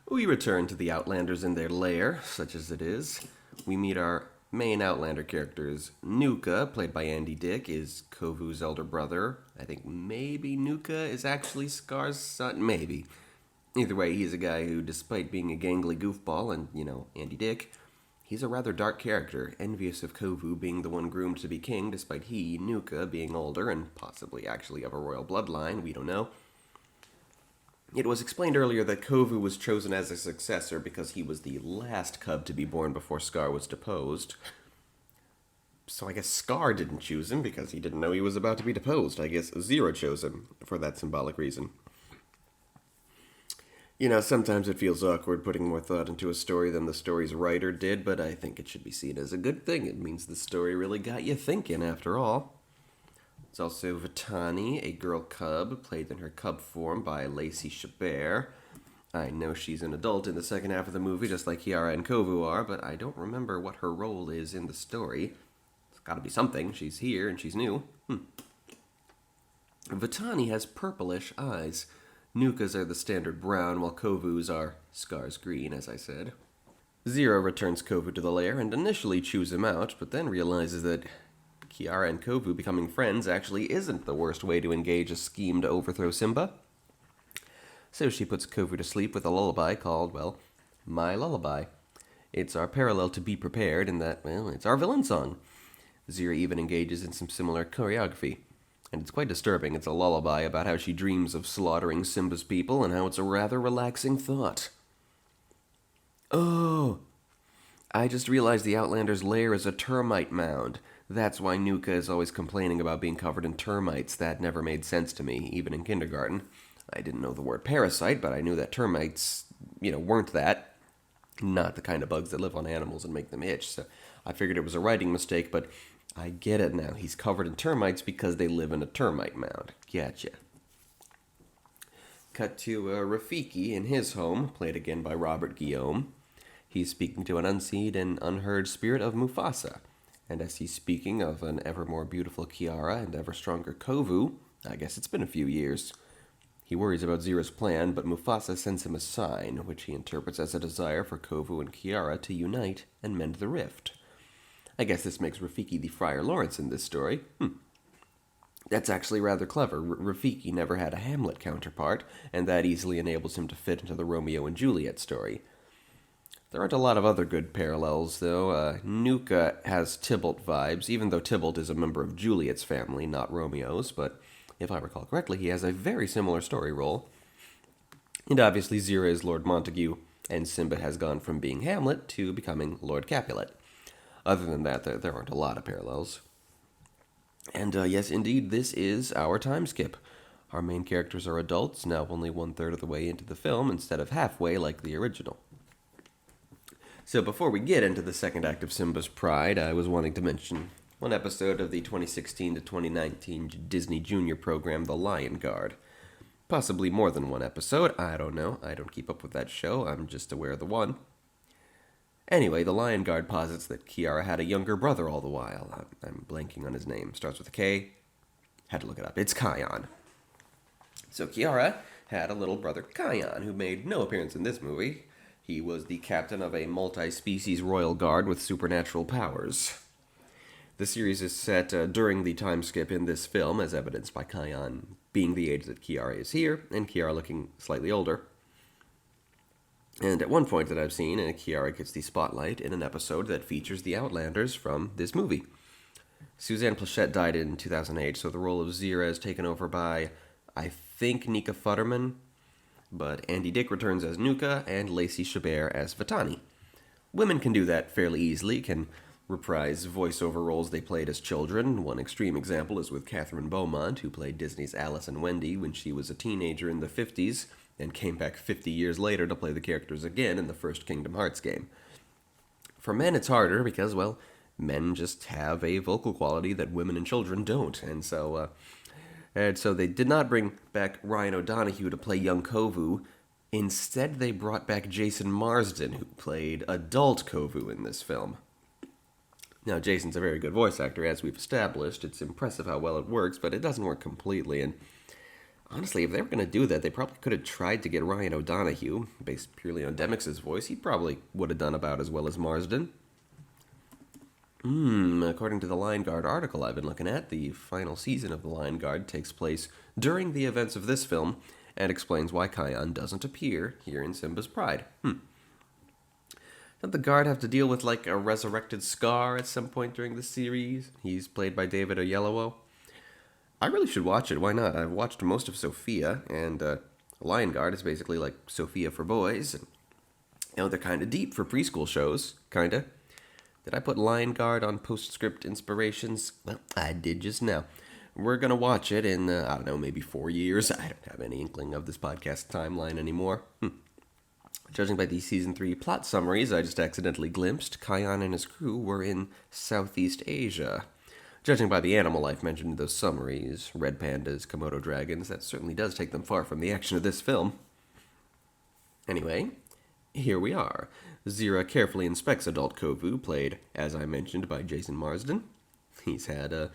We return to the Outlanders in their lair, such as it is. We meet our main Outlander characters. Nuka, played by Andy Dick, is Kovu's elder brother. I think maybe Nuka is actually Scar's son. Maybe. Either way, he's a guy who, despite being a gangly goofball and, Andy Dick, he's a rather dark character, envious of Kovu being the one groomed to be king, despite he, Nuka, being older and possibly actually of a royal bloodline, we don't know. It was explained earlier that Kovu was chosen as a successor because he was the last cub to be born before Scar was deposed. So I guess Scar didn't choose him because he didn't know he was about to be deposed. I guess Zero chose him for that symbolic reason. You know, sometimes it feels awkward putting more thought into a story than the story's writer did, but I think it should be seen as a good thing. It means the story really got you thinking, after all. There's also Vitani, a girl cub, played in her cub form by Lacey Chabert. I know she's an adult in the second half of the movie, just like Kiara and Kovu are, but I don't remember what her role is in the story. It's gotta be something. She's here and she's new. Vitani has purplish eyes. Nuka's are the standard brown, while Kovu's are Scar's green, as I said. Zero returns Kovu to the lair and initially chews him out, but then realizes that Kiara and Kovu becoming friends actually isn't the worst way to engage a scheme to overthrow Simba. So she puts Kovu to sleep with a lullaby called, well, My Lullaby. It's our parallel to Be Prepared in that, well, it's our villain song. Zero even engages in some similar choreography. And it's quite disturbing. It's a lullaby about how she dreams of slaughtering Simba's people and how it's a rather relaxing thought. Oh, I just realized the Outlander's lair is a termite mound. That's why Nuka is always complaining about being covered in termites. That never made sense to me, even in kindergarten. I didn't know the word parasite, but I knew that termites, weren't that. Not the kind of bugs that live on animals and make them itch. So I figured it was a writing mistake, but I get it now. He's covered in termites because they live in a termite mound. Gotcha. Cut to Rafiki in his home, played again by Robert Guillaume. He's speaking to an unseen and unheard spirit of Mufasa. And as he's speaking of an ever more beautiful Kiara and ever stronger Kovu, I guess it's been a few years. He worries about Zero's plan, but Mufasa sends him a sign, which he interprets as a desire for Kovu and Kiara to unite and mend the rift. I guess this makes Rafiki the Friar Lawrence in this story. That's actually rather clever. Rafiki never had a Hamlet counterpart, and that easily enables him to fit into the Romeo and Juliet story. There aren't a lot of other good parallels, though. Nuka has Tybalt vibes, even though Tybalt is a member of Juliet's family, not Romeo's, but if I recall correctly, he has a very similar story role. And obviously Zero is Lord Montague, and Simba has gone from being Hamlet to becoming Lord Capulet. Other than that, there aren't a lot of parallels. And yes, indeed, this is our time skip. Our main characters are adults, now only 1/3 of the way into the film instead of halfway like the original. So before we get into the second act of Simba's Pride, I was wanting to mention one episode of the 2016 to 2019 Disney Junior program, The Lion Guard. Possibly more than one episode, I don't know. I don't keep up with that show, I'm just aware of the one. Anyway, the Lion Guard posits that Kiara had a younger brother all the while. I'm blanking on his name. Starts with a K. Had to look it up. It's Kion. So Kiara had a little brother, Kion, who made no appearance in this movie. He was the captain of a multi-species royal guard with supernatural powers. The series is set during the time skip in this film, as evidenced by Kion being the age that Kiara is here, and Kiara looking slightly older. And at one point that I've seen, Kiara gets the spotlight in an episode that features the Outlanders from this movie. Suzanne Plachette died in 2008, so the role of Zira is taken over by, I think, Nika Futterman, but Andy Dick returns as Nuka and Lacey Chabert as Vitani. Women can do that fairly easily, can reprise voiceover roles they played as children. One extreme example is with Catherine Beaumont, who played Disney's Alice and Wendy when she was a teenager in the 50s, and came back 50 years later to play the characters again in the first Kingdom Hearts game. For men, it's harder because, well, men just have a vocal quality that women and children don't, and so they did not bring back Ryan O'Donoghue to play young Kovu. Instead, they brought back Jason Marsden, who played adult Kovu in this film. Now, Jason's a very good voice actor, as we've established. It's impressive how well it works, but it doesn't work completely, and honestly, if they were going to do that, they probably could have tried to get Ryan O'Donoghue, based purely on Demix's voice. He probably would have done about as well as Marsden. According to the Lion Guard article I've been looking at, the final season of the Lion Guard takes place during the events of this film and explains why Kion doesn't appear here in Simba's Pride. Doesn't the Guard have to deal with, like, a resurrected Scar at some point during the series? He's played by David Oyelowo. I really should watch it. Why not? I've watched most of Sophia, and Lion Guard is basically like Sophia for boys. And, they're kind of deep for preschool shows, kind of. Did I put Lion Guard on postscript inspirations? Well, I did just now. We're going to watch it in, I don't know, maybe 4 years. I don't have any inkling of this podcast timeline anymore. Judging by the Season 3 plot summaries I just accidentally glimpsed, Kion and his crew were in Southeast Asia. Judging by the animal life mentioned in those summaries, red pandas, Komodo dragons, that certainly does take them far from the action of this film. Anyway, here we are. Zira carefully inspects adult Kovu, played, as I mentioned, by Jason Marsden. He's had a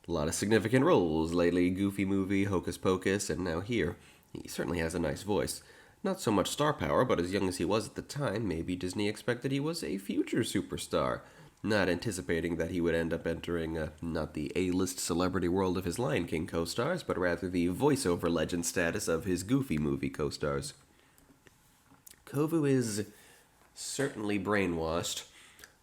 lot of significant roles lately, Goofy Movie, Hocus Pocus, and now here. He certainly has a nice voice. Not so much star power, but as young as he was at the time, maybe Disney expected he was a future superstar, not anticipating that he would end up entering not the A-list celebrity world of his Lion King co-stars, but rather the voiceover legend status of his Goofy Movie co-stars. Kovu is certainly brainwashed.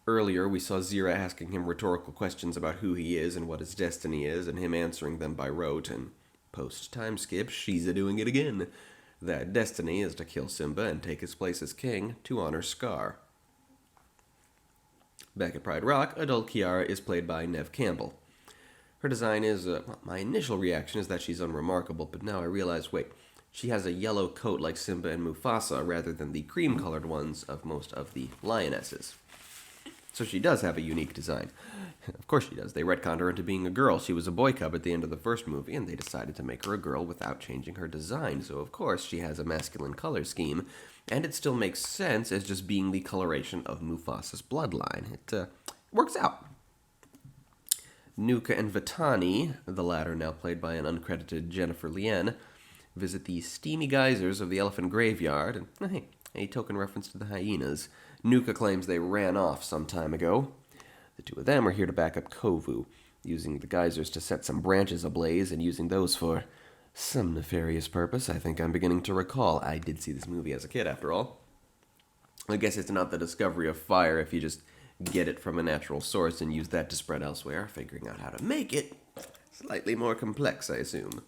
Earlier, we saw Zira asking him rhetorical questions about who he is and what his destiny is, and him answering them by rote, and post-time skip, she's doing it again. That destiny is to kill Simba and take his place as king to honor Scar. Back at Pride Rock, adult Kiara is played by Neve Campbell. Her design is, my initial reaction is that she's unremarkable, but now I realize, wait, she has a yellow coat like Simba and Mufasa rather than the cream-colored ones of most of the lionesses. So she does have a unique design. Of course she does. They retconned her into being a girl. She was a boy cub at the end of the first movie, and they decided to make her a girl without changing her design. So of course she has a masculine color scheme, and it still makes sense as just being the coloration of Mufasa's bloodline. It works out. Nuka and Vitani, the latter now played by an uncredited Jennifer Lien, visit the steamy geysers of the Elephant Graveyard, and hey, a token reference to the hyenas. Nuka claims they ran off some time ago. The two of them are here to back up Kovu, using the geysers to set some branches ablaze and using those for some nefarious purpose. I think I'm beginning to recall. I did see this movie as a kid, after all. I guess it's not the discovery of fire if you just get it from a natural source and use that to spread elsewhere. Figuring out how to make it slightly more complex, I assume.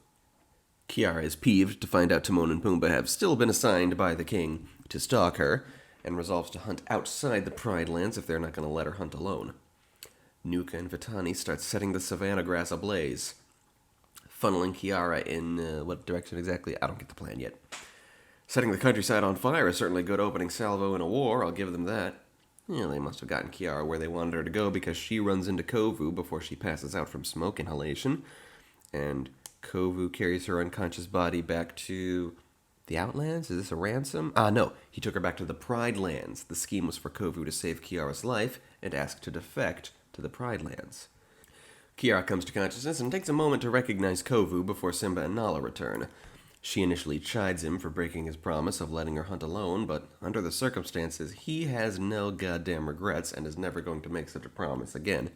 Kiara is peeved to find out Timon and Pumbaa have still been assigned by the king to stalk her, and resolves to hunt outside the Pride Lands if they're not going to let her hunt alone. Nuka and Vitani start setting the savanna grass ablaze, funneling Kiara in what direction exactly? I don't get the plan yet. Setting the countryside on fire is certainly a good opening salvo in a war, I'll give them that. Yeah, they must have gotten Kiara where they wanted her to go because she runs into Kovu before she passes out from smoke inhalation, and Kovu carries her unconscious body back to the Outlands? Is this a ransom? No. He took her back to the Pride Lands. The scheme was for Kovu to save Kiara's life and ask to defect to the Pride Lands. Kiara comes to consciousness and takes a moment to recognize Kovu before Simba and Nala return. She initially chides him for breaking his promise of letting her hunt alone, but under the circumstances, he has no goddamn regrets and is never going to make such a promise again.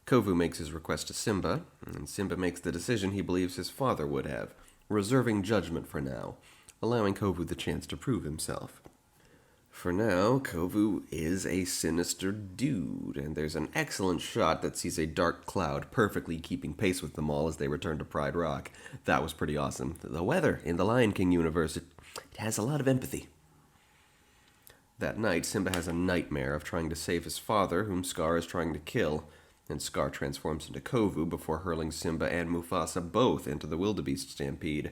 Kovu makes his request to Simba, and Simba makes the decision he believes his father would have, reserving judgment for now, allowing Kovu the chance to prove himself. For now, Kovu is a sinister dude, and there's an excellent shot that sees a dark cloud perfectly keeping pace with them all as they return to Pride Rock. That was pretty awesome. The weather in the Lion King universe, it has a lot of empathy. That night, Simba has a nightmare of trying to save his father, whom Scar is trying to kill, and Scar transforms into Kovu before hurling Simba and Mufasa both into the wildebeest stampede.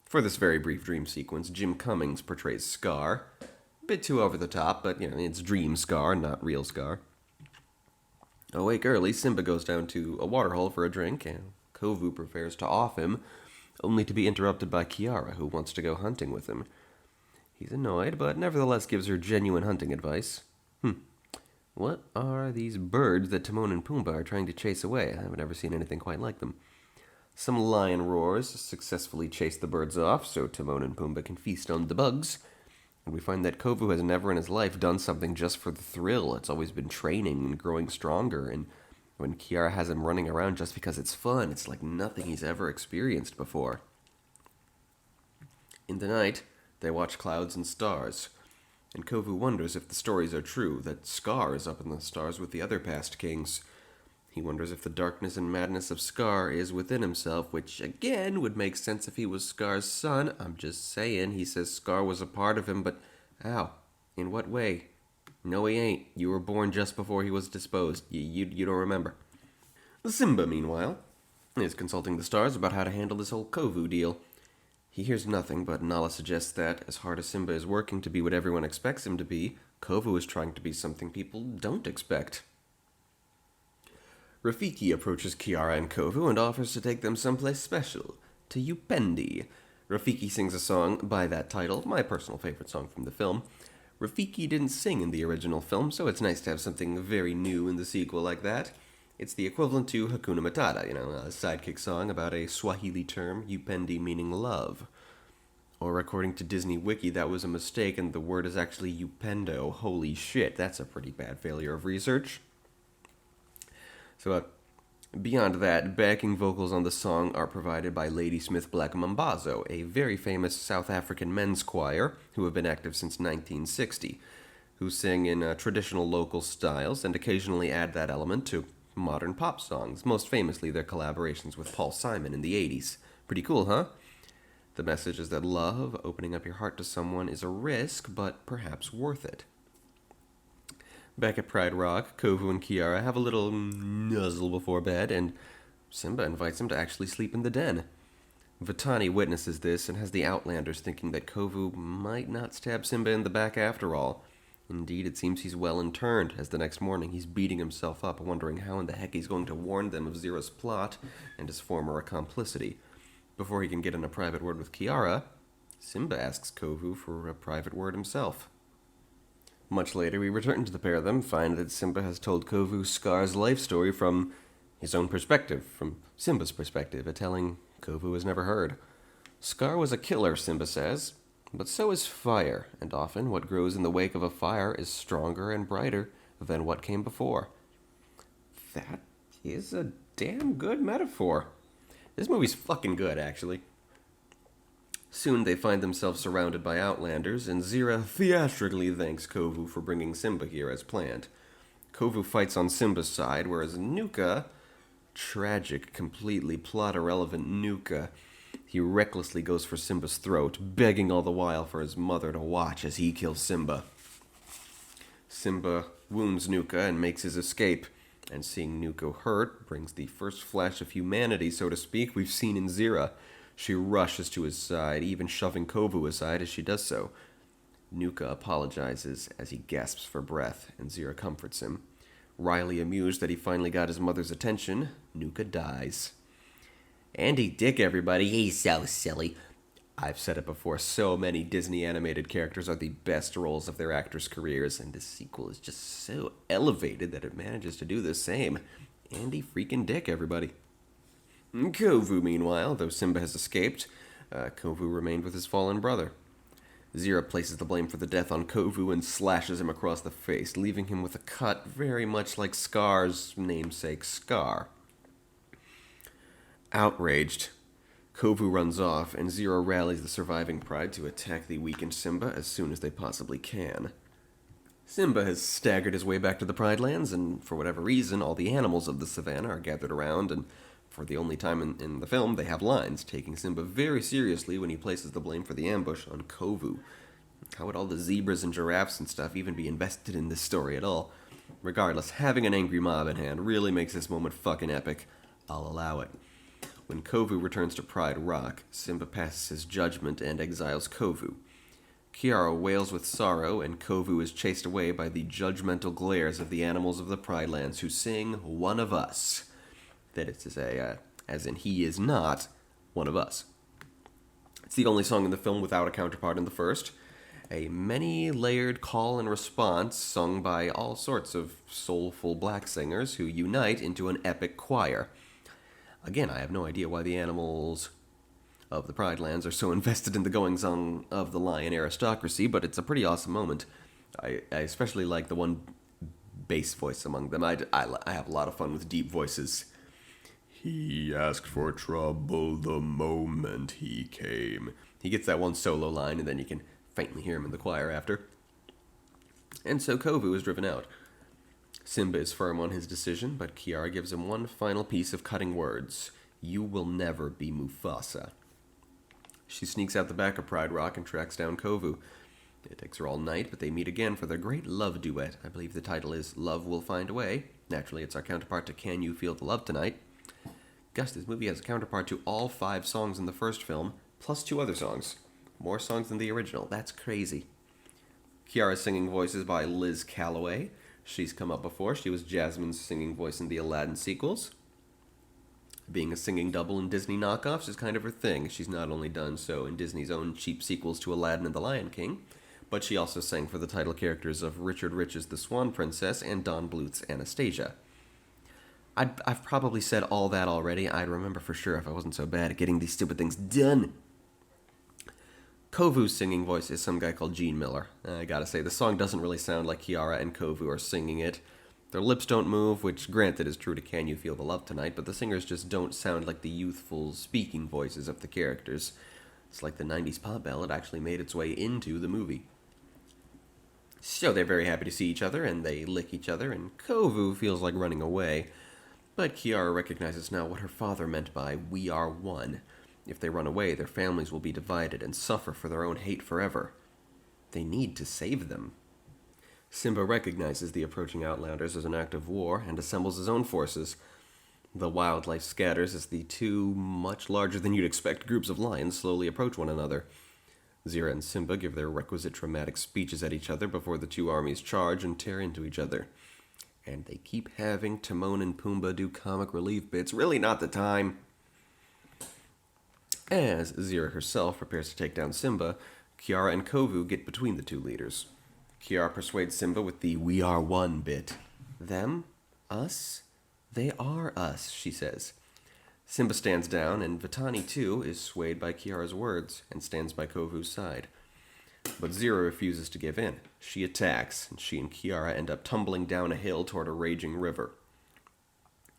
For this very brief dream sequence, Jim Cummings portrays Scar. A bit too over the top, but, it's dream Scar, not real Scar. Awake early, Simba goes down to a waterhole for a drink, and Kovu prepares to off him, only to be interrupted by Kiara, who wants to go hunting with him. He's annoyed, but nevertheless gives her genuine hunting advice. What are these birds that Timon and Pumbaa are trying to chase away? I've never seen anything quite like them. Some lion roars successfully chase the birds off, so Timon and Pumbaa can feast on the bugs. And we find that Kovu has never in his life done something just for the thrill. It's always been training and growing stronger, and when Kiara has him running around just because it's fun, it's like nothing he's ever experienced before. In the night, they watch clouds and stars, and Kovu wonders if the stories are true, that Scar is up in the stars with the other past kings. He wonders if the darkness and madness of Scar is within himself, which, again, would make sense if he was Scar's son. I'm just saying, he says Scar was a part of him, but how? In what way? No, he ain't. You were born just before he was disposed. You don't remember. Simba, meanwhile, is consulting the stars about how to handle this whole Kovu deal. He hears nothing, but Nala suggests that, as hard as Simba is working to be what everyone expects him to be, Kovu is trying to be something people don't expect. Rafiki approaches Kiara and Kovu and offers to take them someplace special, to Upendi. Rafiki sings a song by that title, my personal favorite song from the film. Rafiki didn't sing in the original film, so it's nice to have something very new in the sequel like that. It's the equivalent to Hakuna Matata, a sidekick song about a Swahili term, Upendi, meaning love. Or according to Disney Wiki, that was a mistake and the word is actually Upendo. Holy shit, that's a pretty bad failure of research. So, beyond that, backing vocals on the song are provided by Ladysmith Black Mambazo, a very famous South African men's choir who have been active since 1960, who sing in traditional local styles and occasionally add that element to modern pop songs, most famously their collaborations with Paul Simon in the 80s. Pretty cool, huh? The message is that love, opening up your heart to someone, is a risk, but perhaps worth it. Back at Pride Rock, Kovu and Kiara have a little nuzzle before bed, and Simba invites him to actually sleep in the den. Vitani witnesses this and has the Outlanders thinking that Kovu might not stab Simba in the back after all. Indeed, it seems he's well interned, as the next morning he's beating himself up, wondering how in the heck he's going to warn them of Zira's plot and his former complicity. Before he can get in a private word with Kiara, Simba asks Kovu for a private word himself. Much later, we return to the pair of them, find that Simba has told Kovu Scar's life story from his own perspective, from Simba's perspective, a telling Kovu has never heard. Scar was a killer, Simba says, but so is fire, and often what grows in the wake of a fire is stronger and brighter than what came before. That is a damn good metaphor. This movie's fucking good, actually. Soon they find themselves surrounded by Outlanders, and Zira theatrically thanks Kovu for bringing Simba here as planned. Kovu fights on Simba's side, whereas Nuka, tragic, completely plot-irrelevant Nuka, he recklessly goes for Simba's throat, begging all the while for his mother to watch as he kills Simba. Simba wounds Nuka and makes his escape, and seeing Nuka hurt brings the first flash of humanity, so to speak, we've seen in Zira. She rushes to his side, even shoving Kovu aside as she does so. Nuka apologizes as he gasps for breath, and Zira comforts him. Riley amused that he finally got his mother's attention, Nuka dies. Andy Dick, everybody, he's so silly. I've said it before, so many Disney animated characters are the best roles of their actors' careers, and this sequel is just so elevated that it manages to do the same. Andy freaking Dick, everybody. Kovu, meanwhile, though Simba has escaped, Kovu remained with his fallen brother. Zira places the blame for the death on Kovu and slashes him across the face, leaving him with a cut very much like Scar's namesake Scar. Outraged, Kovu runs off, and Zira rallies the surviving pride to attack the weakened Simba as soon as they possibly can. Simba has staggered his way back to the Pride Lands, and for whatever reason, all the animals of the savannah are gathered around, and for the only time in the film, they have lines, taking Simba very seriously when he places the blame for the ambush on Kovu. How would all the zebras and giraffes and stuff even be invested in this story at all? Regardless, having an angry mob in hand really makes this moment fucking epic. I'll allow it. When Kovu returns to Pride Rock, Simba passes his judgment and exiles Kovu. Kiara wails with sorrow, and Kovu is chased away by the judgmental glares of the animals of the Pride Lands who sing One of Us. That is to say, as in he is not one of us. It's the only song in the film without a counterpart in the first. A many-layered call and response sung by all sorts of soulful black singers who unite into an epic choir. Again, I have no idea why the animals of the Pride Lands are so invested in the goings-on of the lion aristocracy, but it's a pretty awesome moment. I especially like the one bass voice among them. I have a lot of fun with deep voices. He asked for trouble the moment he came. He gets that one solo line, and then you can faintly hear him in the choir after. And so Kovu is driven out. Simba is firm on his decision, but Kiara gives him one final piece of cutting words. You will never be Mufasa. She sneaks out the back of Pride Rock and tracks down Kovu. It takes her all night, but they meet again for their great love duet. I believe the title is Love Will Find a Way. Naturally, it's our counterpart to Can You Feel the Love Tonight? Gosh, this movie has a counterpart to all 5 songs in the first film, plus 2 other songs. More songs than the original. That's crazy. Kiara's singing voice is by Liz Calloway. She's come up before. She was Jasmine's singing voice in the Aladdin sequels. Being a singing double in Disney knockoffs is kind of her thing. She's not only done so in Disney's own cheap sequels to Aladdin and the Lion King, but she also sang for the title characters of Richard Rich's The Swan Princess and Don Bluth's Anastasia. I've probably said all that already. I'd remember for sure if I wasn't so bad at getting these stupid things done. Kovu's singing voice is some guy called Gene Miller. I gotta say, the song doesn't really sound like Kiara and Kovu are singing it. Their lips don't move, which granted is true to Can You Feel the Love Tonight, but the singers just don't sound like the youthful speaking voices of the characters. It's like the 90s pop ballad actually made its way into the movie. So they're very happy to see each other, and they lick each other, and Kovu feels like running away. But Kiara recognizes now what her father meant by "we are one." If they run away, their families will be divided and suffer for their own hate forever. They need to save them. Simba recognizes the approaching Outlanders as an act of war and assembles his own forces. The wildlife scatters as the 2 much larger than you'd expect groups of lions slowly approach one another. Zira and Simba give their requisite dramatic speeches at each other before the 2 armies charge and tear into each other. And they keep having Timon and Pumbaa do comic relief bits. Really not the time. As Zira herself prepares to take down Simba, Kiara and Kovu get between the 2 leaders. Kiara persuades Simba with the "we are one" bit. Them? Us? They are us, she says. Simba stands down, and Vitani, too, is swayed by Kiara's words and stands by Kovu's side. But Zira refuses to give in. She attacks, and she and Kiara end up tumbling down a hill toward a raging river.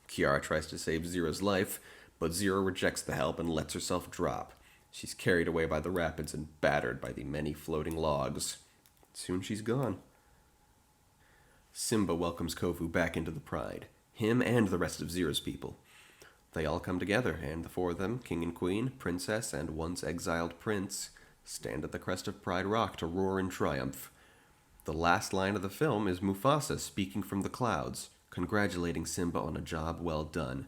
Kiara tries to save Zira's life, but Zira rejects the help and lets herself drop. She's carried away by the rapids and battered by the many floating logs. Soon she's gone. Simba welcomes Kovu back into the Pride, him and the rest of Zira's people. They all come together, and the 4 of them, King and Queen, Princess, and once exiled Prince, stand at the crest of Pride Rock to roar in triumph. The last line of the film is Mufasa speaking from the clouds, congratulating Simba on a job well done.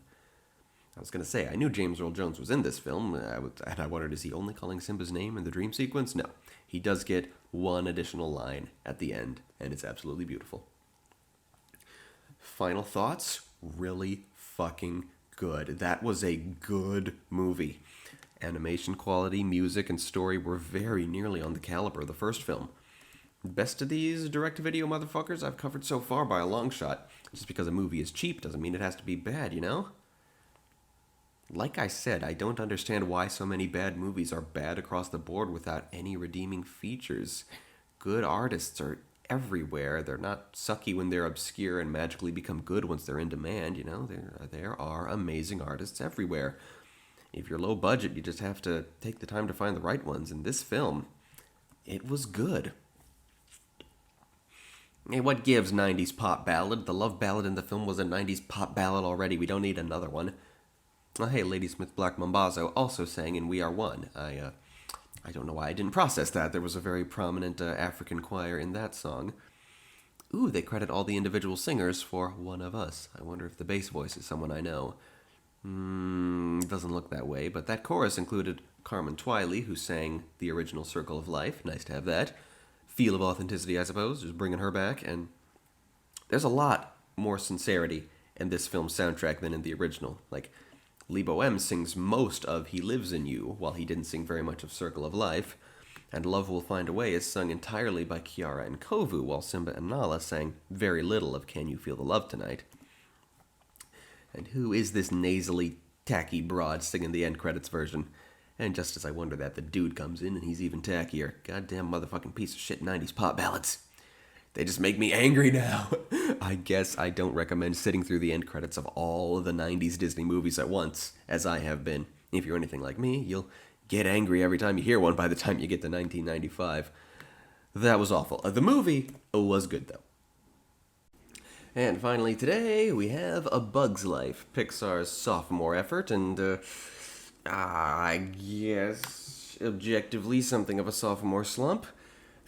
I was going to say, I knew James Earl Jones was in this film, and I wondered, is he only calling Simba's name in the dream sequence? No. He does get 1 additional line at the end, and it's absolutely beautiful. Final thoughts? Really fucking good. That was a good movie. Animation quality, music, and story were very nearly on the caliber of the first film. Best of these direct-to-video motherfuckers I've covered so far by a long shot. Just because a movie is cheap doesn't mean it has to be bad, you know? Like I said, I don't understand why so many bad movies are bad across the board without any redeeming features. Good artists are everywhere. They're not sucky when they're obscure and magically become good once they're in demand, you know? There are amazing artists everywhere. If you're low budget, you just have to take the time to find the right ones. In this film, it was good. Hey, what gives 90s pop ballad? The love ballad in the film was a 90s pop ballad already. We don't need another one. Hey, Ladysmith Black Mambazo also sang in We Are One. I don't know why I didn't process that. There was a very prominent African choir in that song. Ooh, they credit all the individual singers for One of Us. I wonder if the bass voice is someone I know. Doesn't look that way, but that chorus included Carmen Twiley, who sang the original Circle of Life. Nice to have that. Feel of authenticity, I suppose, just bringing her back. And there's a lot more sincerity in this film's soundtrack than in the original. Like, Lee Boehm sings most of He Lives in You, while he didn't sing very much of Circle of Life, and Love Will Find a Way is sung entirely by Kiara and Kovu, while Simba and Nala sang very little of Can You Feel the Love Tonight. And who is this nasally, tacky broad singing the end credits version? And just as I wonder that, the dude comes in and he's even tackier. Goddamn motherfucking piece of shit 90s pop ballads. They just make me angry now. I guess I don't recommend sitting through the end credits of all of the 90s Disney movies at once, as I have been. If you're anything like me, you'll get angry every time you hear one by the time you get to 1995. That was awful. The movie was good, though. And finally today, we have A Bug's Life, Pixar's sophomore effort, and, I guess, objectively something of a sophomore slump.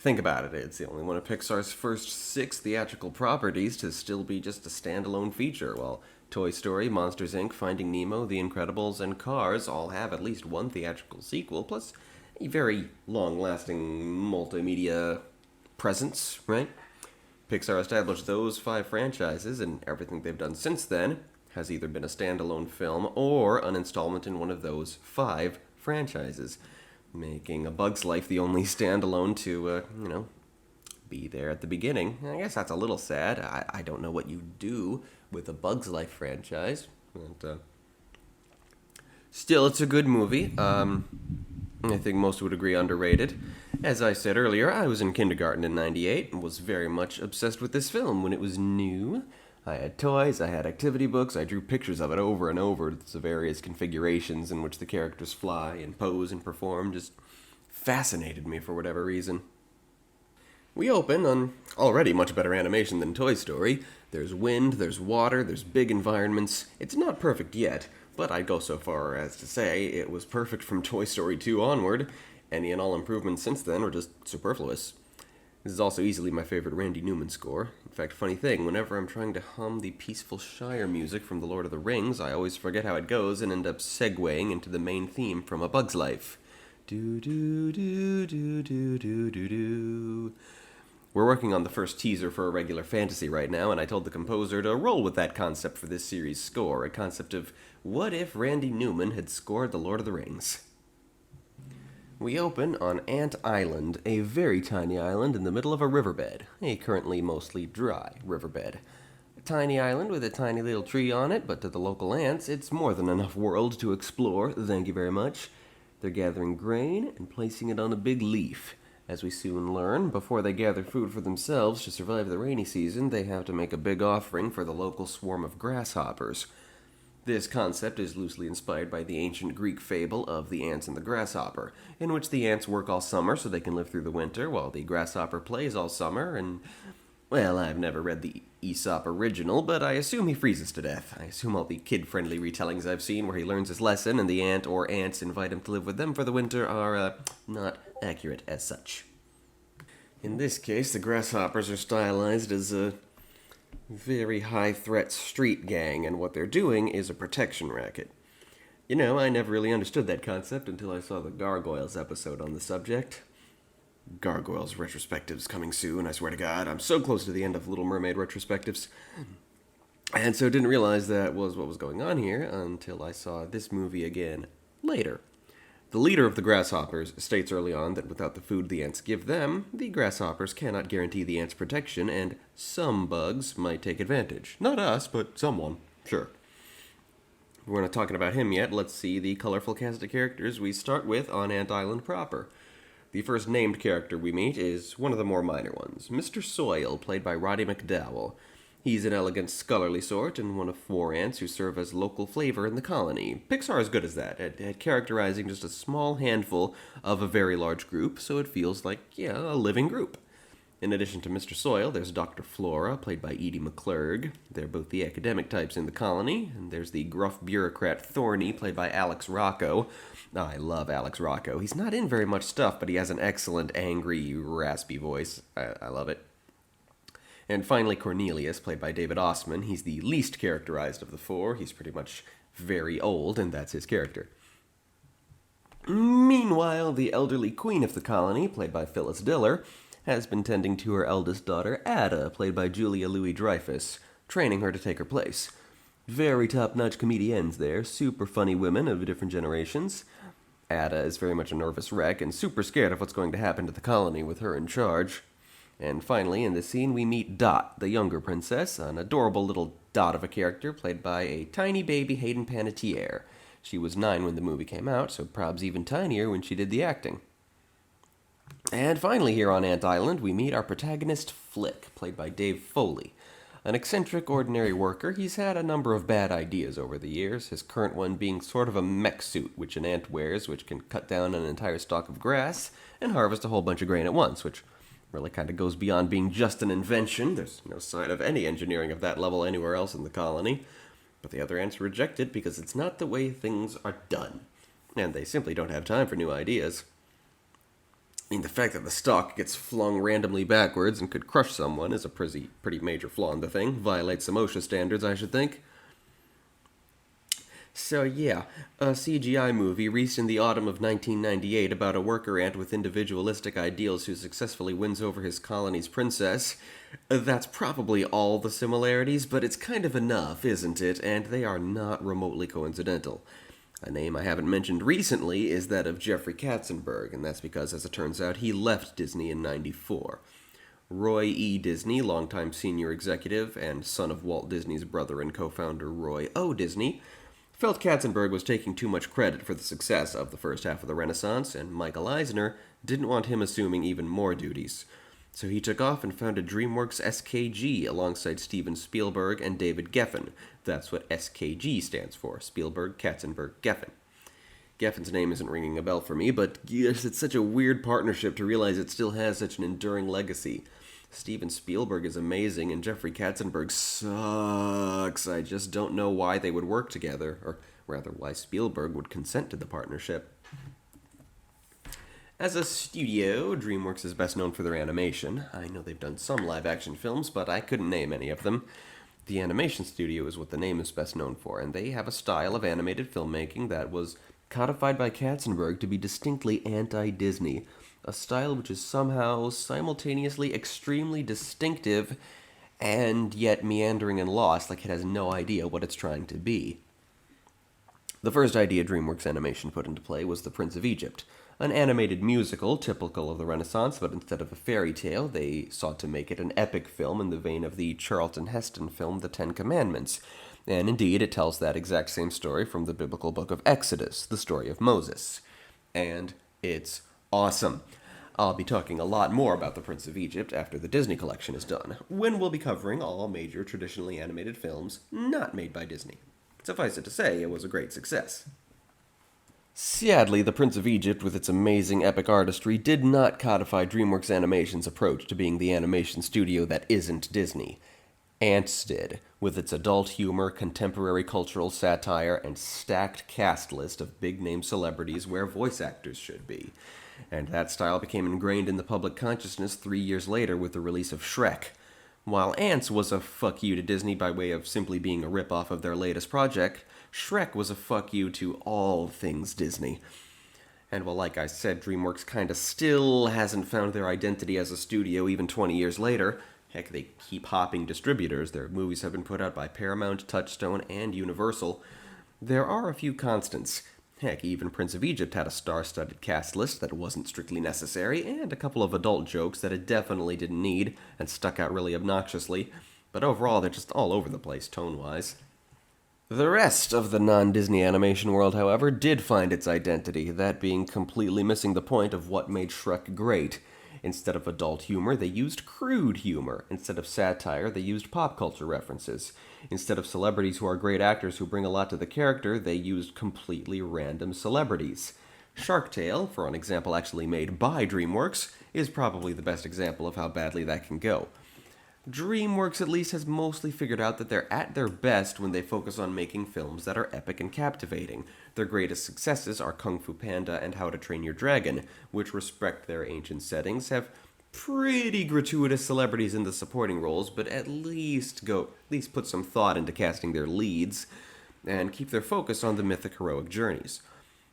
Think about it, it's the only one of Pixar's first 6 theatrical properties to still be just a standalone feature, while Toy Story, Monsters Inc., Finding Nemo, The Incredibles, and Cars all have at least one theatrical sequel, plus a very long-lasting multimedia presence, right? Pixar established those 5 franchises, and everything they've done since then has either been a standalone film or an installment in one of those 5 franchises, making A Bug's Life the only standalone to, be there at the beginning. I guess that's a little sad. I don't know what you do with a Bug's Life franchise, but still, it's a good movie. I think most would agree underrated. As I said earlier, I was in kindergarten in '98 and was very much obsessed with this film when it was new. I had toys, I had activity books, I drew pictures of it over and over. The various configurations in which the characters fly and pose and perform just fascinated me for whatever reason. We open on already much better animation than Toy Story. There's wind, there's water, there's big environments. It's not perfect yet, but I'd go so far as to say it was perfect from Toy Story 2 onward. Any and all improvements since then were just superfluous. This is also easily my favorite Randy Newman score. In fact, funny thing, whenever I'm trying to hum the peaceful Shire music from The Lord of the Rings, I always forget how it goes and end up segueing into the main theme from A Bug's Life. Do do do do do do do do. We're working on the first teaser for a regular fantasy right now, and I told the composer to roll with that concept for this series' score, a concept of what if Randy Newman had scored The Lord of the Rings? We open on Ant Island, a very tiny island in the middle of a riverbed, a currently mostly dry riverbed. A tiny island with a tiny little tree on it, but to the local ants, it's more than enough world to explore, thank you very much. They're gathering grain and placing it on a big leaf. As we soon learn, before they gather food for themselves to survive the rainy season, they have to make a big offering for the local swarm of grasshoppers. This concept is loosely inspired by the ancient Greek fable of the ants and the grasshopper, in which the ants work all summer so they can live through the winter, while the grasshopper plays all summer, and, well, I've never read the Aesop original, but I assume he freezes to death. I assume all the kid-friendly retellings I've seen where he learns his lesson and the ant or ants invite him to live with them for the winter are, not accurate as such. In this case, the grasshoppers are stylized as a very high-threat street gang, and what they're doing is a protection racket. You know, I never really understood that concept until I saw the Gargoyles episode on the subject. Gargoyles retrospectives coming soon, I swear to God. I'm so close to the end of Little Mermaid retrospectives. And so didn't realize that was what was going on here until I saw this movie again later. The leader of the grasshoppers states early on that without the food the ants give them, the grasshoppers cannot guarantee the ants protection, and some bugs might take advantage. Not us, but someone, sure. We're not talking about him yet. Let's see the colorful cast of characters we start with on Ant Island proper. The first named character we meet is one of the more minor ones, Mr. Soil, played by Roddy McDowell. He's an elegant, scholarly sort, and one of 4 ants who serve as local flavor in the colony. Pixar is good as that, at characterizing just a small handful of a very large group, so it feels like, a living group. In addition to Mr. Soil, there's Dr. Flora, played by Edie McClurg. They're both the academic types in the colony, and there's the gruff bureaucrat Thorny, played by Alex Rocco. I love Alex Rocco. He's not in very much stuff, but he has an excellent, angry, raspy voice. I love it. And finally, Cornelius, played by David Ossman. He's the least characterized of the 4. He's pretty much very old, and that's his character. Meanwhile, the elderly queen of the colony, played by Phyllis Diller, has been tending to her eldest daughter, Ada, played by Julia Louis-Dreyfus, training her to take her place. Very top-notch comedians there, super funny women of different generations. Ada is very much a nervous wreck and super scared of what's going to happen to the colony with her in charge. And finally, in this scene, we meet Dot, the younger princess, an adorable little dot of a character played by a tiny baby Hayden Panettiere. She was 9 when the movie came out, so prob's even tinier when she did the acting. And finally, here on Ant Island, we meet our protagonist, Flick, played by Dave Foley. An eccentric, ordinary worker, he's had a number of bad ideas over the years, his current one being sort of a mech suit, which an ant wears, which can cut down an entire stalk of grass and harvest a whole bunch of grain at once, which really kind of goes beyond being just an invention. There's no sign of any engineering of that level anywhere else in the colony. But the other ants reject it because it's not the way things are done. And they simply don't have time for new ideas. I mean, the fact that the stalk gets flung randomly backwards and could crush someone is a pretty major flaw in the thing. Violates some OSHA standards, I should think. So yeah, a CGI movie released in the autumn of 1998 about a worker ant with individualistic ideals who successfully wins over his colony's princess. That's probably all the similarities, but it's kind of enough, isn't it? And they are not remotely coincidental. A name I haven't mentioned recently is that of Jeffrey Katzenberg, and that's because, as it turns out, he left Disney in '94. Roy E. Disney, longtime senior executive and son of Walt Disney's brother and co-founder Roy O. Disney, felt Katzenberg was taking too much credit for the success of the first half of the Renaissance, and Michael Eisner didn't want him assuming even more duties. So he took off and founded DreamWorks SKG alongside Steven Spielberg and David Geffen. That's what SKG stands for: Spielberg, Katzenberg, Geffen. Geffen's name isn't ringing a bell for me, but yes, it's such a weird partnership to realize it still has such an enduring legacy. Steven Spielberg is amazing, and Jeffrey Katzenberg sucks. I just don't know why they would work together, or rather, why Spielberg would consent to the partnership. As a studio, DreamWorks is best known for their animation. I know they've done some live-action films, but I couldn't name any of them. The animation studio is what the name is best known for, and they have a style of animated filmmaking that was codified by Katzenberg to be distinctly anti-Disney, a style which is somehow simultaneously extremely distinctive and yet meandering and lost, like it has no idea what it's trying to be. The first idea DreamWorks Animation put into play was The Prince of Egypt, an animated musical typical of the Renaissance, but instead of a fairy tale, they sought to make it an epic film in the vein of the Charlton Heston film The Ten Commandments. And indeed, it tells that exact same story from the biblical book of Exodus, the story of Moses. And it's awesome. I'll be talking a lot more about The Prince of Egypt after the Disney collection is done, when we'll be covering all major traditionally animated films not made by Disney. Suffice it to say, it was a great success. Sadly, The Prince of Egypt, with its amazing epic artistry, did not codify DreamWorks Animation's approach to being the animation studio that isn't Disney. Ants did, with its adult humor, contemporary cultural satire, and stacked cast list of big-name celebrities where voice actors should be. And that style became ingrained in the public consciousness 3 years later with the release of Shrek. While Ants was a fuck you to Disney by way of simply being a ripoff of their latest project, Shrek was a fuck you to all things Disney. And while, like I said, DreamWorks kinda still hasn't found their identity as a studio even 20 years later, heck, they keep hopping distributors. Their movies have been put out by Paramount, Touchstone, and Universal. There are a few constants. Heck, even Prince of Egypt had a star-studded cast list that wasn't strictly necessary, and a couple of adult jokes that it definitely didn't need, and stuck out really obnoxiously. But overall, they're just all over the place, tone-wise. The rest of the non-Disney animation world, however, did find its identity, that being completely missing the point of what made Shrek great. Instead of adult humor, they used crude humor. Instead of satire, they used pop culture references. Instead of celebrities who are great actors who bring a lot to the character, they used completely random celebrities. Shark Tale, for an example actually made by DreamWorks, is probably the best example of how badly that can go. DreamWorks at least has mostly figured out that they're at their best when they focus on making films that are epic and captivating. Their greatest successes are Kung Fu Panda and How to Train Your Dragon, which respect their ancient settings, have pretty gratuitous celebrities in the supporting roles, but at least put some thought into casting their leads, and keep their focus on the mythic heroic journeys.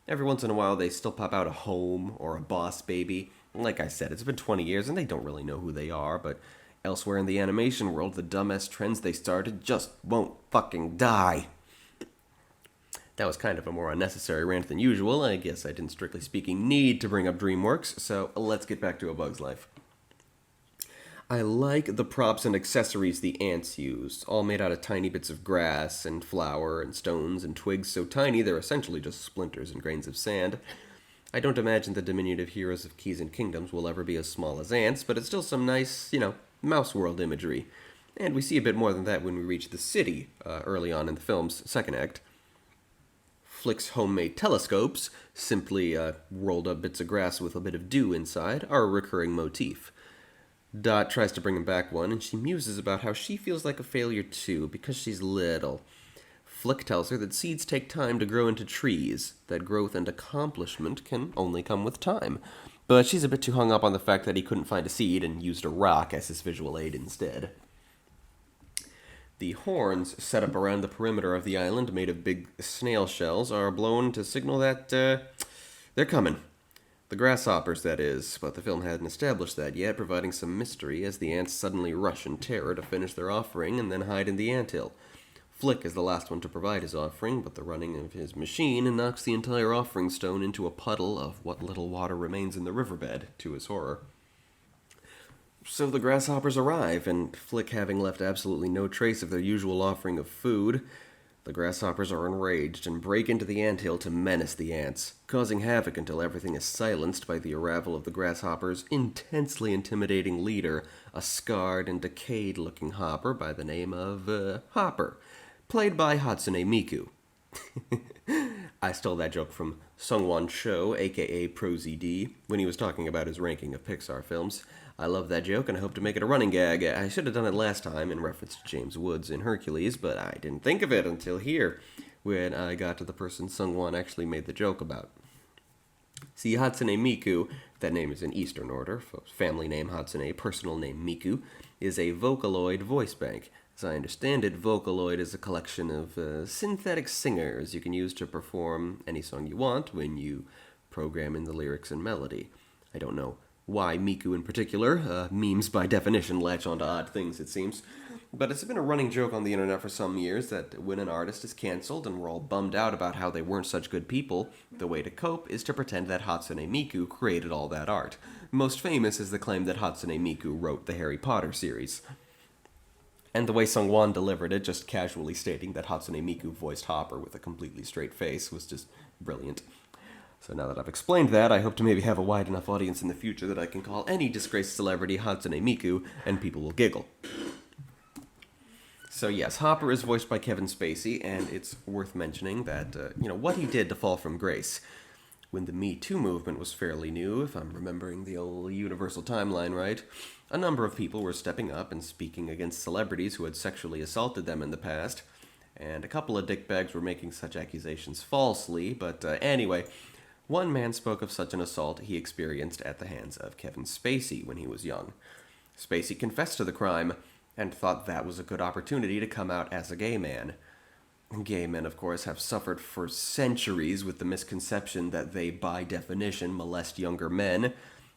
Every once in a while they still pop out a Home or a Boss Baby. Like I said, it's been 20 years and they don't really know who they are, but elsewhere in the animation world, the dumbass trends they started just won't fucking die. That was kind of a more unnecessary rant than usual. I guess I didn't, strictly speaking, need to bring up DreamWorks, so let's get back to A Bug's Life. I like the props and accessories the ants used, all made out of tiny bits of grass and flour and stones and twigs so tiny they're essentially just splinters and grains of sand. I don't imagine the diminutive heroes of Keys and Kingdoms will ever be as small as ants, but it's still some nice, mouse world imagery. And we see a bit more than that when we reach the city early on in the film's second act. Flick's homemade telescopes, simply rolled up bits of grass with a bit of dew inside, are a recurring motif. Dot tries to bring him back one, and she muses about how she feels like a failure too, because she's little. Flick tells her that seeds take time to grow into trees, that growth and accomplishment can only come with time. but she's a bit too hung up on the fact that he couldn't find a seed and used a rock as his visual aid instead. The horns set up around the perimeter of the island, made of big snail shells, are blown to signal that they're coming. The grasshoppers, that is, but the film hadn't established that yet, providing some mystery as the ants suddenly rush in terror to finish their offering and then hide in the anthill. Flick is the last one to provide his offering, but the running of his machine knocks the entire offering stone into a puddle of what little water remains in the riverbed, to his horror. So the grasshoppers arrive, and Flick having left absolutely no trace of their usual offering of food, the grasshoppers are enraged and break into the anthill to menace the ants, causing havoc until everything is silenced by the arrival of the grasshoppers' intensely intimidating leader, a scarred and decayed-looking hopper by the name of Hopper, played by Hatsune Miku. I stole that joke from Sungwon Cho, aka ProZD, when he was talking about his ranking of Pixar films. I love that joke, and I hope to make it a running gag. I should have done it last time in reference to James Woods in Hercules, but I didn't think of it until here, when I got to the person Sungwon actually made the joke about. See, Hatsune Miku, that name is in Eastern order, family name Hatsune, personal name Miku, is a Vocaloid voice bank. As I understand it, Vocaloid is a collection of synthetic singers you can use to perform any song you want when you program in the lyrics and melody. I don't know why Miku in particular. Memes by definition latch onto odd things, it seems. But it's been a running joke on the internet for some years that when an artist is cancelled and we're all bummed out about how they weren't such good people, the way to cope is to pretend that Hatsune Miku created all that art. Most famous is the claim that Hatsune Miku wrote the Harry Potter series. And the way Sungwon delivered it, just casually stating that Hatsune Miku voiced Hopper with a completely straight face, was just brilliant. So now that I've explained that, I hope to maybe have a wide enough audience in the future that I can call any disgraced celebrity Hatsune Miku, and people will giggle. So yes, Hopper is voiced by Kevin Spacey, and it's worth mentioning that, what he did to fall from grace. When the Me Too movement was fairly new, if I'm remembering the old Universal timeline right, a number of people were stepping up and speaking against celebrities who had sexually assaulted them in the past, and a couple of dickbags were making such accusations falsely, but anyway, one man spoke of such an assault he experienced at the hands of Kevin Spacey when he was young. Spacey confessed to the crime, and thought that was a good opportunity to come out as a gay man. Gay men, of course, have suffered for centuries with the misconception that they, by definition, molest younger men.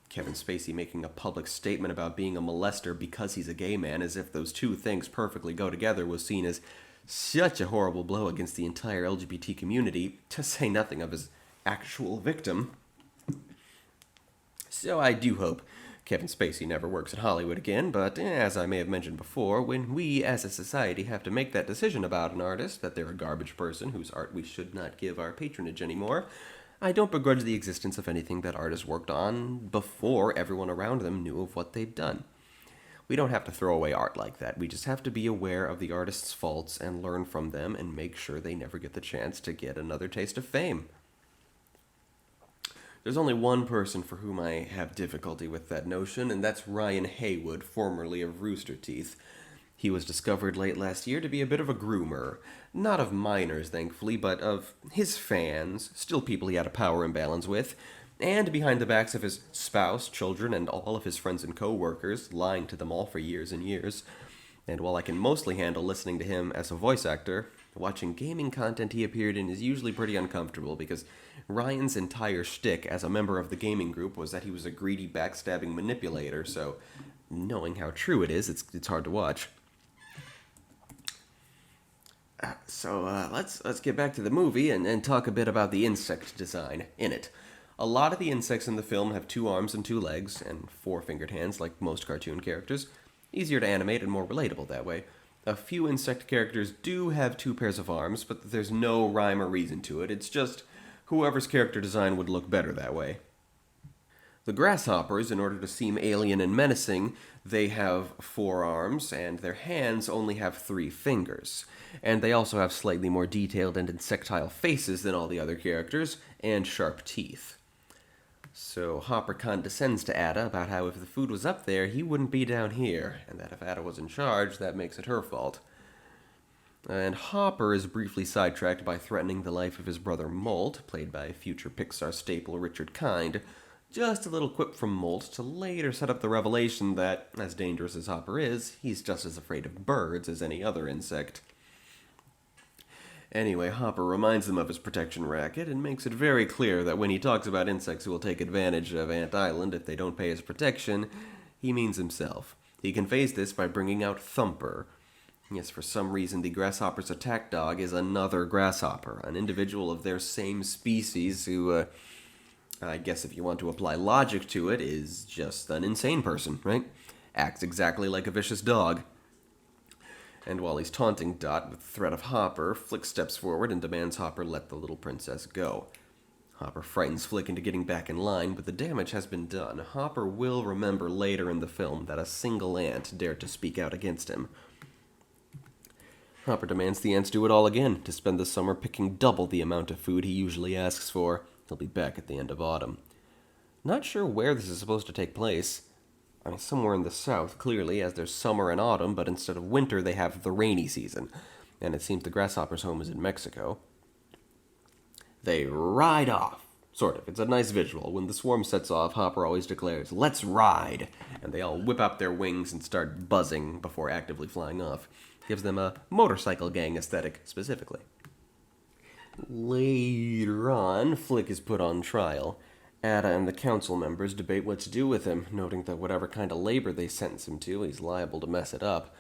Kevin Spacey making a public statement about being a molester because he's a gay man, as if those two things perfectly go together, was seen as such a horrible blow against the entire LGBT community, to say nothing of his actual victim. So I do hope Kevin Spacey never works in Hollywood again, but as I may have mentioned before, when we as a society have to make that decision about an artist, that they're a garbage person whose art we should not give our patronage anymore, I don't begrudge the existence of anything that artists worked on before everyone around them knew of what they've done. We don't have to throw away art like that. We just have to be aware of the artist's faults and learn from them and make sure they never get the chance to get another taste of fame. There's only one person for whom I have difficulty with that notion, and that's Ryan Haywood, formerly of Rooster Teeth. He was discovered late last year to be a bit of a groomer. Not of minors, thankfully, but of his fans, still people he had a power imbalance with, and behind the backs of his spouse, children, and all of his friends and co-workers, lying to them all for years and years. And while I can mostly handle listening to him as a voice actor, watching gaming content he appeared in is usually pretty uncomfortable because Ryan's entire shtick as a member of the gaming group was that he was a greedy, backstabbing manipulator, so knowing how true it is, it's hard to watch. So let's get back to the movie and talk a bit about the insect design in it. A lot of the insects in the film have 2 arms and 2 legs, and 4-fingered hands like most cartoon characters. Easier to animate and more relatable that way. A few insect characters do have 2 pairs of arms, but there's no rhyme or reason to it. It's just whoever's character design would look better that way. The grasshoppers, in order to seem alien and menacing, they have 4 arms, and their hands only have 3 fingers. And they also have slightly more detailed and insectile faces than all the other characters, and sharp teeth. So Hopper condescends to Ada about how if the food was up there, he wouldn't be down here, and that if Ada was in charge, that makes it her fault. And Hopper is briefly sidetracked by threatening the life of his brother Molt, played by future Pixar staple Richard Kind, Just a little quip from Molt to later set up the revelation that, as dangerous as Hopper is, he's just as afraid of birds as any other insect. Anyway, Hopper reminds them of his protection racket and makes it very clear that when he talks about insects who will take advantage of Ant Island if they don't pay his protection, he means himself. He conveys this by bringing out Thumper. Yes, for some reason, the grasshopper's attack dog is another grasshopper, an individual of their same species who, I guess if you want to apply logic to it, is just an insane person, right? Acts exactly like a vicious dog. And while he's taunting Dot with the threat of Hopper, Flick steps forward and demands Hopper let the little princess go. Hopper frightens Flick into getting back in line, but the damage has been done. Hopper will remember later in the film that a single ant dared to speak out against him. Hopper demands the ants do it all again, to spend the summer picking double the amount of food he usually asks for. He'll be back at the end of autumn. Not sure where this is supposed to take place. I mean, somewhere in the south, clearly, as there's summer and autumn, but instead of winter, they have the rainy season. And it seems the grasshopper's home is in Mexico. They ride off. Sort of. It's a nice visual. When the swarm sets off, Hopper always declares, "Let's ride!" And they all whip up their wings and start buzzing before actively flying off. Gives them a motorcycle gang aesthetic, specifically. Later on, Flick is put on trial. Ada and the council members debate what to do with him, noting that whatever kind of labor they sentence him to, he's liable to mess it up.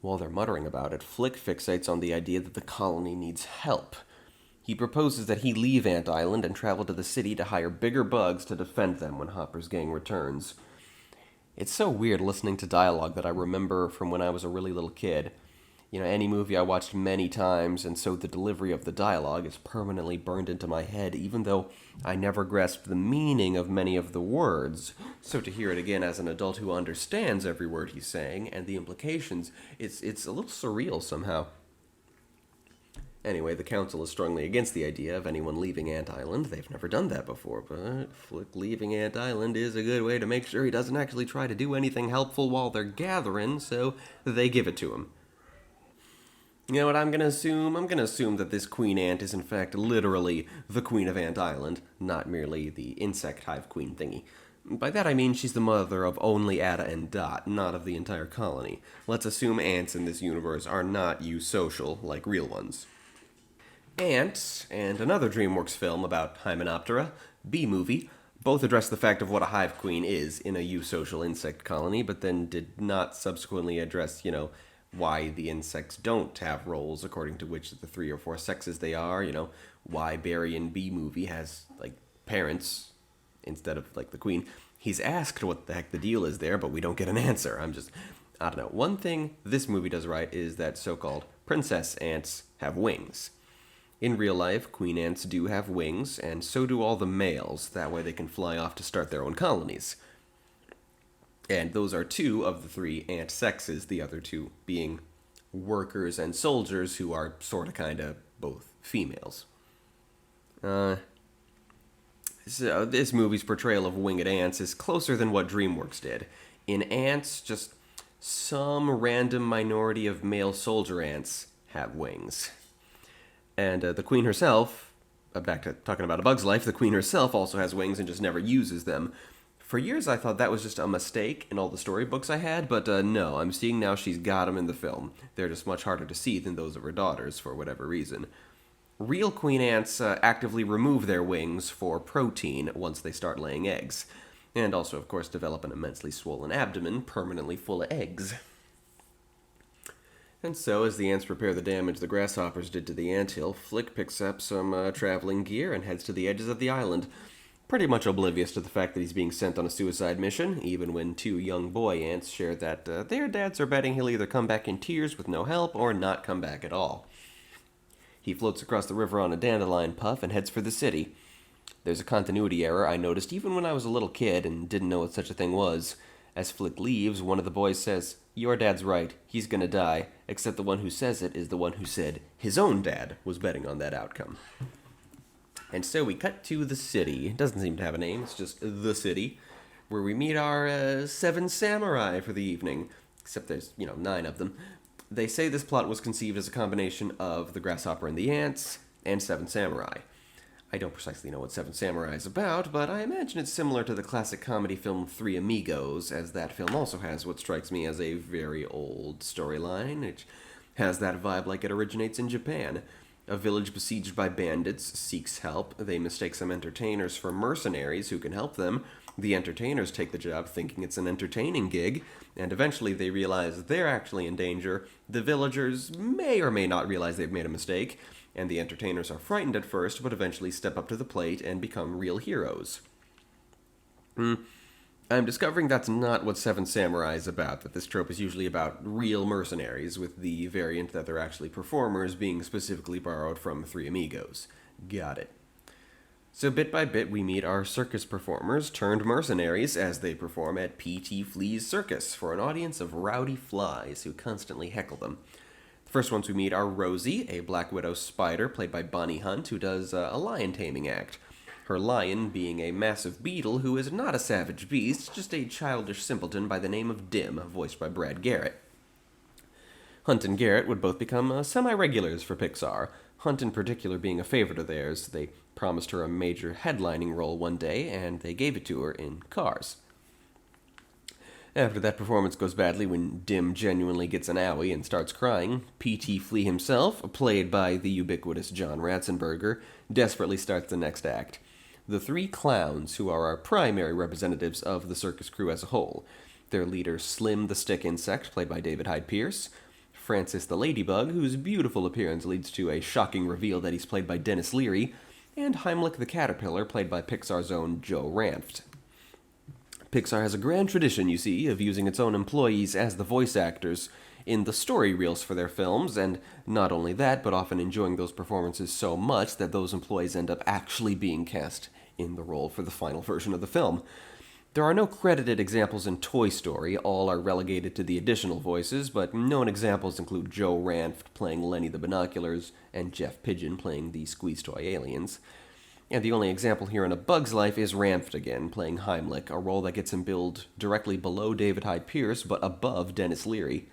While they're muttering about it, Flick fixates on the idea that the colony needs help. He proposes that he leave Ant Island and travel to the city to hire bigger bugs to defend them when Hopper's gang returns. It's so weird listening to dialogue that I remember from when I was a really little kid. You know, any movie I watched many times, and so the delivery of the dialogue is permanently burned into my head, even though I never grasped the meaning of many of the words. So to hear it again as an adult who understands every word he's saying and the implications, it's a little surreal somehow. Anyway, the council is strongly against the idea of anyone leaving Ant Island. They've never done that before, but Flick leaving Ant Island is a good way to make sure he doesn't actually try to do anything helpful while they're gathering, so they give it to him. You know what I'm going to assume? I'm going to assume that this Queen Ant is in fact literally the Queen of Ant Island, not merely the insect hive queen thingy. By that I mean she's the mother of only Ada and Dot, not of the entire colony. Let's assume ants in this universe are not eusocial like real ones. Ant, and another DreamWorks film about Hymenoptera, B-movie, both address the fact of what a hive queen is in a eusocial insect colony, but then did not subsequently address, why the insects don't have roles according to which of the 3 or 4 sexes they are, why Barry in B-movie has, parents instead of, the queen. He's asked what the heck the deal is there, but we don't get an answer. I don't know. One thing this movie does right is that so-called princess ants have wings. In real life, queen ants do have wings, and so do all the males. That way they can fly off to start their own colonies. And those are 2 of the 3 ant sexes, the other 2 being workers and soldiers, who are sorta kinda both females. So this movie's portrayal of winged ants is closer than what DreamWorks did. In Ants, just some random minority of male soldier ants have wings. And the queen herself, back to talking about A Bug's Life, the queen herself also has wings and just never uses them. For years, I thought that was just a mistake in all the storybooks I had, but no, I'm seeing now she's got them in the film. They're just much harder to see than those of her daughters, for whatever reason. Real queen ants actively remove their wings for protein once they start laying eggs, and also, of course, develop an immensely swollen abdomen permanently full of eggs. And so, as the ants prepare the damage the grasshoppers did to the anthill, Flick picks up some traveling gear and heads to the edges of the island, pretty much oblivious to the fact that he's being sent on a suicide mission, even when 2 young boy ants share that their dads are betting he'll either come back in tears with no help or not come back at all. He floats across the river on a dandelion puff and heads for the city. There's a continuity error I noticed even when I was a little kid and didn't know what such a thing was. As Flick leaves, one of the boys says, "Your dad's right, he's gonna die," except the one who says it is the one who said his own dad was betting on that outcome. And so we cut to the city. It doesn't seem to have a name, it's just the city, where we meet our 7 samurai for the evening, except there's, 9 of them. They say this plot was conceived as a combination of the grasshopper and the ants and 7 samurai. I don't precisely know what Seven Samurai is about, but I imagine it's similar to the classic comedy film Three Amigos, as that film also has what strikes me as a very old storyline. It has that vibe like it originates in Japan. A village besieged by bandits seeks help. They mistake some entertainers for mercenaries who can help them. The entertainers take the job thinking it's an entertaining gig, and eventually they realize they're actually in danger. The villagers may or may not realize they've made a mistake, and the entertainers are frightened at first, but eventually step up to the plate and become real heroes. I'm discovering that's not what Seven Samurai is about, that this trope is usually about real mercenaries, with the variant that they're actually performers being specifically borrowed from Three Amigos. Got it. So bit by bit, we meet our circus performers turned mercenaries as they perform at P.T. Flea's circus for an audience of rowdy flies who constantly heckle them. The first ones we meet are Rosie, a Black Widow spider played by Bonnie Hunt, who does a lion taming act. Her lion being a massive beetle who is not a savage beast, just a childish simpleton by the name of Dim, voiced by Brad Garrett. Hunt and Garrett would both become semi-regulars for Pixar, Hunt in particular being a favorite of theirs. They promised her a major headlining role one day, and they gave it to her in Cars. After that performance goes badly when Dim genuinely gets an owie and starts crying, P.T. Flea himself, played by the ubiquitous John Ratzenberger, desperately starts the next act. The three clowns, who are our primary representatives of the circus crew as a whole. Their leader Slim the Stick Insect, played by David Hyde Pierce, Francis the Ladybug, whose beautiful appearance leads to a shocking reveal that he's played by Dennis Leary, and Heimlich the Caterpillar, played by Pixar's own Joe Ranft. Pixar has a grand tradition, you see, of using its own employees as the voice actors in the story reels for their films, and not only that, but often enjoying those performances so much that those employees end up actually being cast in the role for the final version of the film. There are no credited examples in Toy Story, all are relegated to the additional voices, but known examples include Joe Ranft playing Lenny the Binoculars, and Jeff Pigeon playing the Squeeze Toy Aliens. And the only example here in A Bug's Life is Ranft again, playing Heimlich, a role that gets him billed directly below David Hyde Pierce, but above Dennis Leary.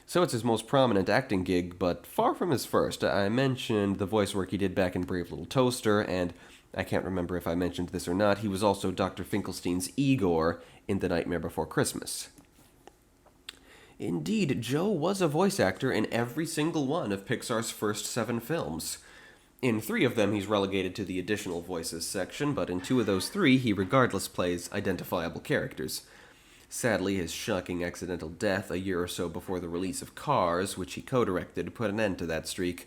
So it's his most prominent acting gig, but far from his first. I mentioned the voice work he did back in Brave Little Toaster, and I can't remember if I mentioned this or not, he was also Dr. Finkelstein's Igor in The Nightmare Before Christmas. Indeed, Joe was a voice actor in every single one of Pixar's first 7 films. In 3 of them, he's relegated to the additional voices section, but in 2 of those 3, he regardless plays identifiable characters. Sadly, his shocking accidental death a year or so before the release of Cars, which he co-directed, put an end to that streak.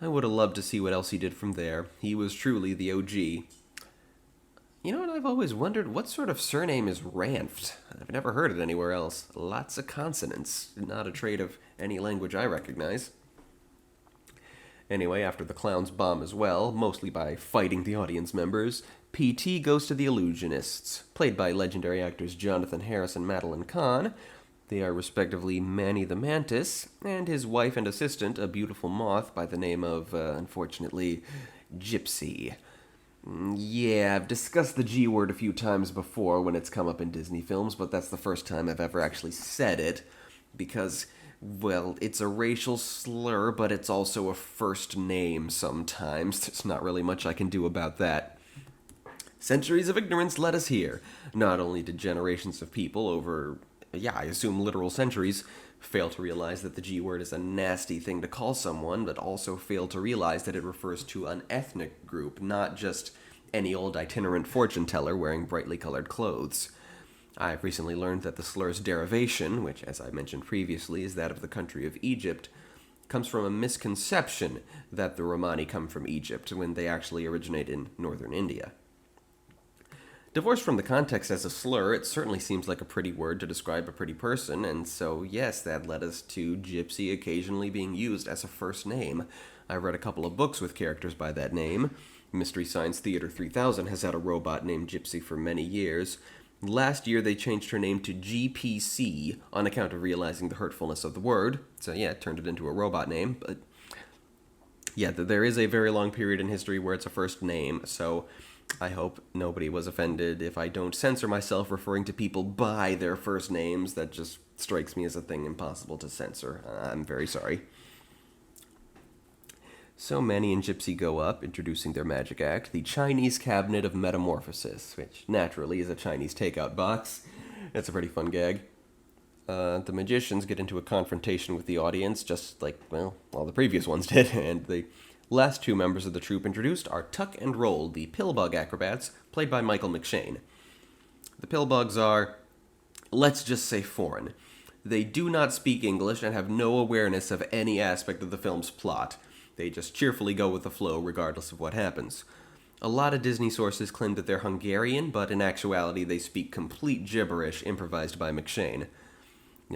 I would have loved to see what else he did from there. He was truly the OG. You know what, I've always wondered, what sort of surname is Ranft? I've never heard it anywhere else. Lots of consonants, not a trait of any language I recognize. Anyway, after the clowns bomb as well, mostly by fighting the audience members, P.T. goes to the Illusionists, played by legendary actors Jonathan Harris and Madeline Kahn. They are respectively Manny the Mantis, and his wife and assistant, a beautiful moth by the name of, unfortunately, Gypsy. Yeah, I've discussed the G word a few times before when it's come up in Disney films, but that's the first time I've ever actually said it, because, well, it's a racial slur, but it's also a first name sometimes. There's not really much I can do about that. Centuries of ignorance led us here. Not only did generations of people over, I assume literal centuries, fail to realize that the G word is a nasty thing to call someone, but also fail to realize that it refers to an ethnic group, not just any old itinerant fortune teller wearing brightly colored clothes. I've recently learned that the slur's derivation, which, as I mentioned previously, is that of the country of Egypt, comes from a misconception that the Romani come from Egypt when they actually originate in northern India. Divorced from the context as a slur, it certainly seems like a pretty word to describe a pretty person, and so yes, that led us to Gypsy occasionally being used as a first name. I've read a couple of books with characters by that name. Mystery Science Theater 3000 has had a robot named Gypsy for many years. Last year, they changed her name to GPC on account of realizing the hurtfulness of the word. So yeah, it turned it into a robot name. But yeah, there is a very long period in history where it's a first name. So I hope nobody was offended if I don't censor myself referring to people by their first names. That just strikes me as a thing impossible to censor. I'm very sorry. So Manny and Gypsy go up, introducing their magic act, the Chinese Cabinet of Metamorphosis, which naturally is a Chinese takeout box. That's a pretty fun gag. The magicians get into a confrontation with the audience, just like, well, all the previous ones did, and the last two members of the troupe introduced are Tuck and Roll, the Pillbug acrobats, played by Michael McShane. The Pillbugs are, let's just say, foreign. They do not speak English and have no awareness of any aspect of the film's plot. They just cheerfully go with the flow regardless of what happens. A lot of Disney sources claim that they're Hungarian, but in actuality they speak complete gibberish improvised by McShane.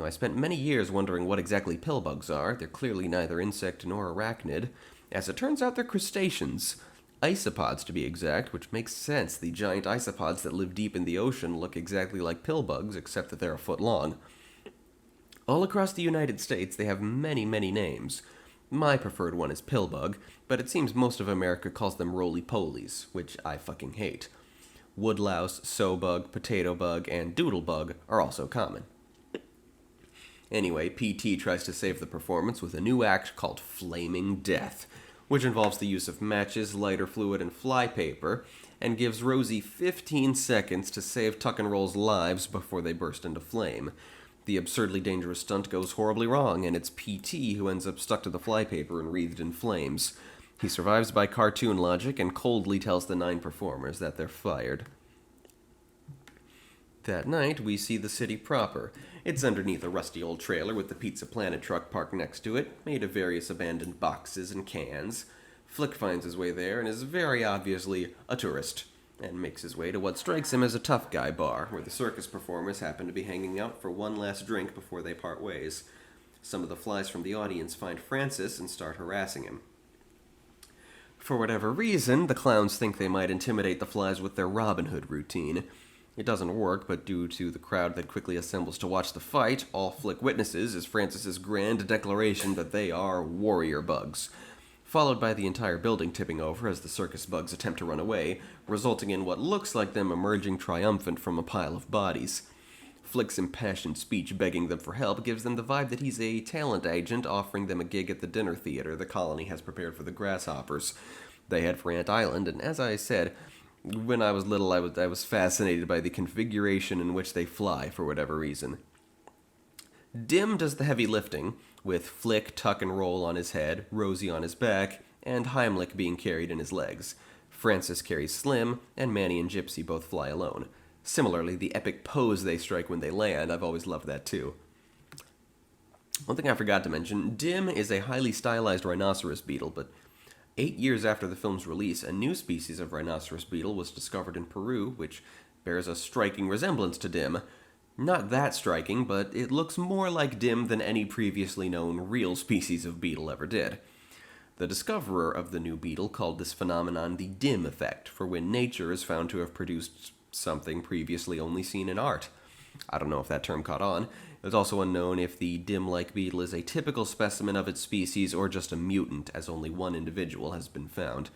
I spent many years wondering what exactly pillbugs are. They're clearly neither insect nor arachnid. As it turns out, they're crustaceans. Isopods, to be exact, which makes sense. The giant isopods that live deep in the ocean look exactly like pillbugs, except that they're a foot long. All across the United States, they have many, many names. My preferred one is pillbug, but it seems most of America calls them roly-polies, which I fucking hate. Woodlouse, sowbug, potato bug, and doodlebug are also common. Anyway, PT tries to save the performance with a new act called Flaming Death, which involves the use of matches, lighter fluid, and flypaper, and gives Rosie 15 seconds to save Tuck and Roll's lives before they burst into flame. The absurdly dangerous stunt goes horribly wrong, and it's PT who ends up stuck to the flypaper and wreathed in flames. He survives by cartoon logic and coldly tells the 9 performers that they're fired. That night, we see the city proper. It's underneath a rusty old trailer with the Pizza Planet truck parked next to it, made of various abandoned boxes and cans. Flick finds his way there and is very obviously a tourist, and makes his way to what strikes him as a tough guy bar, where the circus performers happen to be hanging out for one last drink before they part ways. Some of the flies from the audience find Francis and start harassing him. For whatever reason, the clowns think they might intimidate the flies with their Robin Hood routine. It doesn't work, but due to the crowd that quickly assembles to watch the fight, all Flick witnesses is Francis's grand declaration that they are warrior bugs, followed by the entire building tipping over as the circus bugs attempt to run away, resulting in what looks like them emerging triumphant from a pile of bodies. Flick's impassioned speech begging them for help gives them the vibe that he's a talent agent offering them a gig at the dinner theater the colony has prepared for the grasshoppers. They head for Ant Island, and as I said, when I was little, I was fascinated by the configuration in which they fly for whatever reason. Dim does the heavy lifting, with Flick, Tuck, and Roll on his head, Rosie on his back, and Heimlich being carried in his legs. Francis carries Slim, and Manny and Gypsy both fly alone. Similarly, the epic pose they strike when they land, I've always loved that too. One thing I forgot to mention, Dim is a highly stylized rhinoceros beetle, but 8 years after the film's release, a new species of rhinoceros beetle was discovered in Peru, which bears a striking resemblance to Dim. Not that striking, but it looks more like Dim than any previously known real species of beetle ever did. The discoverer of the new beetle called this phenomenon the Dim effect, for when nature is found to have produced something previously only seen in art. I don't know if that term caught on. It's also unknown if the dim-like beetle is a typical specimen of its species or just a mutant, as only one individual has been found.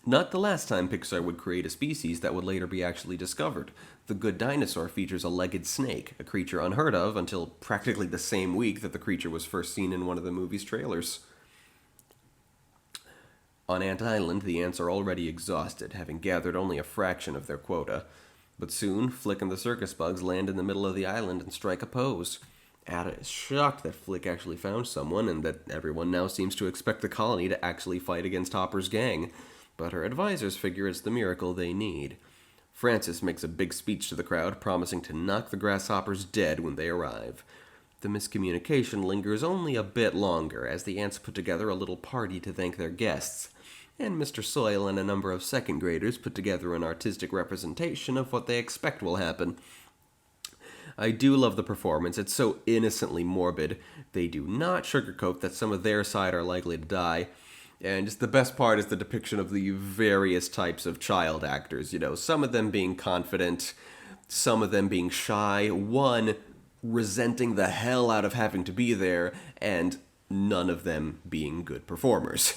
Not the last time Pixar would create a species that would later be actually discovered. The Good Dinosaur features a legged snake, a creature unheard of until practically the same week that the creature was first seen in one of the movie's trailers. On Ant Island, the ants are already exhausted, having gathered only a fraction of their quota. But soon, Flick and the circus bugs land in the middle of the island and strike a pose. Ada is shocked that Flick actually found someone, and that everyone now seems to expect the colony to actually fight against Hopper's gang. But her advisors figure it's the miracle they need. Francis makes a big speech to the crowd, promising to knock the grasshoppers dead when they arrive. The miscommunication lingers only a bit longer, as the ants put together a little party to thank their guests, and Mr. Soyle and a number of second graders put together an artistic representation of what they expect will happen. I do love the performance. It's so innocently morbid. They do not sugarcoat that some of their side are likely to die. And just the best part is the depiction of the various types of child actors. Some of them being confident, some of them being shy, one resenting the hell out of having to be there, and none of them being good performers.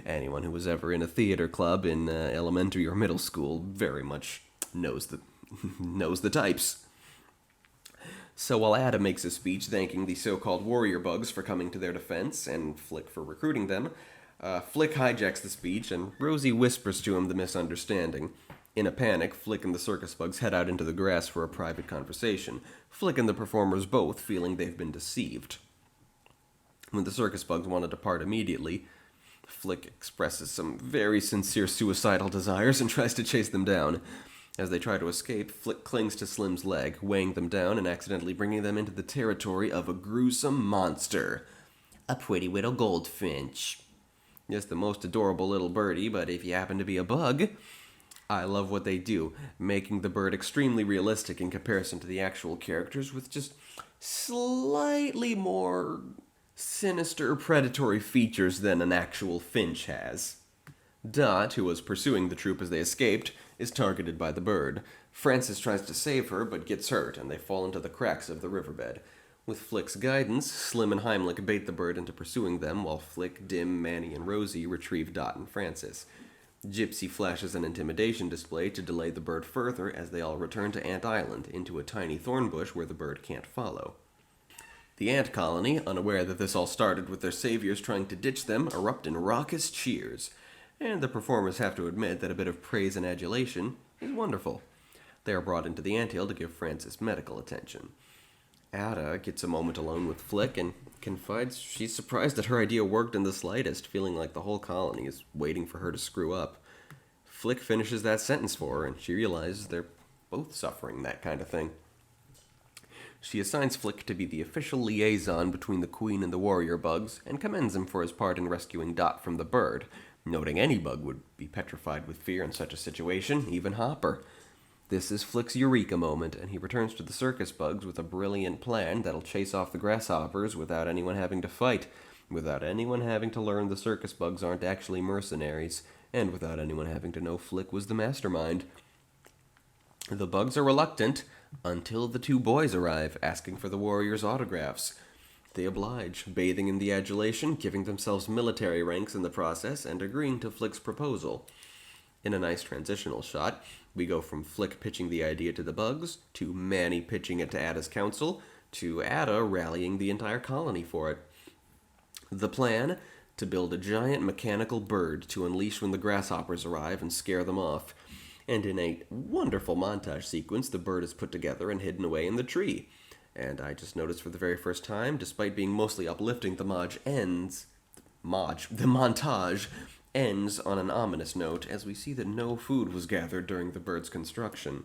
Anyone who was ever in a theater club in elementary or middle school very much knows the types. So while Ada makes a speech thanking the so-called warrior bugs for coming to their defense, and Flick for recruiting them, Flick hijacks the speech, and Rosie whispers to him the misunderstanding. In a panic, Flick and the circus bugs head out into the grass for a private conversation, Flick and the performers both feeling they've been deceived. When the circus bugs want to depart immediately, Flick expresses some very sincere suicidal desires and tries to chase them down. As they try to escape, Flick clings to Slim's leg, weighing them down and accidentally bringing them into the territory of a gruesome monster. A pretty little goldfinch. Yes, the most adorable little birdie, but if you happen to be a bug, I love what they do, making the bird extremely realistic in comparison to the actual characters with just slightly more sinister predatory features than an actual finch has. Dot, who was pursuing the troop as they escaped, is targeted by the bird. Frances tries to save her, but gets hurt, and they fall into the cracks of the riverbed. With Flick's guidance, Slim and Heimlich bait the bird into pursuing them, while Flick, Dim, Manny, and Rosie retrieve Dot and Frances. Gypsy flashes an intimidation display to delay the bird further as they all return to Ant Island, into a tiny thorn bush where the bird can't follow. The ant colony, unaware that this all started with their saviors trying to ditch them, erupt in raucous cheers. And the performers have to admit that a bit of praise and adulation is wonderful. They are brought into the anthill to give Frances medical attention. Ada gets a moment alone with Flick and confides she's surprised that her idea worked in the slightest, feeling like the whole colony is waiting for her to screw up. Flick finishes that sentence for her, and she realizes they're both suffering that kind of thing. She assigns Flick to be the official liaison between the Queen and the warrior bugs, and commends him for his part in rescuing Dot from the bird, noting any bug would be petrified with fear in such a situation, even Hopper. This is Flick's eureka moment, and he returns to the circus bugs with a brilliant plan that'll chase off the grasshoppers without anyone having to fight, without anyone having to learn the circus bugs aren't actually mercenaries, and without anyone having to know Flick was the mastermind. The bugs are reluctant, until the two boys arrive, asking for the warriors' autographs. They oblige, bathing in the adulation, giving themselves military ranks in the process, and agreeing to Flick's proposal. In a nice transitional shot, we go from Flick pitching the idea to the bugs, to Manny pitching it to Ada's council, to Ada rallying the entire colony for it. The plan? To build a giant mechanical bird to unleash when the grasshoppers arrive and scare them off. And in a wonderful montage sequence, the bird is put together and hidden away in the tree. And I just noticed for the very first time, despite being mostly uplifting, the montage ends on an ominous note, as we see that no food was gathered during the bird's construction.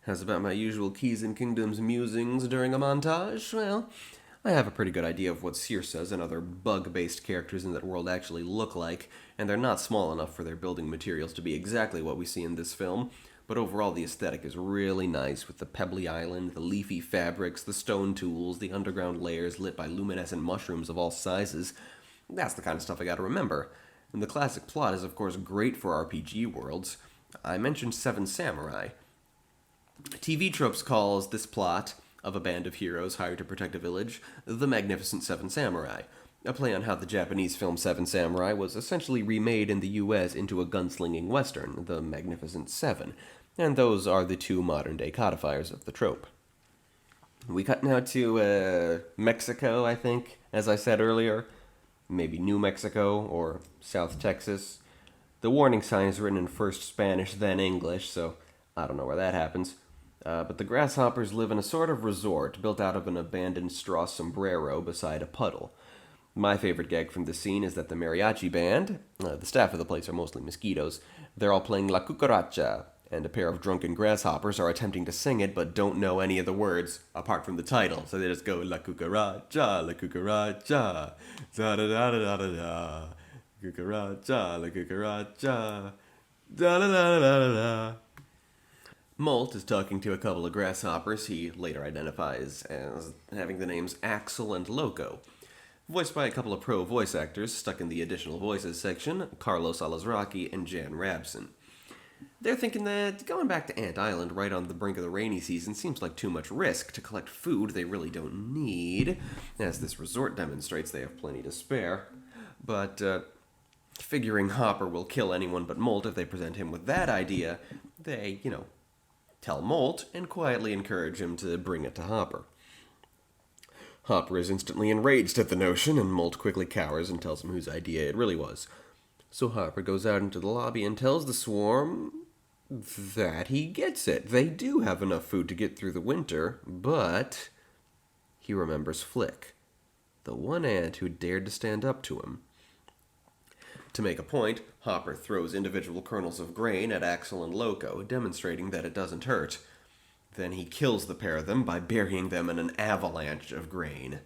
As about my usual Keys and Kingdoms musings during a montage? Well, I have a pretty good idea of what Circes and other bug-based characters in that world actually look like, and they're not small enough for their building materials to be exactly what we see in this film, but overall the aesthetic is really nice, with the pebbly island, the leafy fabrics, the stone tools, the underground layers lit by luminescent mushrooms of all sizes. That's the kind of stuff I gotta remember. And the classic plot is of course great for RPG worlds. I mentioned Seven Samurai. TV Tropes calls this plot of a band of heroes hired to protect a village the Magnificent Seven Samurai, a play on how the Japanese film Seven Samurai was essentially remade in the US into a gunslinging western, The Magnificent Seven, and those are the two modern-day codifiers of the trope. We cut now to Mexico, I think, as I said earlier. Maybe New Mexico or South Texas. The warning sign is written in first Spanish, then English, so I don't know where that happens. But the grasshoppers live in a sort of resort built out of an abandoned straw sombrero beside a puddle. My favorite gag from the scene is that the mariachi band, the staff of the place are mostly mosquitoes, they're all playing La Cucaracha, and a pair of drunken grasshoppers are attempting to sing it but don't know any of the words apart from the title. So they just go La Cucaracha, La Cucaracha, da da da da da da da, Cucaracha, La Cucaracha, da da da da da da. Molt is talking to a couple of grasshoppers he later identifies as having the names Axel and Loco, voiced by a couple of pro voice actors stuck in the additional voices section, Carlos Alazraqui and Jan Rabson. They're thinking that going back to Ant Island right on the brink of the rainy season seems like too much risk to collect food they really don't need. As this resort demonstrates, they have plenty to spare. But, figuring Hopper will kill anyone but Molt if they present him with that idea, they, tell Molt and quietly encourage him to bring it to Hopper. Hopper is instantly enraged at the notion, and Molt quickly cowers and tells him whose idea it really was. So Hopper goes out into the lobby and tells the swarm that he gets it. They do have enough food to get through the winter, but he remembers Flick, the one ant who dared to stand up to him. To make a point, Hopper throws individual kernels of grain at Axel and Loco, demonstrating that it doesn't hurt. Then he kills the pair of them by burying them in an avalanche of grain.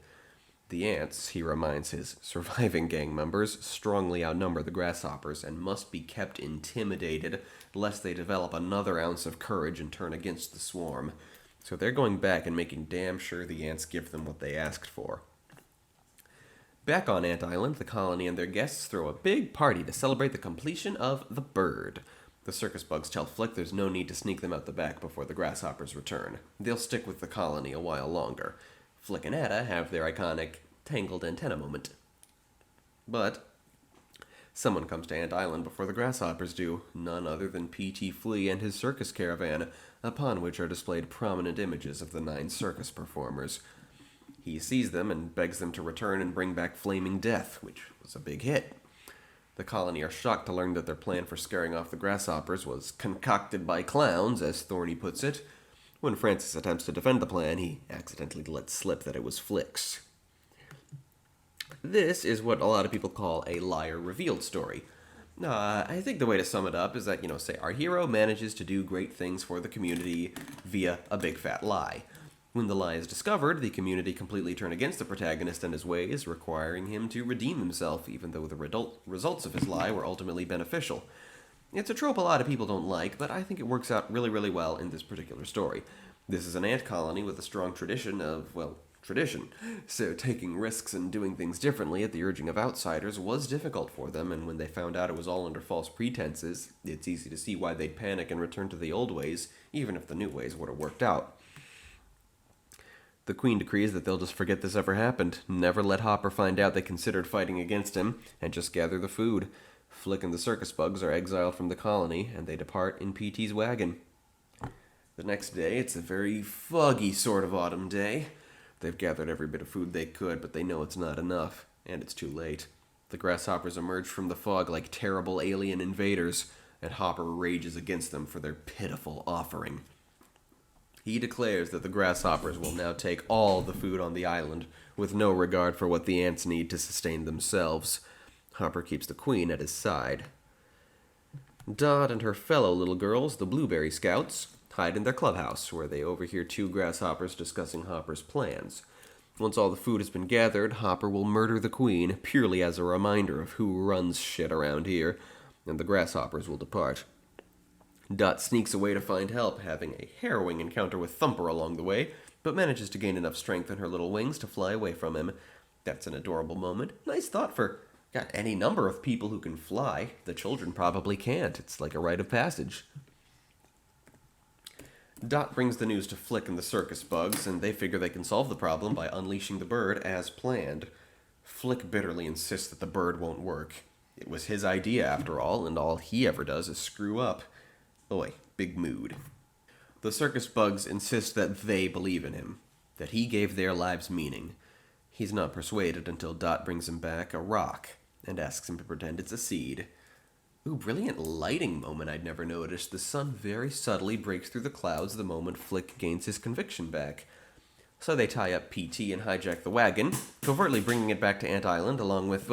The ants, he reminds his surviving gang members, strongly outnumber the grasshoppers and must be kept intimidated lest they develop another ounce of courage and turn against the swarm. So they're going back and making damn sure the ants give them what they asked for. Back on Ant Island, the colony and their guests throw a big party to celebrate the completion of the bird. The circus bugs tell Flick there's no need to sneak them out the back before the grasshoppers return. They'll stick with the colony a while longer. Flick and Ada have their iconic tangled antenna moment. But someone comes to Ant Island before the grasshoppers do, none other than P.T. Flea and his circus caravan, upon which are displayed prominent images of the 9 circus performers. He sees them and begs them to return and bring back Flaming Death, which was a big hit. The colony are shocked to learn that their plan for scaring off the grasshoppers was concocted by clowns, as Thorny puts it. When Francis attempts to defend the plan, he accidentally lets slip that it was Flick's. This is what a lot of people call a liar revealed story. I think the way to sum it up is that, say our hero manages to do great things for the community via a big fat lie. When the lie is discovered, the community completely turn against the protagonist and his ways, requiring him to redeem himself, even though the results of his lie were ultimately beneficial. It's a trope a lot of people don't like, but I think it works out really, really well in this particular story. This is an ant colony with a strong tradition of, tradition. So taking risks and doing things differently at the urging of outsiders was difficult for them, and when they found out it was all under false pretenses, it's easy to see why they'd panic and return to the old ways, even if the new ways would have worked out. The Queen decrees that they'll just forget this ever happened, never let Hopper find out they considered fighting against him, and just gather the food. Flick and the circus bugs are exiled from the colony, and they depart in P.T.'s wagon. The next day, it's a very foggy sort of autumn day. They've gathered every bit of food they could, but they know it's not enough, and it's too late. The grasshoppers emerge from the fog like terrible alien invaders, and Hopper rages against them for their pitiful offering. He declares that the grasshoppers will now take all the food on the island, with no regard for what the ants need to sustain themselves. Hopper keeps the Queen at his side. Dot and her fellow little girls, the Blueberry Scouts, hide in their clubhouse, where they overhear 2 grasshoppers discussing Hopper's plans. Once all the food has been gathered, Hopper will murder the Queen, purely as a reminder of who runs shit around here, and the grasshoppers will depart. Dot sneaks away to find help, having a harrowing encounter with Thumper along the way, but manages to gain enough strength in her little wings to fly away from him. That's an adorable moment. Nice thought for any number of people who can fly. The children probably can't. It's like a rite of passage. Dot brings the news to Flick and the circus bugs, and they figure they can solve the problem by unleashing the bird as planned. Flick bitterly insists that the bird won't work. It was his idea, after all, and all he ever does is screw up. Oi, big mood. The circus bugs insist that they believe in him, that he gave their lives meaning. He's not persuaded until Dot brings him back a rock and asks him to pretend it's a seed. Ooh, brilliant lighting moment I'd never noticed. The sun very subtly breaks through the clouds the moment Flick gains his conviction back. So they tie up PT and hijack the wagon, covertly bringing it back to Ant Island along with,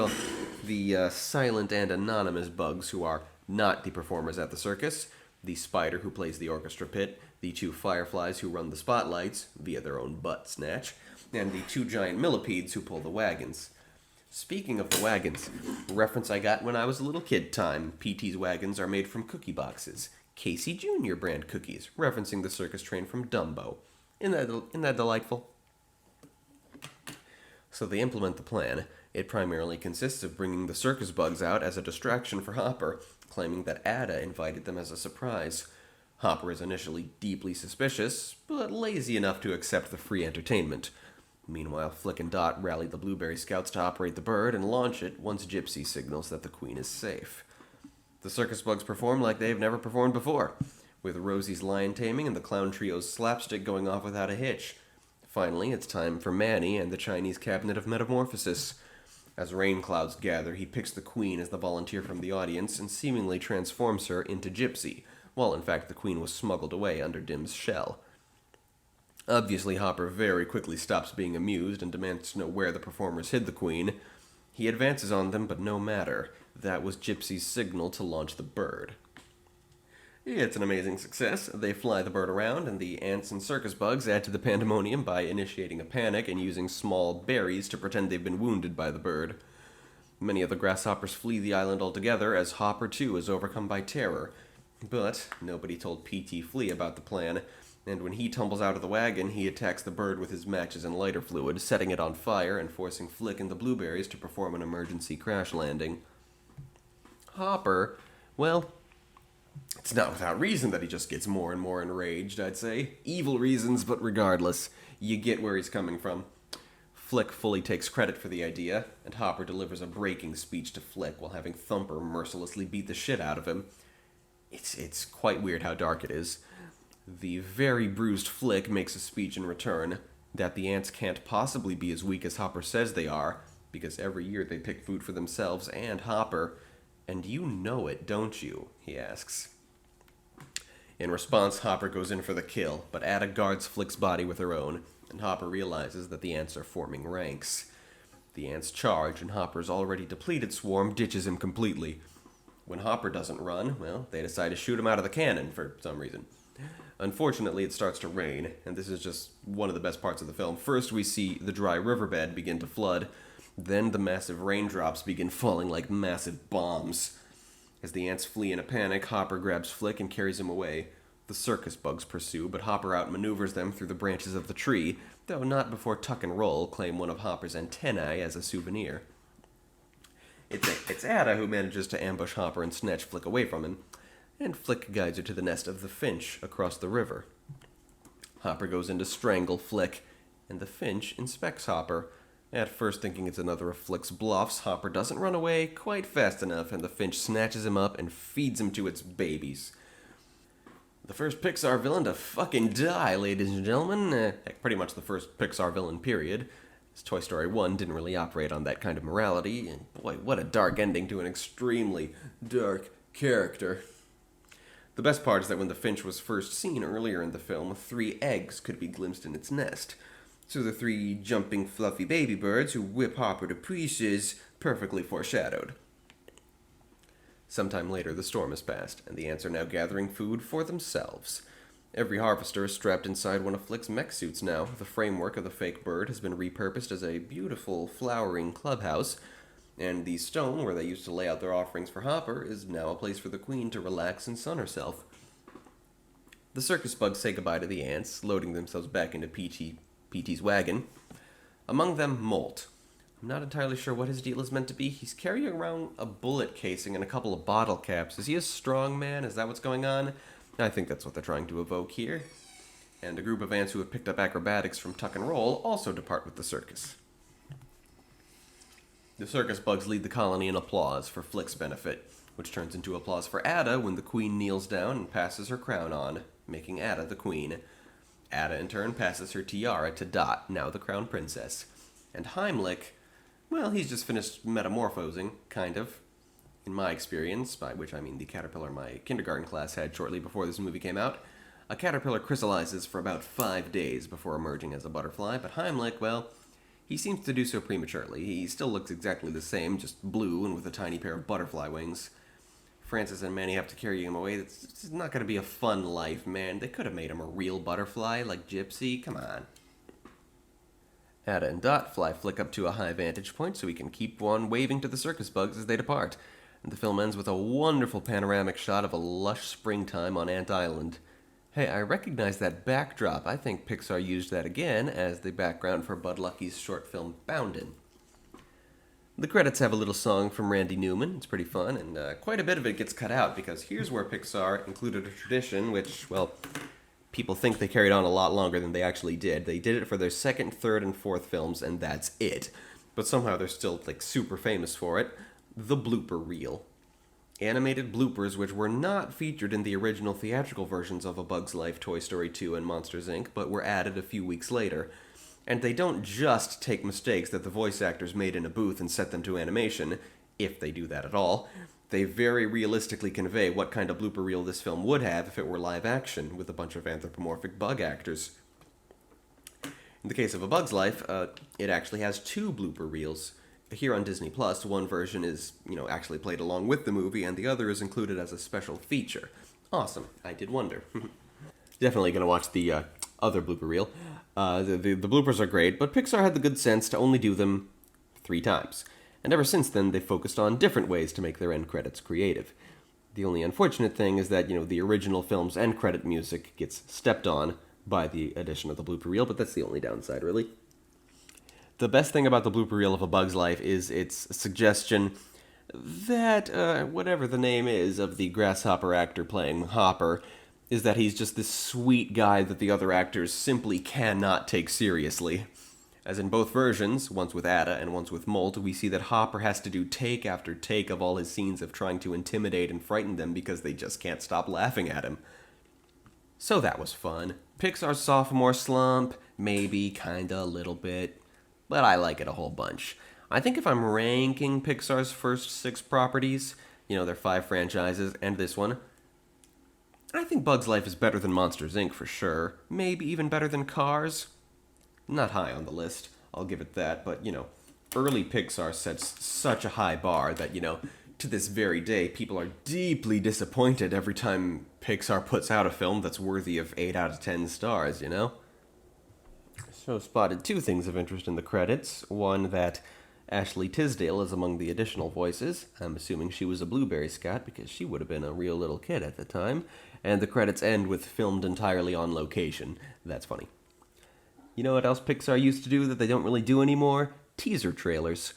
the silent and anonymous bugs who are not the performers at the circus, the spider who plays the orchestra pit, the 2 fireflies who run the spotlights, via their own butt snatch, and the 2 giant millipedes who pull the wagons. Speaking of the wagons, a reference I got when I was a little kid time, PT's wagons are made from cookie boxes. Casey Jr. brand cookies, referencing the circus train from Dumbo. Isn't that delightful? So they implement the plan. It primarily consists of bringing the circus bugs out as a distraction for Hopper, claiming that Ada invited them as a surprise. Hopper is initially deeply suspicious, but lazy enough to accept the free entertainment. Meanwhile, Flick and Dot rally the Blueberry Scouts to operate the bird and launch it once Gypsy signals that the Queen is safe. The circus bugs perform like they've never performed before, with Rosie's lion taming and the clown trio's slapstick going off without a hitch. Finally, it's time for Manny and the Chinese Cabinet of Metamorphosis. As rain clouds gather, he picks the queen as the volunteer from the audience and seemingly transforms her into Gypsy, while in fact the queen was smuggled away under Dim's shell. Obviously, Hopper very quickly stops being amused and demands to know where the performers hid the queen. He advances on them, but no matter. That was Gypsy's signal to launch the bird. It's an amazing success. They fly the bird around, and the ants and circus bugs add to the pandemonium by initiating a panic and using small berries to pretend they've been wounded by the bird. Many of the grasshoppers flee the island altogether, as Hopper too is overcome by terror. But nobody told P.T. Flea about the plan, and when he tumbles out of the wagon, he attacks the bird with his matches and lighter fluid, setting it on fire and forcing Flick and the blueberries to perform an emergency crash landing. Hopper, well, it's not without reason that he just gets more and more enraged, I'd say. Evil reasons, but regardless, you get where he's coming from. Flick fully takes credit for the idea, and Hopper delivers a breaking speech to Flick while having Thumper mercilessly beat the shit out of him. It's quite weird how dark it is. The very bruised Flick makes a speech in return that the ants can't possibly be as weak as Hopper says they are, because every year they pick food for themselves and Hopper. And you know it, don't you? He asks. In response, Hopper goes in for the kill, but Ada guards Flick's body with her own, and Hopper realizes that the ants are forming ranks. The ants charge, and Hopper's already depleted swarm ditches him completely. When Hopper doesn't run, well, they decide to shoot him out of the cannon for some reason. Unfortunately, it starts to rain, and this is just one of the best parts of the film. First, we see the dry riverbed begin to flood. Then the massive raindrops begin falling like massive bombs. As the ants flee in a panic, Hopper grabs Flick and carries him away. The circus bugs pursue, but Hopper outmaneuvers them through the branches of the tree, though not before Tuck and Roll claim one of Hopper's antennae as a souvenir. It's Ada who manages to ambush Hopper and snatch Flick away from him, and Flick guides her to the nest of the finch across the river. Hopper goes in to strangle Flick, and the finch inspects Hopper. At first thinking it's another of Flick's bluffs, Hopper doesn't run away quite fast enough, and the finch snatches him up and feeds him to its babies. The first Pixar villain to fucking die, ladies and gentlemen. Pretty much the first Pixar villain, period. As Toy Story 1 didn't really operate on that kind of morality, and boy, what a dark ending to an extremely dark character. The best part is that when the finch was first seen earlier in the film, 3 eggs could be glimpsed in its nest. So the 3 jumping fluffy baby birds who whip Hopper to pieces, perfectly foreshadowed. Sometime later, the storm has passed, and the ants are now gathering food for themselves. Every harvester is strapped inside one of Flick's mech suits now. The framework of the fake bird has been repurposed as a beautiful, flowering clubhouse, and the stone where they used to lay out their offerings for Hopper is now a place for the queen to relax and sun herself. The circus bugs say goodbye to the ants, loading themselves back into P.T.'s wagon. Among them, Molt. I'm not entirely sure what his deal is meant to be. He's carrying around a bullet casing and a couple of bottle caps. Is he a strong man? Is that what's going on? I think that's what they're trying to evoke here. And a group of ants who have picked up acrobatics from Tuck and Roll also depart with the circus. The circus bugs lead the colony in applause for Flick's benefit, which turns into applause for Ada when the queen kneels down and passes her crown on, making Ada the queen. Ada, in turn, passes her tiara to Dot, now the crown princess. And Heimlich, well, he's just finished metamorphosing, kind of. In my experience, by which I mean the caterpillar my kindergarten class had shortly before this movie came out, a caterpillar chrysolizes for about 5 days before emerging as a butterfly, but Heimlich, well, he seems to do so prematurely. He still looks exactly the same, just blue and with a tiny pair of butterfly wings. Francis and Manny have to carry him away. It's not going to be a fun life, man. They could have made him a real butterfly like Gypsy. Come on. Ada and Dot fly Flick up to a high vantage point so he can keep on waving to the circus bugs as they depart. And the film ends with a wonderful panoramic shot of a lush springtime on Ant Island. Hey, I recognize that backdrop. I think Pixar used that again as the background for Bud Lucky's short film Boundin'. The credits have a little song from Randy Newman. It's pretty fun, and quite a bit of it gets cut out because here's where Pixar included a tradition which, well, people think they carried on a lot longer than they actually did. They did it for their second, third, and fourth films, and that's it. But somehow they're still, super famous for it. The blooper reel. Animated bloopers which were not featured in the original theatrical versions of A Bug's Life, Toy Story 2, and Monsters, Inc., but were added a few weeks later. And they don't just take mistakes that the voice actors made in a booth and set them to animation, if they do that at all. They very realistically convey what kind of blooper reel this film would have if it were live action, with a bunch of anthropomorphic bug actors. In the case of A Bug's Life, it actually has 2 blooper reels. Here on Disney Plus, one version is, actually played along with the movie, and the other is included as a special feature. Awesome. I did wonder. Definitely going to watch the other blooper reel. The bloopers are great, but Pixar had the good sense to only do them 3 times. And ever since then, they've focused on different ways to make their end credits creative. The only unfortunate thing is that, the original film's end credit music gets stepped on by the addition of the blooper reel, but that's the only downside, really. The best thing about the blooper reel of A Bug's Life is its suggestion that, whatever the name is of the grasshopper actor playing Hopper, is that he's just this sweet guy that the other actors simply cannot take seriously. As in both versions, once with Ada and once with Molt, we see that Hopper has to do take after take of all his scenes of trying to intimidate and frighten them because they just can't stop laughing at him. So that was fun. Pixar's sophomore slump, maybe, kinda, a little bit, but I like it a whole bunch. I think if I'm ranking Pixar's first 6 properties, their 5 franchises, and this one, I think Bug's Life is better than Monsters, Inc. for sure. Maybe even better than Cars. Not high on the list, I'll give it that, but, early Pixar sets such a high bar that, to this very day, people are deeply disappointed every time Pixar puts out a film that's worthy of 8 out of 10 stars, So spotted 2 things of interest in the credits. One, that Ashley Tisdale is among the additional voices. I'm assuming she was a Blueberry Scout because she would have been a real little kid at the time. And the credits end with filmed entirely on location. That's funny. You know what else Pixar used to do that they don't really do anymore? Teaser trailers.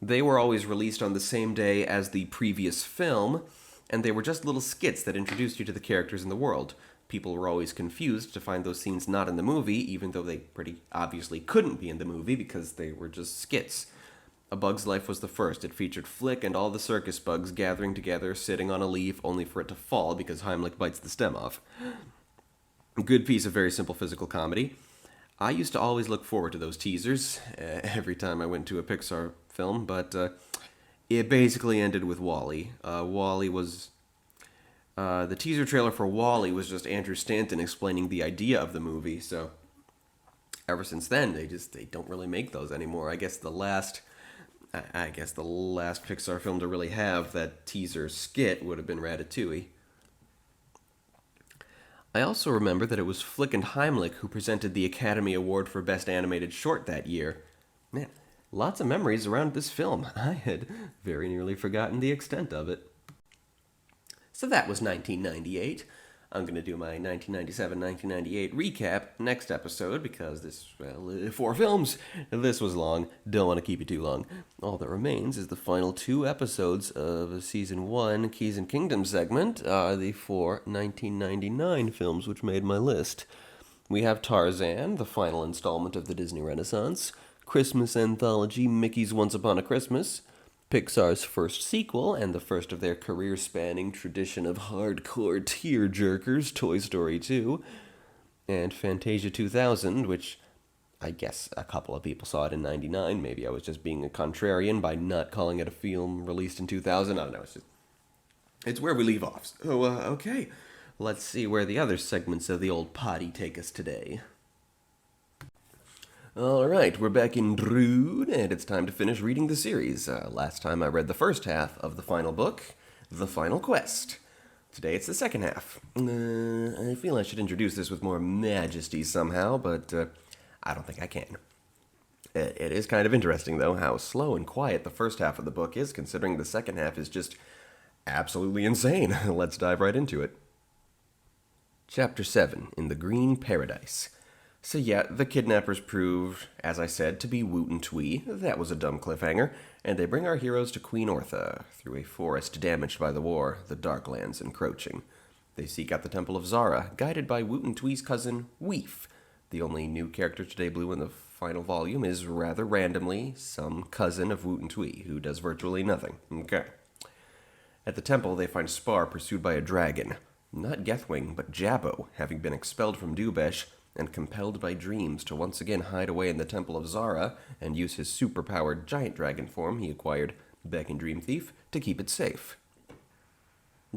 They were always released on the same day as the previous film, and they were just little skits that introduced you to the characters in the world. People were always confused to find those scenes not in the movie, even though they pretty obviously couldn't be in the movie because they were just skits. A Bug's Life was the first. It featured Flick and all the circus bugs gathering together, sitting on a leaf, only for it to fall because Heimlich bites the stem off. A good piece of very simple physical comedy. I used to always look forward to those teasers every time I went to a Pixar film, but it basically ended with WALL-E. WALL-E was... the teaser trailer for WALL-E was just Andrew Stanton explaining the idea of the movie, so ever since then, they don't really make those anymore. I guess the last Pixar film to really have that teaser skit would have been Ratatouille. I also remember that it was Flick and Heimlich who presented the Academy Award for Best Animated Short that year. Man, lots of memories around this film. I had very nearly forgotten the extent of it. So that was 1998. I'm going to do my 1997-1998 recap next episode because 4 films. This was long. Don't want to keep it too long. All that remains is the final 2 episodes of Season 1 Keys and Kingdom segment, the 4 1999 films which made my list. We have Tarzan, the final installment of the Disney Renaissance, Christmas anthology Mickey's Once Upon a Christmas, Pixar's first sequel, and the first of their career-spanning tradition of hardcore tear-jerkers, Toy Story 2, and Fantasia 2000, which I guess a couple of people saw it in 99. Maybe I was just being a contrarian by not calling it a film released in 2000. I don't know, it's where we leave off. So, okay, let's see where the other segments of the old potty take us today. Alright, we're back in Droon, and it's time to finish reading the series. Last time I read the first half of the final book, The Final Quest. Today it's the second half. I feel I should introduce this with more majesty somehow, but I don't think I can. It is kind of interesting, though, how slow and quiet the first half of the book is, considering the second half is just absolutely insane. Let's dive right into it. Chapter 7, In the Green Paradise. So yeah, the kidnappers proved, as I said, to be Woot and Twee. That was a dumb cliffhanger. And they bring our heroes to Queen Ortha, through a forest damaged by the war, the Darklands encroaching. They seek out the Temple of Zara, guided by Woot and Twee's cousin, Weef. The only new character today blue in the final volume is, rather randomly, some cousin of Woot and Twee, who does virtually nothing. Okay. At the temple, they find Spar pursued by a dragon. Not Gethwing, but Jabbo, having been expelled from Dubesh, and compelled by dreams to once again hide away in the Temple of Zara and use his super-powered giant dragon form he acquired back in Dream Thief to keep it safe.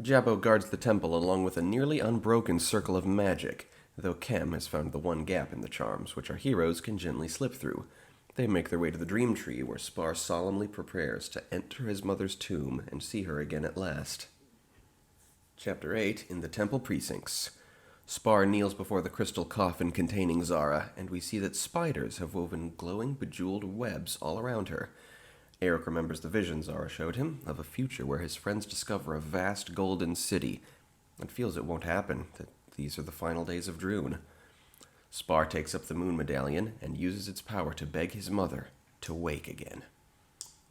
Jabbo guards the temple along with a nearly unbroken circle of magic, though Kem has found the one gap in the charms, which our heroes can gently slip through. They make their way to the Dream Tree, where Spar solemnly prepares to enter his mother's tomb and see her again at last. Chapter 8, in the Temple Precincts. Spar kneels before the crystal coffin containing Zara, and we see that spiders have woven glowing, bejeweled webs all around her. Eric remembers the vision Zara showed him of a future where his friends discover a vast golden city, and feels it won't happen, that these are the final days of Droon. Spar takes up the moon medallion and uses its power to beg his mother to wake again.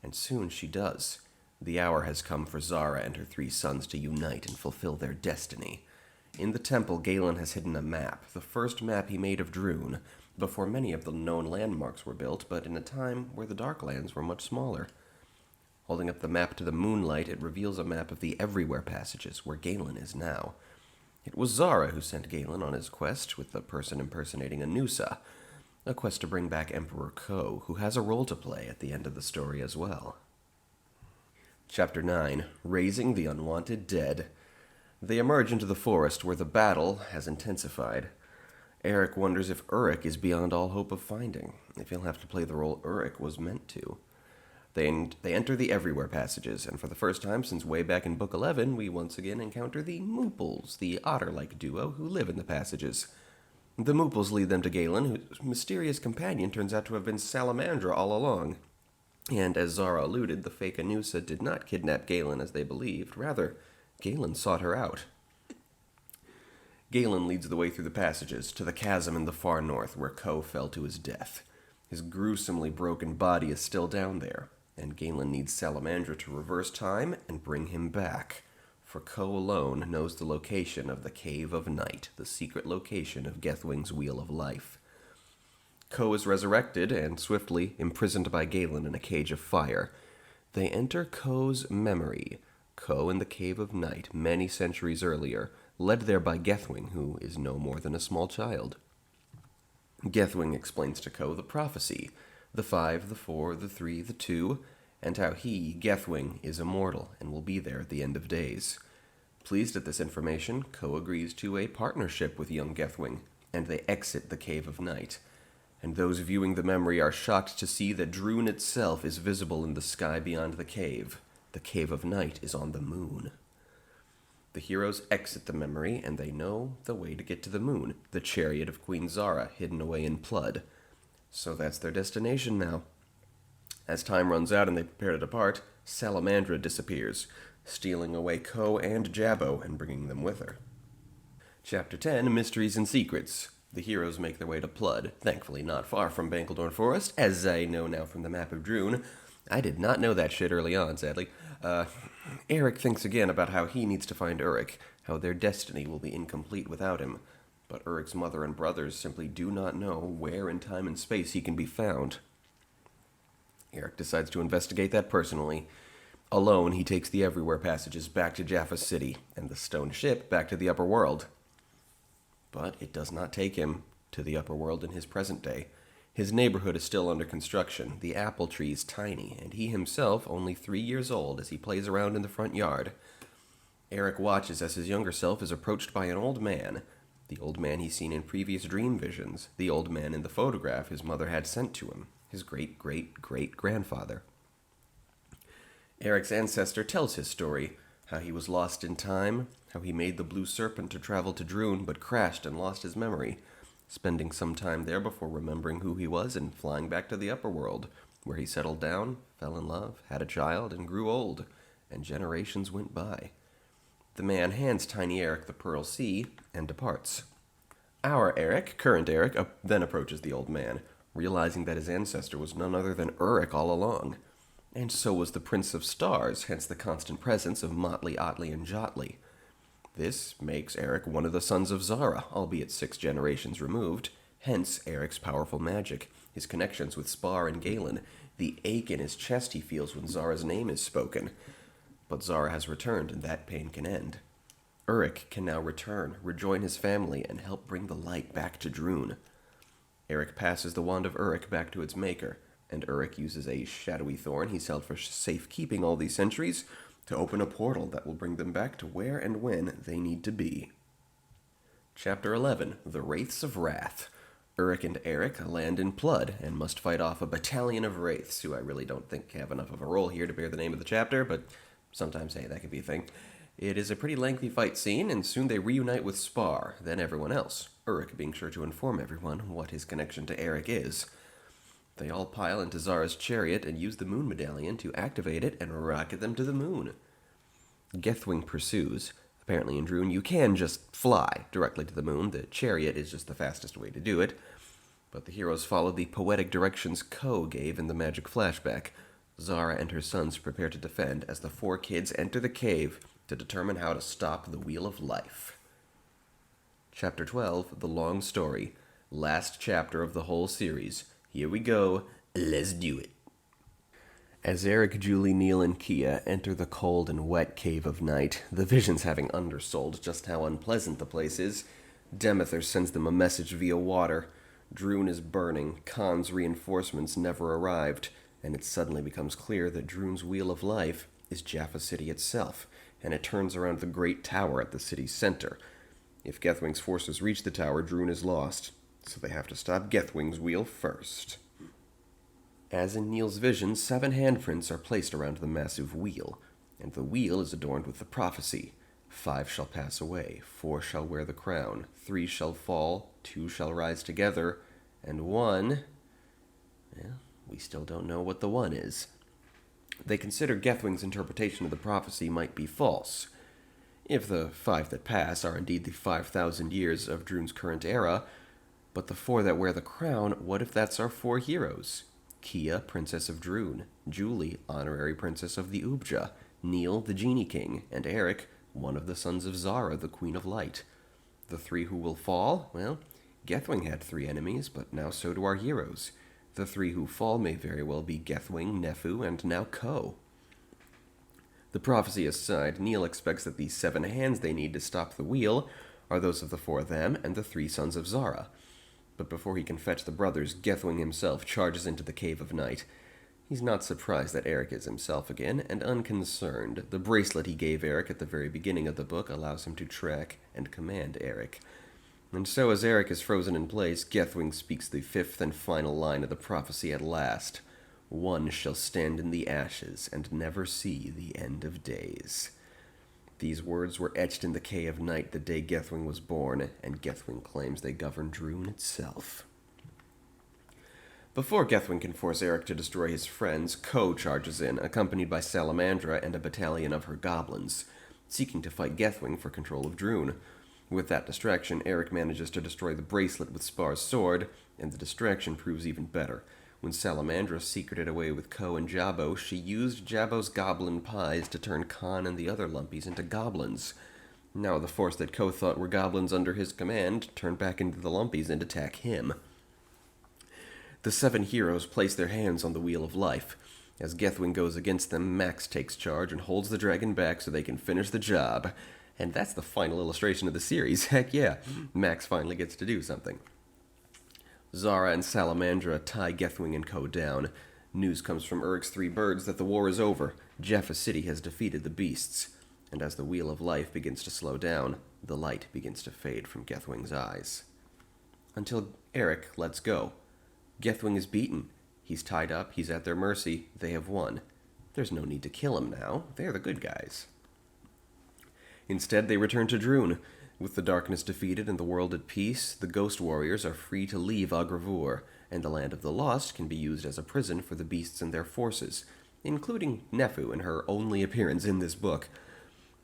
And soon she does. The hour has come for Zara and her 3 sons to unite and fulfill their destiny. In the temple, Galen has hidden a map, the first map he made of Droon, before many of the known landmarks were built, but in a time where the Darklands were much smaller. Holding up the map to the moonlight, it reveals a map of the Everywhere Passages, where Galen is now. It was Zara who sent Galen on his quest with the person impersonating Anusa, a quest to bring back Emperor Ko, who has a role to play at the end of the story as well. Chapter 9, Raising the Unwanted Dead. They emerge into the forest where the battle has intensified. Eric wonders if Uruk is beyond all hope of finding, if he'll have to play the role Uruk was meant to. They enter the Everywhere Passages, and for the first time since way back in Book 11, we once again encounter the Mooples, the otter-like duo who live in the passages. The Mooples lead them to Galen, whose mysterious companion turns out to have been Salamandra all along. And as Zara alluded, the fake Anusa did not kidnap Galen as they believed. Rather, Galen sought her out. Galen leads the way through the passages to the chasm in the far north where Ko fell to his death. His gruesomely broken body is still down there, and Galen needs Salamandra to reverse time and bring him back. For Ko alone knows the location of the Cave of Night, the secret location of Gethwing's Wheel of Life. Ko is resurrected and swiftly imprisoned by Galen in a cage of fire. They enter Ko's memory. Ko in the Cave of Night, many centuries earlier, led there by Gethwing, who is no more than a small child. Gethwing explains to Ko the prophecy, the 5, the 4, the 3, the 2, and how he, Gethwing, is immortal and will be there at the end of days. Pleased at this information, Ko agrees to a partnership with young Gethwing, and they exit the Cave of Night. And those viewing the memory are shocked to see that Droon itself is visible in the sky beyond the cave. The Cave of Night is on the moon. The heroes exit the memory, and they know the way to get to the moon, the chariot of Queen Zara, hidden away in Plud. So that's their destination now. As time runs out and they prepare to depart, Salamandra disappears, stealing away Ko and Jabbo and bringing them with her. Chapter 10, Mysteries and Secrets. The heroes make their way to Plud, thankfully not far from Bankledorn Forest, as I know now from the map of Droon. I did not know that shit early on, sadly. Eric thinks again about how he needs to find Uruk, how their destiny will be incomplete without him. But Uruk's mother and brothers simply do not know where in time and space he can be found. Eric decides to investigate that personally. Alone, he takes the Everywhere Passages back to Jaffa City, and the stone ship back to the upper world. But it does not take him to the upper world in his present day. His neighborhood is still under construction, the apple trees tiny, and he himself only 3 years old as he plays around in the front yard. Eric watches as his younger self is approached by an old man, the old man he's seen in previous dream visions, the old man in the photograph his mother had sent to him, his great-great-great-grandfather. Eric's ancestor tells his story, how he was lost in time, how he made the Blue Serpent to travel to Droon but crashed and lost his memory, spending some time there before remembering who he was and flying back to the upper world, where he settled down, fell in love, had a child, and grew old, and generations went by. The man hands Tiny Eric the Pearl Sea and departs. Our Eric, current Eric, then approaches the old man, realizing that his ancestor was none other than Uruk all along. And so was the Prince of Stars, hence the constant presence of Motley, Otley, and Jotly. This makes Eric one of the sons of Zara, albeit 6 generations removed, hence Eric's powerful magic, his connections with Spar and Galen, the ache in his chest he feels when Zara's name is spoken. But Zara has returned, and that pain can end. Uruk can now return, rejoin his family, and help bring the light back to Droon. Eric passes the wand of Uruk back to its maker, and Uruk uses a shadowy thorn he's held for safekeeping all these centuries to open a portal that will bring them back to where and when they need to be. Chapter 11, The Wraiths of Wrath. Uruk and Eric land in Plud and must fight off a battalion of wraiths, who I really don't think have enough of a role here to bear the name of the chapter, but sometimes, hey, that could be a thing. It is a pretty lengthy fight scene, and soon they reunite with Spar, then everyone else, Uruk being sure to inform everyone what his connection to Eric is. They all pile into Zara's chariot and use the moon medallion to activate it and rocket them to the moon. Gethwing pursues. Apparently in Droon, you can just fly directly to the moon. The chariot is just the fastest way to do it. But the heroes follow the poetic directions Ko gave in the magic flashback. Zara and her sons prepare to defend as the four kids enter the cave to determine how to stop the Wheel of Life. Chapter 12, The Long Story. Last chapter of the whole series. Here we go. Let's do it. As Eric, Julie, Neil, and Kia enter the cold and wet cave of night, the visions having undersold just how unpleasant the place is, Demeter sends them a message via water. Droon is burning, Khan's reinforcements never arrived, and it suddenly becomes clear that Droon's Wheel of Life is Jaffa City itself, and it turns around the great tower at the city's center. If Gethwing's forces reach the tower, Droon is lost, so they have to stop Gethwing's wheel first. As in Neil's vision, 7 handprints are placed around the massive wheel, and the wheel is adorned with the prophecy. 5 shall pass away, 4 shall wear the crown, 3 shall fall, 2 shall rise together, and 1... well, we still don't know what the 1 is. They consider Gethwing's interpretation of the prophecy might be false. If the 5 that pass are indeed the 5,000 years of Droon's current era, but the 4 that wear the crown, what if that's our 4 heroes? Kia, Princess of Droon, Julie, Honorary Princess of the Ubja, Neil, the Genie King, and Eric, one of the sons of Zara, the Queen of Light. The 3 who will fall? Well, Gethwing had 3 enemies, but now so do our heroes. The 3 who fall may very well be Gethwing, Nefu, and now Ko. The prophecy aside, Neil expects that the 7 hands they need to stop the wheel are those of the 4 of them and the 3 sons of Zara. But before he can fetch the brothers, Gethwing himself charges into the Cave of Night. He's not surprised that Eric is himself again, and unconcerned. The bracelet he gave Eric at the very beginning of the book allows him to track and command Eric. And so as Eric is frozen in place, Gethwing speaks the 5th and final line of the prophecy at last. 1 shall stand in the ashes and never see the end of days. These words were etched in the Cave of Night the day Gethwing was born, and Gethwing claims they govern Droon itself. Before Gethwing can force Eric to destroy his friends, Ko charges in, accompanied by Salamandra and a battalion of her goblins, seeking to fight Gethwing for control of Droon. With that distraction, Eric manages to destroy the bracelet with Spar's sword, and the distraction proves even better. When Salamandra secreted away with Ko and Jabbo, she used Jabbo's goblin pies to turn Khan and the other lumpies into goblins. Now the force that Ko thought were goblins under his command turned back into the lumpies and attack him. The 7 heroes place their hands on the Wheel of Life. As Gethwing goes against them, Max takes charge and holds the dragon back so they can finish the job. And that's the final illustration of the series. Heck yeah, Max finally gets to do something. Zara and Salamandra tie Gethwing and Ko down. News comes from Uruk's 3 birds that the war is over. Jaffa City has defeated the beasts. And as the Wheel of Life begins to slow down, the light begins to fade from Gethwing's eyes. Until Eric lets go. Gethwing is beaten. He's tied up, he's at their mercy, they have won. There's no need to kill him now, they're the good guys. Instead, they return to Droon. With the darkness defeated and the world at peace, the ghost warriors are free to leave Agravur, and the Land of the Lost can be used as a prison for the beasts and their forces, including Nefu in her only appearance in this book.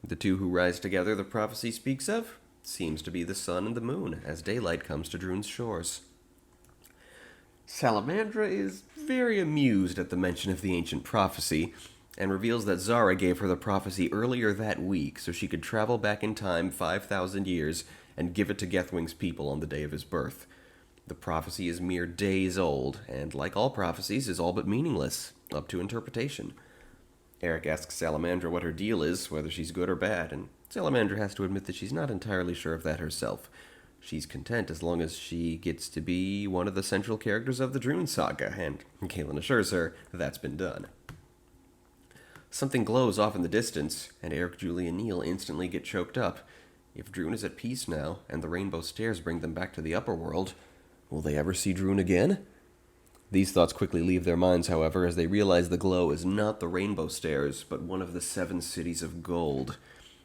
The 2 who rise together the prophecy speaks of seems to be the sun and the moon, as daylight comes to Droon's shores. Salamandra is very amused at the mention of the ancient prophecy, and reveals that Zara gave her the prophecy earlier that week so she could travel back in time 5,000 years and give it to Gethwing's people on the day of his birth. The prophecy is mere days old, and like all prophecies, is all but meaningless, up to interpretation. Eric asks Salamandra what her deal is, whether she's good or bad, and Salamandra has to admit that she's not entirely sure of that herself. She's content as long as she gets to be one of the central characters of the Droon saga, and Galen assures her that's been done. Something glows off in the distance, and Eric, Julie, and Neil instantly get choked up. If Droon is at peace now, and the rainbow stairs bring them back to the upper world, will they ever see Droon again? These thoughts quickly leave their minds, however, as they realize the glow is not the rainbow stairs, but one of the 7 cities of gold,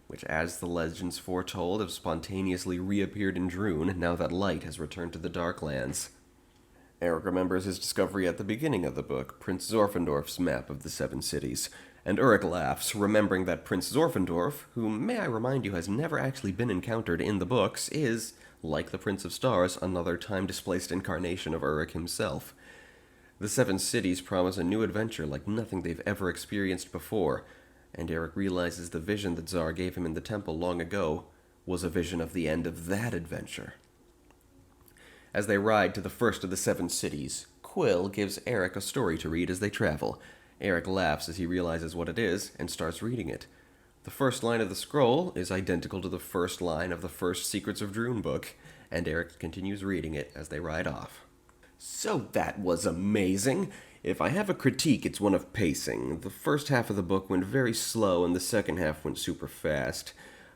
which, as the legends foretold, have spontaneously reappeared in Droon now that light has returned to the Darklands. Eric remembers his discovery at the beginning of the book, Prince Zorfendorf's map of the 7 cities, and Uruk laughs, remembering that Prince Zorfendorf, who, may I remind you, has never actually been encountered in the books, is, like the Prince of Stars, another time-displaced incarnation of Uruk himself. The 7 cities promise a new adventure like nothing they've ever experienced before, and Eric realizes the vision that Tsar gave him in the temple long ago was a vision of the end of that adventure. As they ride to the first of the 7 cities, Quill gives Eric a story to read as they travel. Eric laughs as he realizes what it is and starts reading it. The first line of the scroll is identical to the first line of the first Secrets of Droon book, and Eric continues reading it as they ride off. So that was amazing! If I have a critique, it's one of pacing. The first half of the book went very slow and the second half went super fast,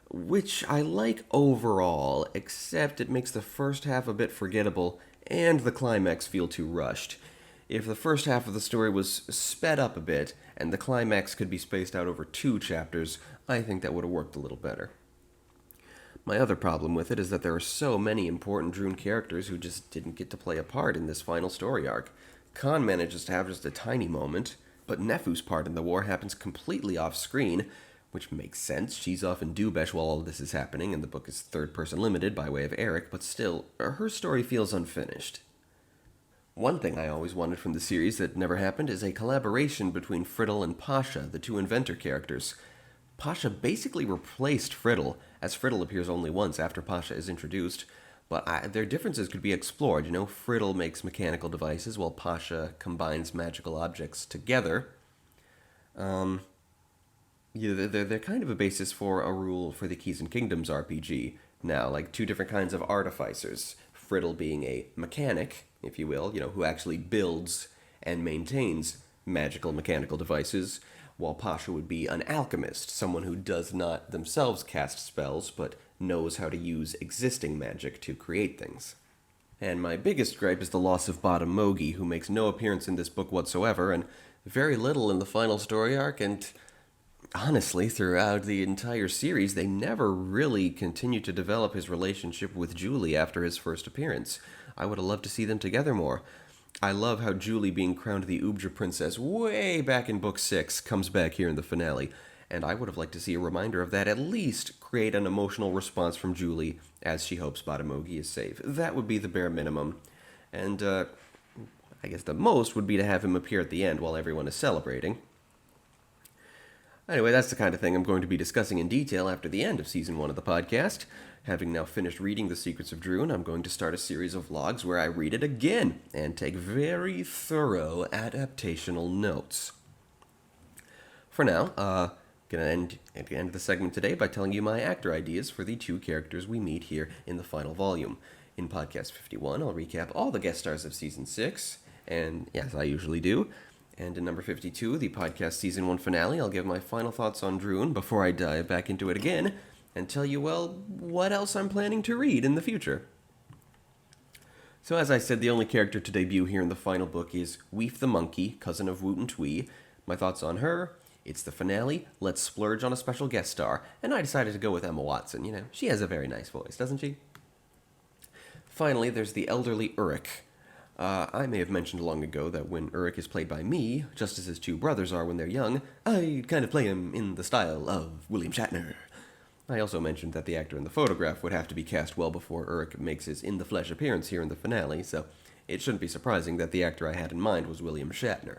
which I like overall, except it makes the first half a bit forgettable and the climax feel too rushed. If the first half of the story was sped up a bit and the climax could be spaced out over 2 chapters, I think that would have worked a little better. My other problem with it is that there are so many important Droon characters who just didn't get to play a part in this final story arc. Khan manages to have just a tiny moment, but Nefu's part in the war happens completely off-screen, which makes sense. She's off in Dubesh while all this is happening, and the book is third-person limited by way of Eric, but still, her story feels unfinished. One thing I always wanted from the series that never happened is a collaboration between Friddle and Pasha, the 2 inventor characters. Pasha basically replaced Friddle, as Friddle appears only once after Pasha is introduced, but their differences could be explored. Friddle makes mechanical devices while Pasha combines magical objects together. They're kind of a basis for a rule for the Keys and Kingdoms RPG now, like 2 different kinds of artificers. Friddle being a mechanic, if you will, who actually builds and maintains magical mechanical devices, while Pasha would be an alchemist, someone who does not themselves cast spells, but knows how to use existing magic to create things. And my biggest gripe is the loss of Bada Mogi, who makes no appearance in this book whatsoever, and very little in the final story arc, and honestly, throughout the entire series, they never really continue to develop his relationship with Julie after his first appearance. I would have loved to see them together more. I love how Julie being crowned the Ubja Princess way back in Book 6 comes back here in the finale, and I would have liked to see a reminder of that, at least create an emotional response from Julie as she hopes Bada Mogi is safe. That would be the bare minimum. And I guess the most would be to have him appear at the end while everyone is celebrating. Anyway, that's the kind of thing I'm going to be discussing in detail after the end of Season 1 of the podcast. Having now finished reading The Secrets of Droon, I'm going to start a series of vlogs where I read it again and take very thorough adaptational notes. For now, going to end the segment today by telling you my actor ideas for the 2 characters we meet here in the final volume. In Podcast 51, I'll recap all the guest stars of Season 6, and as I usually do. And in number 52, the podcast Season 1 finale, I'll give my final thoughts on Droon before I dive back into it again, and tell you, what else I'm planning to read in the future. So as I said, the only character to debut here in the final book is Weef the Monkey, cousin of Woot and Twee. My thoughts on her: it's the finale, let's splurge on a special guest star, and I decided to go with Emma Watson. She has a very nice voice, doesn't she? Finally, there's the elderly Uruk. I may have mentioned long ago that when Uruk is played by me, just as his 2 brothers are when they're young, I kind of play him in the style of William Shatner. I also mentioned that the actor in the photograph would have to be cast well before Uruk makes his in-the-flesh appearance here in the finale, so it shouldn't be surprising that the actor I had in mind was William Shatner.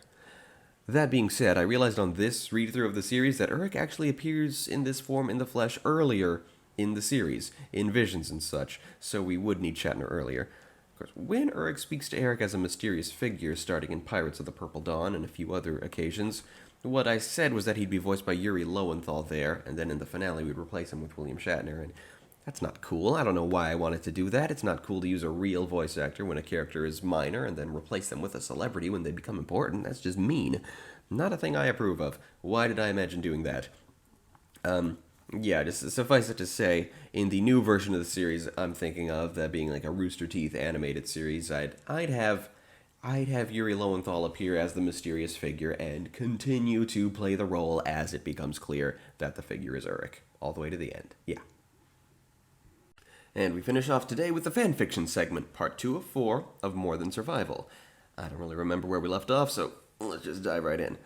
That being said, I realized on this read-through of the series that Uruk actually appears in this form in the flesh earlier in the series, in visions and such, so we would need Shatner earlier. Of course, when Uruk speaks to Eric as a mysterious figure starting in Pirates of the Purple Dawn and a few other occasions, What I said was that he'd be voiced by Yuri Lowenthal there, and then in the finale we'd replace him with William Shatner, and that's not cool. I don't know why I wanted to do that. It's not cool to use a real voice actor when a character is minor and then replace them with a celebrity when they become important. That's just mean. Not a thing I approve of. Why did I imagine doing that? Yeah, just suffice it to say, in the new version of the series I'm thinking of, that being like a Rooster Teeth animated series, I'd have Yuri Lowenthal appear as the mysterious figure and continue to play the role as it becomes clear that the figure is Urich, all the way to the end. Yeah. And we finish off today with the fanfiction segment, part 2 of 4 of More Than Survival. I don't really remember where we left off, so let's just dive right in.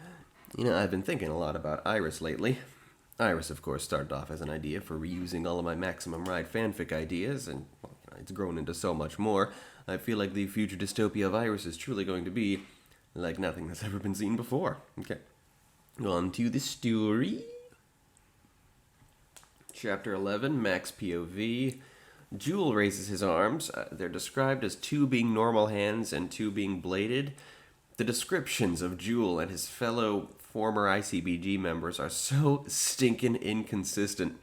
I've been thinking a lot about Iris lately. Iris, of course, started off as an idea for reusing all of my Maximum Ride fanfic ideas, and it's grown into so much more. I feel like the future dystopia of Iris is truly going to be like nothing that's ever been seen before. Okay, on to the story. Chapter 11, Max POV. Jewel raises his arms. They're described as 2 being normal hands and 2 being bladed. The descriptions of Jewel and his fellow former ICBG members are so stinking inconsistent.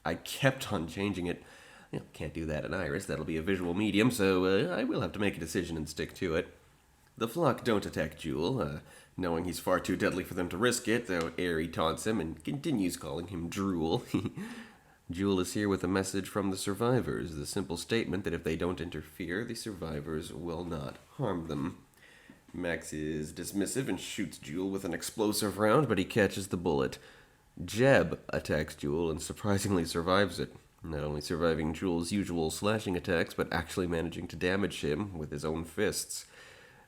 I kept on changing it. Can't do that in Iris. That'll be a visual medium, so I will have to make a decision and stick to it. The flock don't attack Jewel, knowing he's far too deadly for them to risk it, though Aerie taunts him and continues calling him Drool. Jewel is here with a message from the survivors, the simple statement that if they don't interfere, the survivors will not harm them. Max is dismissive and shoots Jewel with an explosive round, but he catches the bullet. Jeb attacks Jewel and surprisingly survives it, not only surviving Jewel's usual slashing attacks, but actually managing to damage him with his own fists.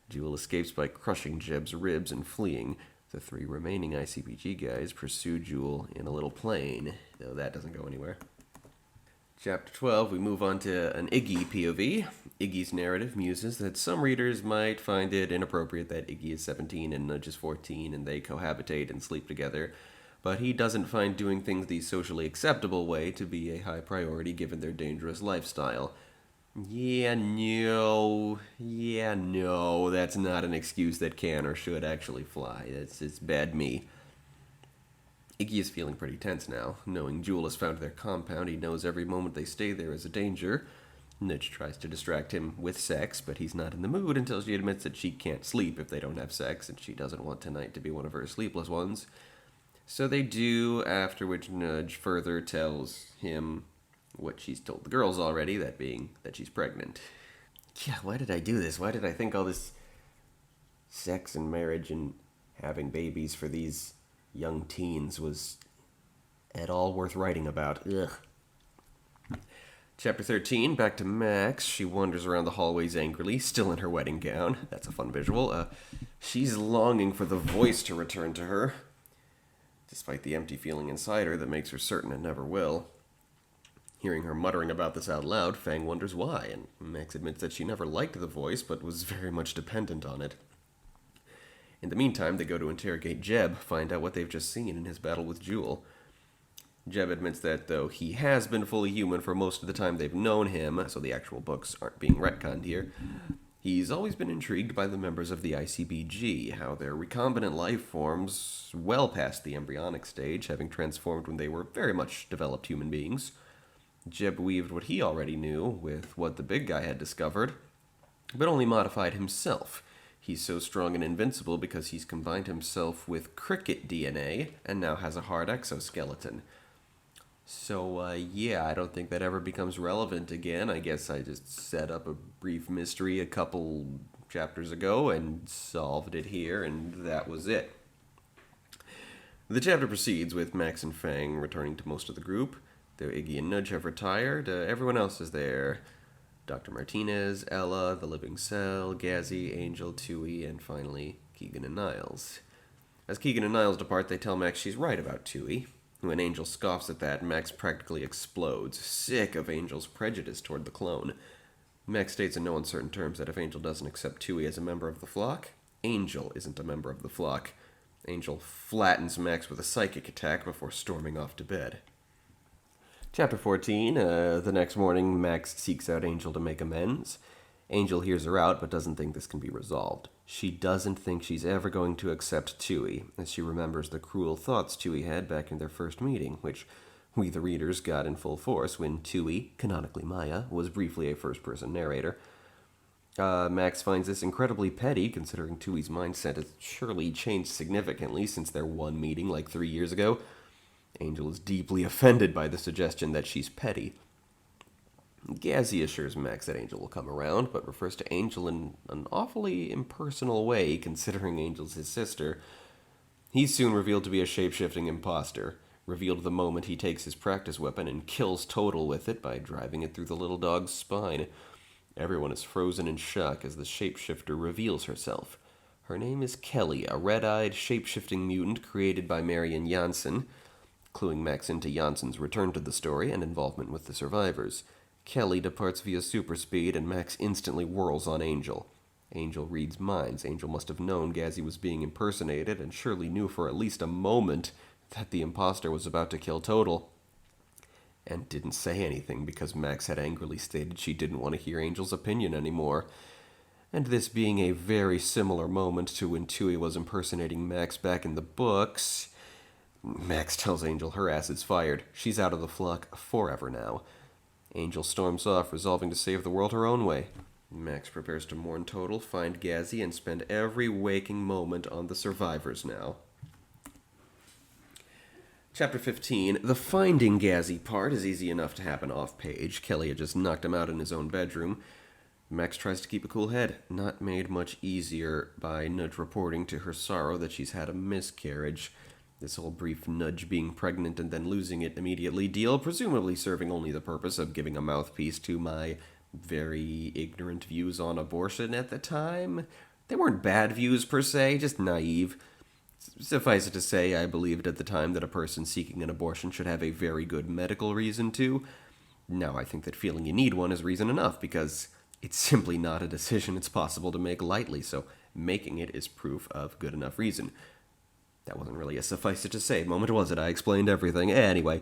Jewel escapes by crushing Jeb's ribs and fleeing. The 3 remaining ICBG guys pursue Jewel in a little plane, though that doesn't go anywhere. Chapter 12, we move on to an Iggy POV. Iggy's narrative muses that some readers might find it inappropriate that Iggy is 17 and Nudge is 14 and they cohabitate and sleep together, but he doesn't find doing things the socially acceptable way to be a high priority given their dangerous lifestyle. Yeah, no, that's not an excuse that can or should actually fly. It's bad me. Iggy is feeling pretty tense now. Knowing Jewel has found their compound, he knows every moment they stay there is a danger. Nudge tries to distract him with sex, but he's not in the mood until she admits that she can't sleep if they don't have sex, and she doesn't want tonight to be one of her sleepless ones. So they do, after which Nudge further tells him what she's told the girls already, that being that she's pregnant. Yeah, why did I do this? Why did I think all this sex and marriage and having babies for these young teens was at all worth writing about? Ugh. Chapter 13, back to Max. She wanders around the hallways angrily, still in her wedding gown. That's a fun visual. She's longing for the voice to return to her, despite the empty feeling inside her that makes her certain it never will. Hearing her muttering about this out loud, Fang wonders why, and Max admits that she never liked the voice, but was very much dependent on it. In the meantime, they go to interrogate Jeb, find out what they've just seen in his battle with Jewel. Jeb admits that though he has been fully human for most of the time they've known him, so the actual books aren't being retconned here, he's always been intrigued by the members of the ICBG, how they're recombinant life forms well past the embryonic stage, having transformed when they were very much developed human beings. Jeb weaved what he already knew with what the big guy had discovered, but only modified himself. He's so strong and invincible because he's combined himself with cricket DNA and now has a hard exoskeleton. So, I don't think that ever becomes relevant again. I guess I just set up a brief mystery a couple chapters ago and solved it here, and that was it. The chapter proceeds with Max and Fang returning to most of the group. Though Iggy and Nudge have retired, everyone else is there. Dr. Martinez, Ella, The Living Cell, Gazzy, Angel, Tui, and finally Keegan and Niles. As Keegan and Niles depart, they tell Max she's right about Tui. When Angel scoffs at that, Max practically explodes, sick of Angel's prejudice toward the clone. Max states in no uncertain terms that if Angel doesn't accept Tui as a member of the flock, Angel isn't a member of the flock. Angel flattens Max with a psychic attack before storming off to bed. Chapter 14, the next morning, Max seeks out Angel to make amends. Angel hears her out, but doesn't think this can be resolved. She doesn't think she's ever going to accept Tui, as she remembers the cruel thoughts Tui had back in their first meeting, which we the readers got in full force when Tui, canonically Maya, was briefly a first-person narrator. Max finds this incredibly petty, considering Tui's mindset has surely changed significantly since their one meeting like 3 years ago. Angel is deeply offended by the suggestion that she's petty. Gazzy assures Max that Angel will come around, but refers to Angel in an awfully impersonal way, considering Angel's his sister. He's soon revealed to be a shape-shifting imposter, revealed the moment he takes his practice weapon and kills Total with it by driving it through the little dog's spine. Everyone is frozen in shock as the shapeshifter reveals herself. Her name is Kelly, a red-eyed, shape-shifting mutant created by Marion Janssen, cluing Max into Janssen's return to the story and involvement with the survivors. Kelly departs via super speed, and Max instantly whirls on Angel. Angel reads minds. Angel must have known Gazzy was being impersonated, and surely knew for at least a moment that the imposter was about to kill Total. And didn't say anything because Max had angrily stated she didn't want to hear Angel's opinion anymore. And this being a very similar moment to when Tui was impersonating Max back in the books, Max tells Angel her ass is fired. She's out of the flock forever now. Angel storms off, resolving to save the world her own way. Max prepares to mourn Total, find Gazzy, and spend every waking moment on the survivors now. Chapter 15. The finding Gazzy part is easy enough to happen off-page. Kelly had just knocked him out in his own bedroom. Max tries to keep a cool head, not made much easier by Nudge reporting to her sorrow that she's had a miscarriage. This whole brief Nudge being pregnant and then losing it immediately deal, presumably serving only the purpose of giving a mouthpiece to my very ignorant views on abortion at the time. They weren't bad views per se, just naive. Suffice it to say, I believed at the time that a person seeking an abortion should have a very good medical reason to. Now I think that feeling you need one is reason enough, because it's simply not a decision it's possible to make lightly, so making it is proof of good enough reason. That wasn't really a suffice it to say moment, was it? I explained everything. Anyway,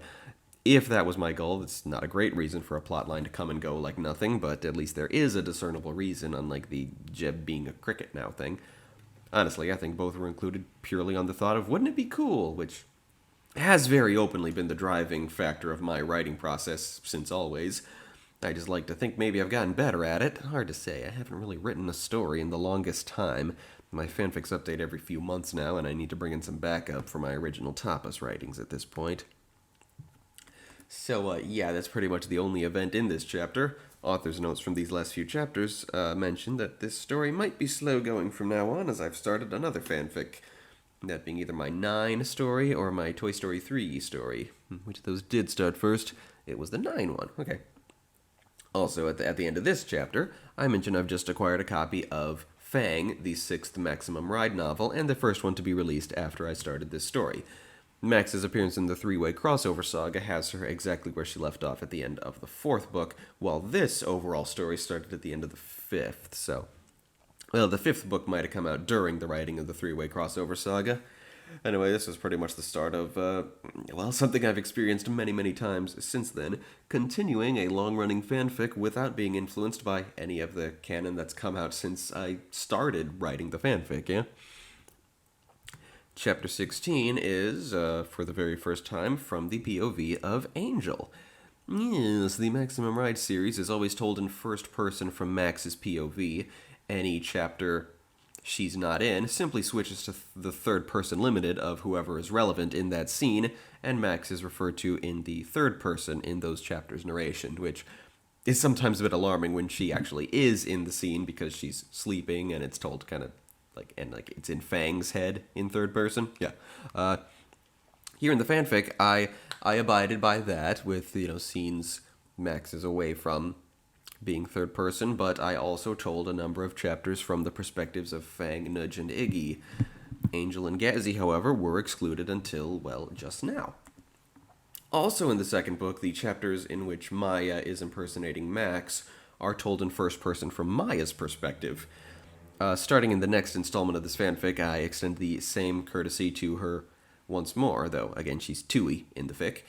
if that was my goal, it's not a great reason for a plotline to come and go like nothing, but at least there is a discernible reason, unlike the Jeb being a cricket now thing. Honestly, I think both were included purely on the thought of wouldn't it be cool, which has very openly been the driving factor of my writing process since always. I just like to think maybe I've gotten better at it. Hard to say, I haven't really written a story in the longest time. My fanfics update every few months now, and I need to bring in some backup for my original TAPAS writings at this point. So, yeah, that's pretty much the only event in this chapter. Author's notes from these last few chapters mention that this story might be slow going from now on, as I've started another fanfic. That being either my 9 story or my Toy Story 3 story. Which of those did start first? It was the 9 one. Okay. Also, at the end of this chapter, I mention I've just acquired a copy of Fang, the 6th Maximum Ride novel, and the first one to be released after I started this story. Max's appearance in the 3-way crossover saga has her exactly where she left off at the end of the 4th book, while this overall story started at the end of the 5th, so... Well, the 5th book might have come out during the writing of the 3-way crossover saga. Anyway, this was pretty much the start of, something I've experienced many, many times since then, continuing a long-running fanfic without being influenced by any of the canon that's come out since I started writing the fanfic, yeah? Chapter 16 is, for the very first time, from the POV of Angel. Yes, the Maximum Ride series is always told in first person from Max's POV. Any chapter she's not in simply switches to the third person limited of whoever is relevant in that scene, and Max is referred to in the third person in those chapters' narration, which is sometimes a bit alarming when she actually is in the scene because she's sleeping and it's told kind of it's in Fang's head in third person. Yeah. Here in the fanfic, I abided by that with, scenes Max is away from being third person, but I also told a number of chapters from the perspectives of Fang, Nudge, and Iggy. Angel and Gazzy, however, were excluded until, just now. Also in the second book, the chapters in which Maya is impersonating Max are told in first person from Maya's perspective. Starting in the next installment of this fanfic, I extend the same courtesy to her once more, though, again, she's Tui in the fic.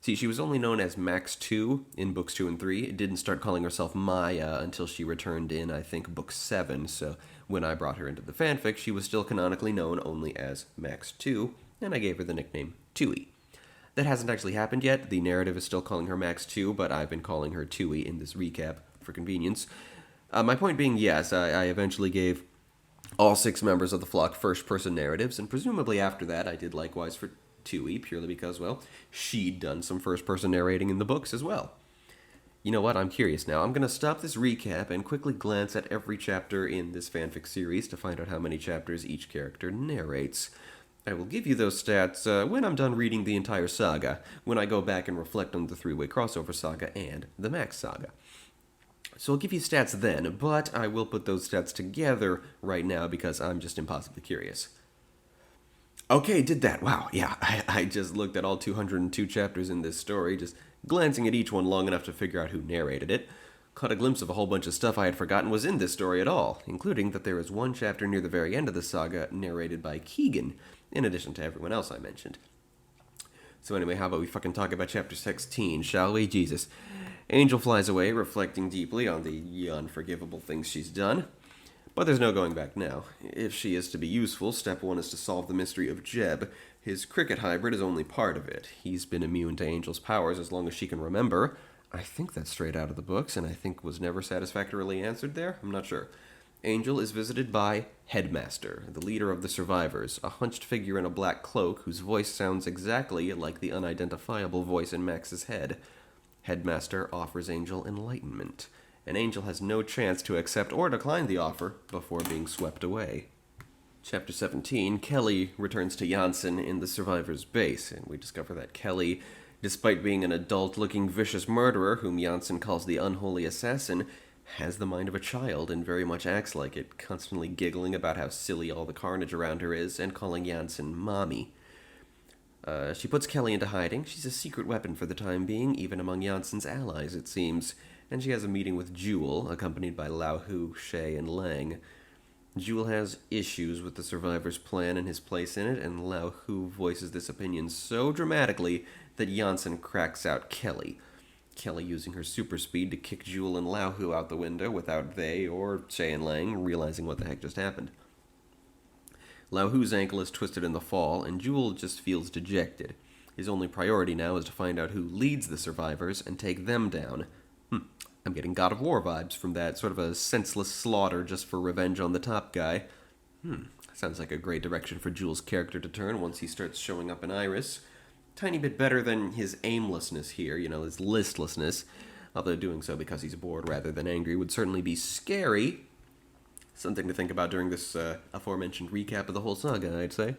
See, she was only known as Max 2 in books 2 and 3. It didn't start calling herself Maya until she returned in, I think, book 7. So when I brought her into the fanfic, she was still canonically known only as Max 2, and I gave her the nickname Tui. That hasn't actually happened yet. The narrative is still calling her Max 2, but I've been calling her Tui in this recap for convenience. My point being, yes, I eventually gave all 6 members of the flock first-person narratives, and presumably after that I did likewise for Tui, purely because, well, she'd done some first-person narrating in the books as well. You know what? I'm curious now. I'm going to stop this recap and quickly glance at every chapter in this fanfic series to find out how many chapters each character narrates. I will give you those stats when I'm done reading the entire saga, when I go back and reflect on the 3-way crossover saga and the Max saga. So I'll give you stats then, but I will put those stats together right now because I'm just impossibly curious. Okay, did that. Wow, yeah, I just looked at all 202 chapters in this story, just glancing at each one long enough to figure out who narrated it. Caught a glimpse of a whole bunch of stuff I had forgotten was in this story at all, including that there is one chapter near the very end of the saga narrated by Keegan, in addition to everyone else I mentioned. So anyway, how about we fucking talk about chapter 16, shall we? Jesus. Angel flies away, reflecting deeply on the unforgivable things she's done. But there's no going back now. If she is to be useful, step 1 is to solve the mystery of Jeb. His cricket hybrid is only part of it. He's been immune to Angel's powers as long as she can remember. I think that's straight out of the books, and I think was never satisfactorily answered there. I'm not sure. Angel is visited by Headmaster, the leader of the survivors, a hunched figure in a black cloak whose voice sounds exactly like the unidentifiable voice in Max's head. Headmaster offers Angel enlightenment, and Angel has no chance to accept or decline the offer before being swept away. Chapter 17, Kelly returns to Janssen in the survivor's base, and we discover that Kelly, despite being an adult-looking vicious murderer whom Janssen calls the unholy assassin, has the mind of a child and very much acts like it, constantly giggling about how silly all the carnage around her is and calling Janssen Mommy. She puts Kelly into hiding. She's a secret weapon for the time being, even among Janssen's allies, it seems. And she has a meeting with Jewel, accompanied by Lao Hu, Shay, and Lang. Jewel has issues with the survivor's plan and his place in it, and Lao Hu voices this opinion so dramatically that Janssen cracks out Kelly. Kelly using her super speed to kick Jewel and Lao Hu out the window without they, or Shay and Lang, realizing what the heck just happened. Lao Hu's ankle is twisted in the fall, and Jewel just feels dejected. His only priority now is to find out who leads the survivors and take them down. I'm getting God of War vibes from that, sort of a senseless slaughter just for revenge on the top guy. Sounds like a great direction for Jewel's character to turn once he starts showing up in Iris. Tiny bit better than his aimlessness here, his listlessness. Although doing so because he's bored rather than angry would certainly be scary. Something to think about during this aforementioned recap of the whole saga, I'd say.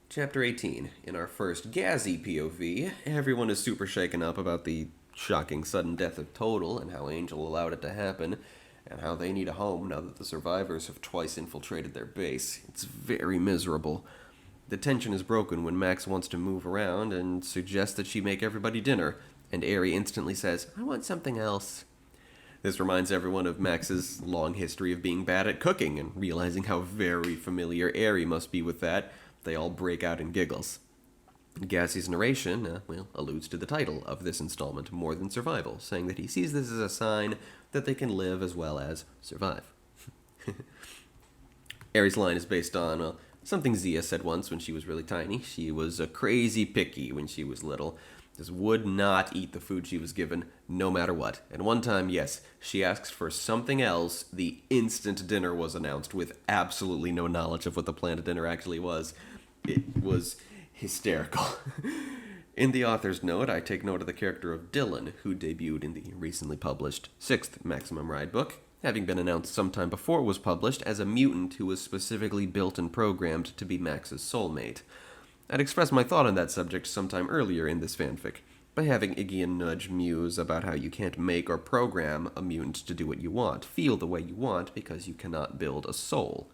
Chapter 18. In our first Gazzy POV, everyone is super shaken up about the shocking sudden death of Total and how Angel allowed it to happen, and how they need a home now that the survivors have twice infiltrated their base. It's very miserable. The tension is broken when Max wants to move around and suggests that she make everybody dinner, and Aerie instantly says, "I want something else." This reminds everyone of Max's long history of being bad at cooking, and realizing how very familiar Aerie must be with that, they all break out in giggles. Gazzy's narration, alludes to the title of this installment, More Than Survival, saying that he sees this as a sign that they can live as well as survive. Aerie's line is based on something Zia said once when she was really tiny. She was crazy picky when she was little. Just would not eat the food she was given, no matter what. And one time, yes, she asked for something else the instant dinner was announced, with absolutely no knowledge of what the planned dinner actually was. It was hysterical. In the author's note, I take note of the character of Dylan, who debuted in the recently published 6th Maximum Ride book, having been announced sometime before it was published as a mutant who was specifically built and programmed to be Max's soulmate. I'd expressed my thought on that subject sometime earlier in this fanfic, by having Iggy and Nudge muse about how you can't make or program a mutant to do what you want, feel the way you want, because you cannot build a soul.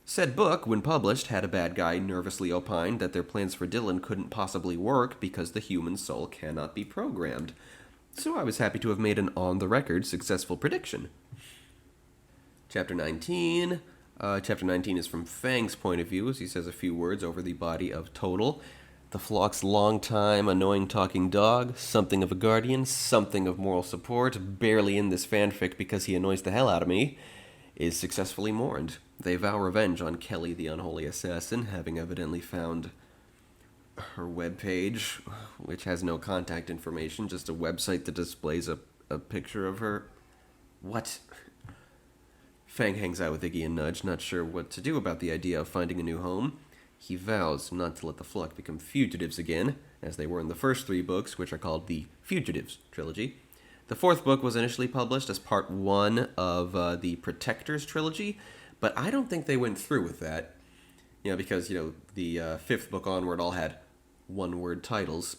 Said book, when published, had a bad guy nervously opined that their plans for Dylan couldn't possibly work because the human soul cannot be programmed. So I was happy to have made an on-the-record successful prediction. Chapter 19. Chapter 19 is from Fang's point of view, as he says a few words over the body of Total. The flock's long-time annoying talking dog, something of a guardian, something of moral support, barely in this fanfic because he annoys the hell out of me, is successfully mourned. They vow revenge on Kelly the unholy assassin, having evidently found her webpage, which has no contact information, just a website that displays a picture of her. What? Fang hangs out with Iggy and Nudge, not sure what to do about the idea of finding a new home. He vows not to let the flock become fugitives again, as they were in the first 3 books, which are called the Fugitives trilogy. The 4th book was initially published as part 1 of the Protectors trilogy, but I don't think they went through with that. Because, the 5th book onward all had one-word titles.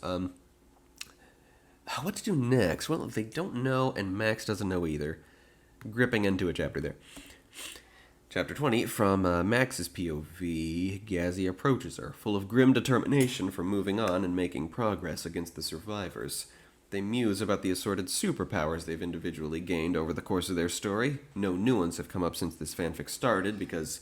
What to do next? Well, if they don't know, and Max doesn't know either. Gripping into a chapter there. Chapter 20, from Max's POV, Gazzy approaches her, full of grim determination for moving on and making progress against the survivors. They muse about the assorted superpowers they've individually gained over the course of their story. No new ones have come up since this fanfic started, because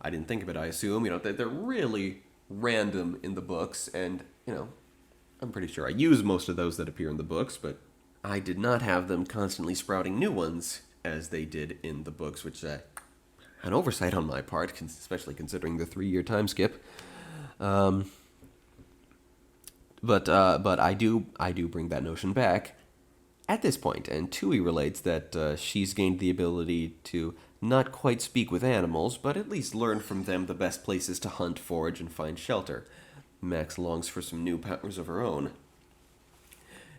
I didn't think of it, I assume. They're really random in the books, and, I'm pretty sure I use most of those that appear in the books, but I did not have them constantly sprouting new ones as they did in the books, which an oversight on my part, especially considering the 3-year time skip. But I do bring that notion back at this point, and Tui relates that she's gained the ability to not quite speak with animals, but at least learn from them the best places to hunt, forage, and find shelter. Max longs for some new powers of her own.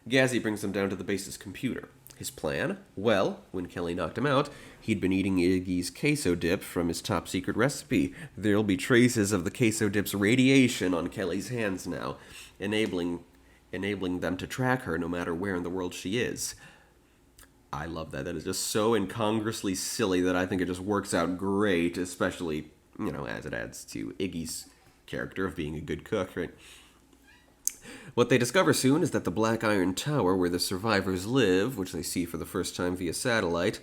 Gazzy brings them down to the base's computer. His plan? Well, when Kelly knocked him out, he'd been eating Iggy's queso dip from his top-secret recipe. There'll be traces of the queso dip's radiation on Kelly's hands now, enabling them to track her no matter where in the world she is. I love that. That is just so incongruously silly that I think it just works out great, especially, as it adds to Iggy's character of being a good cook, right? What they discover soon is that the Black Iron Tower, where the survivors live, which they see for the first time via satellite,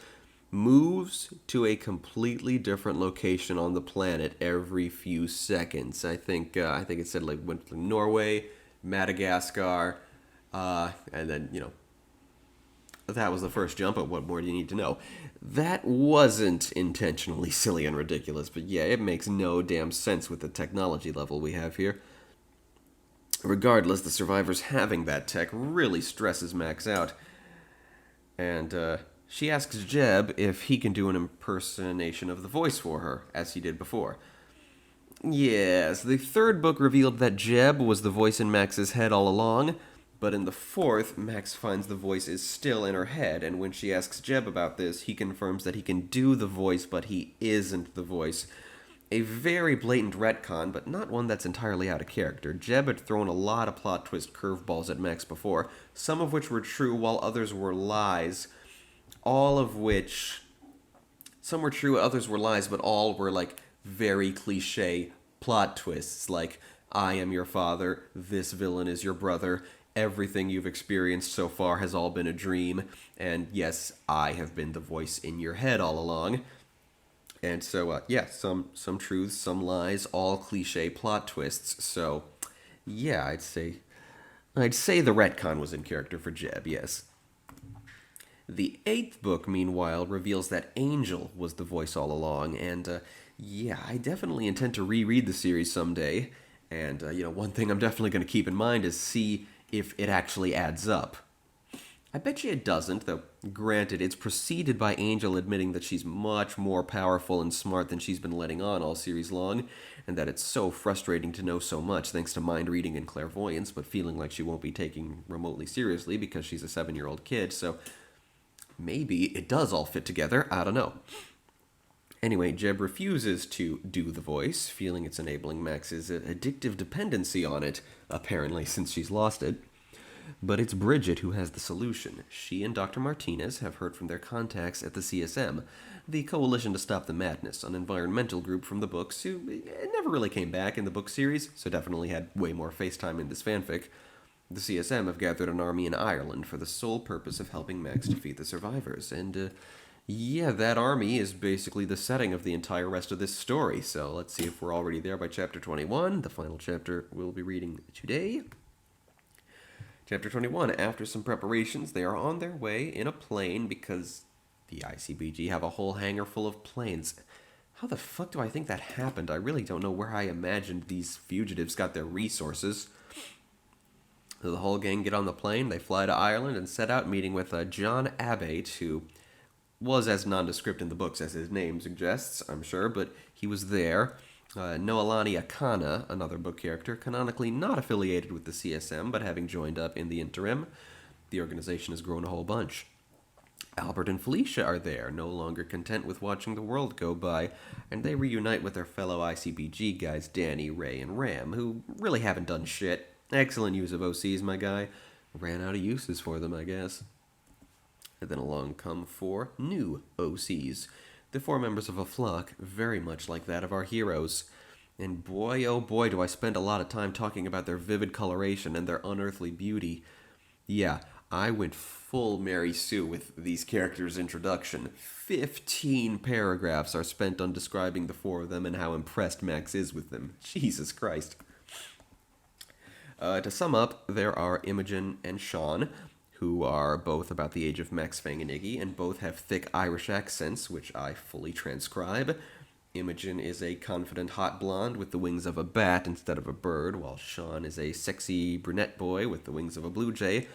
moves to a completely different location on the planet every few seconds. I think it said went to Norway, Madagascar, and then that was the first jump. But what more do you need to know? That wasn't intentionally silly and ridiculous, but yeah, it makes no damn sense with the technology level we have here. Regardless, the survivors having that tech really stresses Max out. And she asks Jeb if he can do an impersonation of the voice for her, as he did before. Yes, the 3rd book revealed that Jeb was the voice in Max's head all along, but in the 4th, Max finds the voice is still in her head, and when she asks Jeb about this, he confirms that he can do the voice, but he isn't the voice. A very blatant retcon, but not one that's entirely out of character. Jeb had thrown a lot of plot twist curveballs at Max before, some of which were true while others were lies. Some were true, others were lies, but all were very cliche plot twists, like, I am your father, this villain is your brother, everything you've experienced so far has all been a dream, and yes, I have been the voice in your head all along. And so, some truths, some lies, all cliche plot twists. So, yeah, I'd say the retcon was in character for Jeb, yes. The 8th book, meanwhile, reveals that Angel was the voice all along, and, I definitely intend to reread the series someday. And, one thing I'm definitely going to keep in mind is see if it actually adds up. I bet you it doesn't, though granted, it's preceded by Angel admitting that she's much more powerful and smart than she's been letting on all series long, and that it's so frustrating to know so much thanks to mind reading and clairvoyance, but feeling like she won't be taken remotely seriously because she's a 7-year-old kid, so maybe it does all fit together, I don't know. Anyway, Jeb refuses to do the voice, feeling it's enabling Max's addictive dependency on it, apparently since she's lost it. But it's Bridget who has the solution. She and Dr. Martinez have heard from their contacts at the CSM, the Coalition to Stop the Madness, an environmental group from the books who never really came back in the book series, so definitely had way more face time in this fanfic. The CSM have gathered an army in Ireland for the sole purpose of helping Max defeat the survivors, and Yeah, that army is basically the setting of the entire rest of this story. So let's see if we're already there by chapter 21, the final chapter we'll be reading today. Chapter 21. After some preparations, they are on their way in a plane because the ICBG have a whole hangar full of planes. How the fuck do I think that happened? I really don't know where I imagined these fugitives got their resources. So the whole gang get on the plane, they fly to Ireland and set out meeting with John Abbate, who was as nondescript in the books as his name suggests, I'm sure, but he was there. Noelani Akana, another book character, canonically not affiliated with the CSM, but having joined up in the interim. The organization has grown a whole bunch. Albert and Felicia are there, no longer content with watching the world go by, and they reunite with their fellow ICBG guys Danny, Ray, and Ram, who really haven't done shit. Excellent use of OCs, my guy. Ran out of uses for them, I guess. And then along come 4 new OCs. The 4 members of a flock, very much like that of our heroes. And boy, oh boy, do I spend a lot of time talking about their vivid coloration and their unearthly beauty. Yeah, I went full Mary Sue with these characters' introduction. 15 paragraphs are spent on describing the 4 of them and how impressed Max is with them. Jesus Christ. To sum up, there are Imogen and Sean, who are both about the age of Max, Fang, and Iggy, and both have thick Irish accents, which I fully transcribe. Imogen is a confident hot blonde with the wings of a bat instead of a bird, while Sean is a sexy brunette boy with the wings of a blue jay.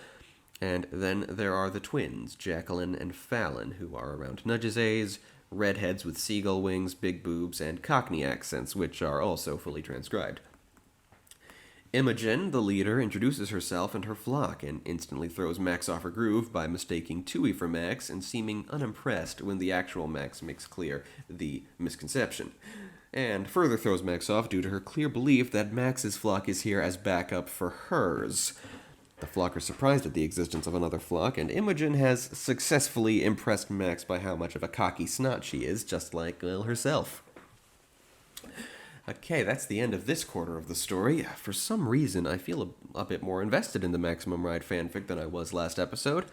And then there are the twins, Jacqueline and Fallon, who are around Nudge's age, redheads with seagull wings, big boobs, and Cockney accents, which are also fully transcribed. Imogen, the leader, introduces herself and her flock and instantly throws Max off her groove by mistaking Tui for Max and seeming unimpressed when the actual Max makes clear the misconception. And further throws Max off due to her clear belief that Max's flock is here as backup for hers. The flock are surprised at the existence of another flock, and Imogen has successfully impressed Max by how much of a cocky snot she is, just like, well, herself. Okay, that's the end of this quarter of the story. For some reason, I feel a bit more invested in the Maximum Ride fanfic than I was last episode.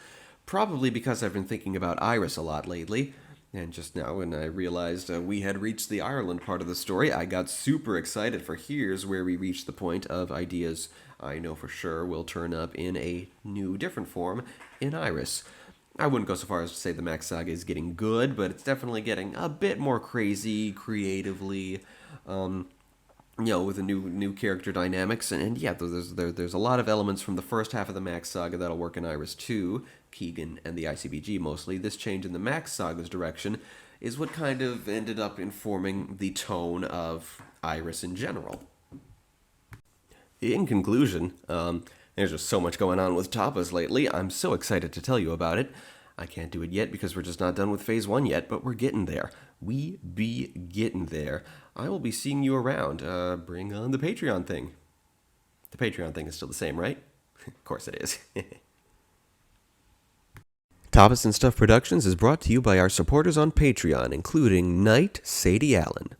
Probably because I've been thinking about Iris a lot lately. And just now, when I realized we had reached the Ireland part of the story, I got super excited for here's where we reach the point of ideas I know for sure will turn up in a new, different form in Iris. I wouldn't go so far as to say the Max Saga is getting good, but it's definitely getting a bit more crazy creatively. With the new character dynamics, and yeah, there's a lot of elements from the first half of the Max Saga that'll work in Iris 2, Keegan and the ICBG mostly. This change in the Max Saga's direction is what kind of ended up informing the tone of Iris in general. In conclusion, there's just so much going on with TAPAS lately. I'm so excited to tell you about it. I can't do it yet because we're just not done with Phase 1 yet, but we're getting there. We be getting there. I will be seeing you around. Bring on the Patreon thing. The Patreon thing is still the same, right? Of course it is. Tapas and Stuff Productions is brought to you by our supporters on Patreon, including Knight Sadie Allen.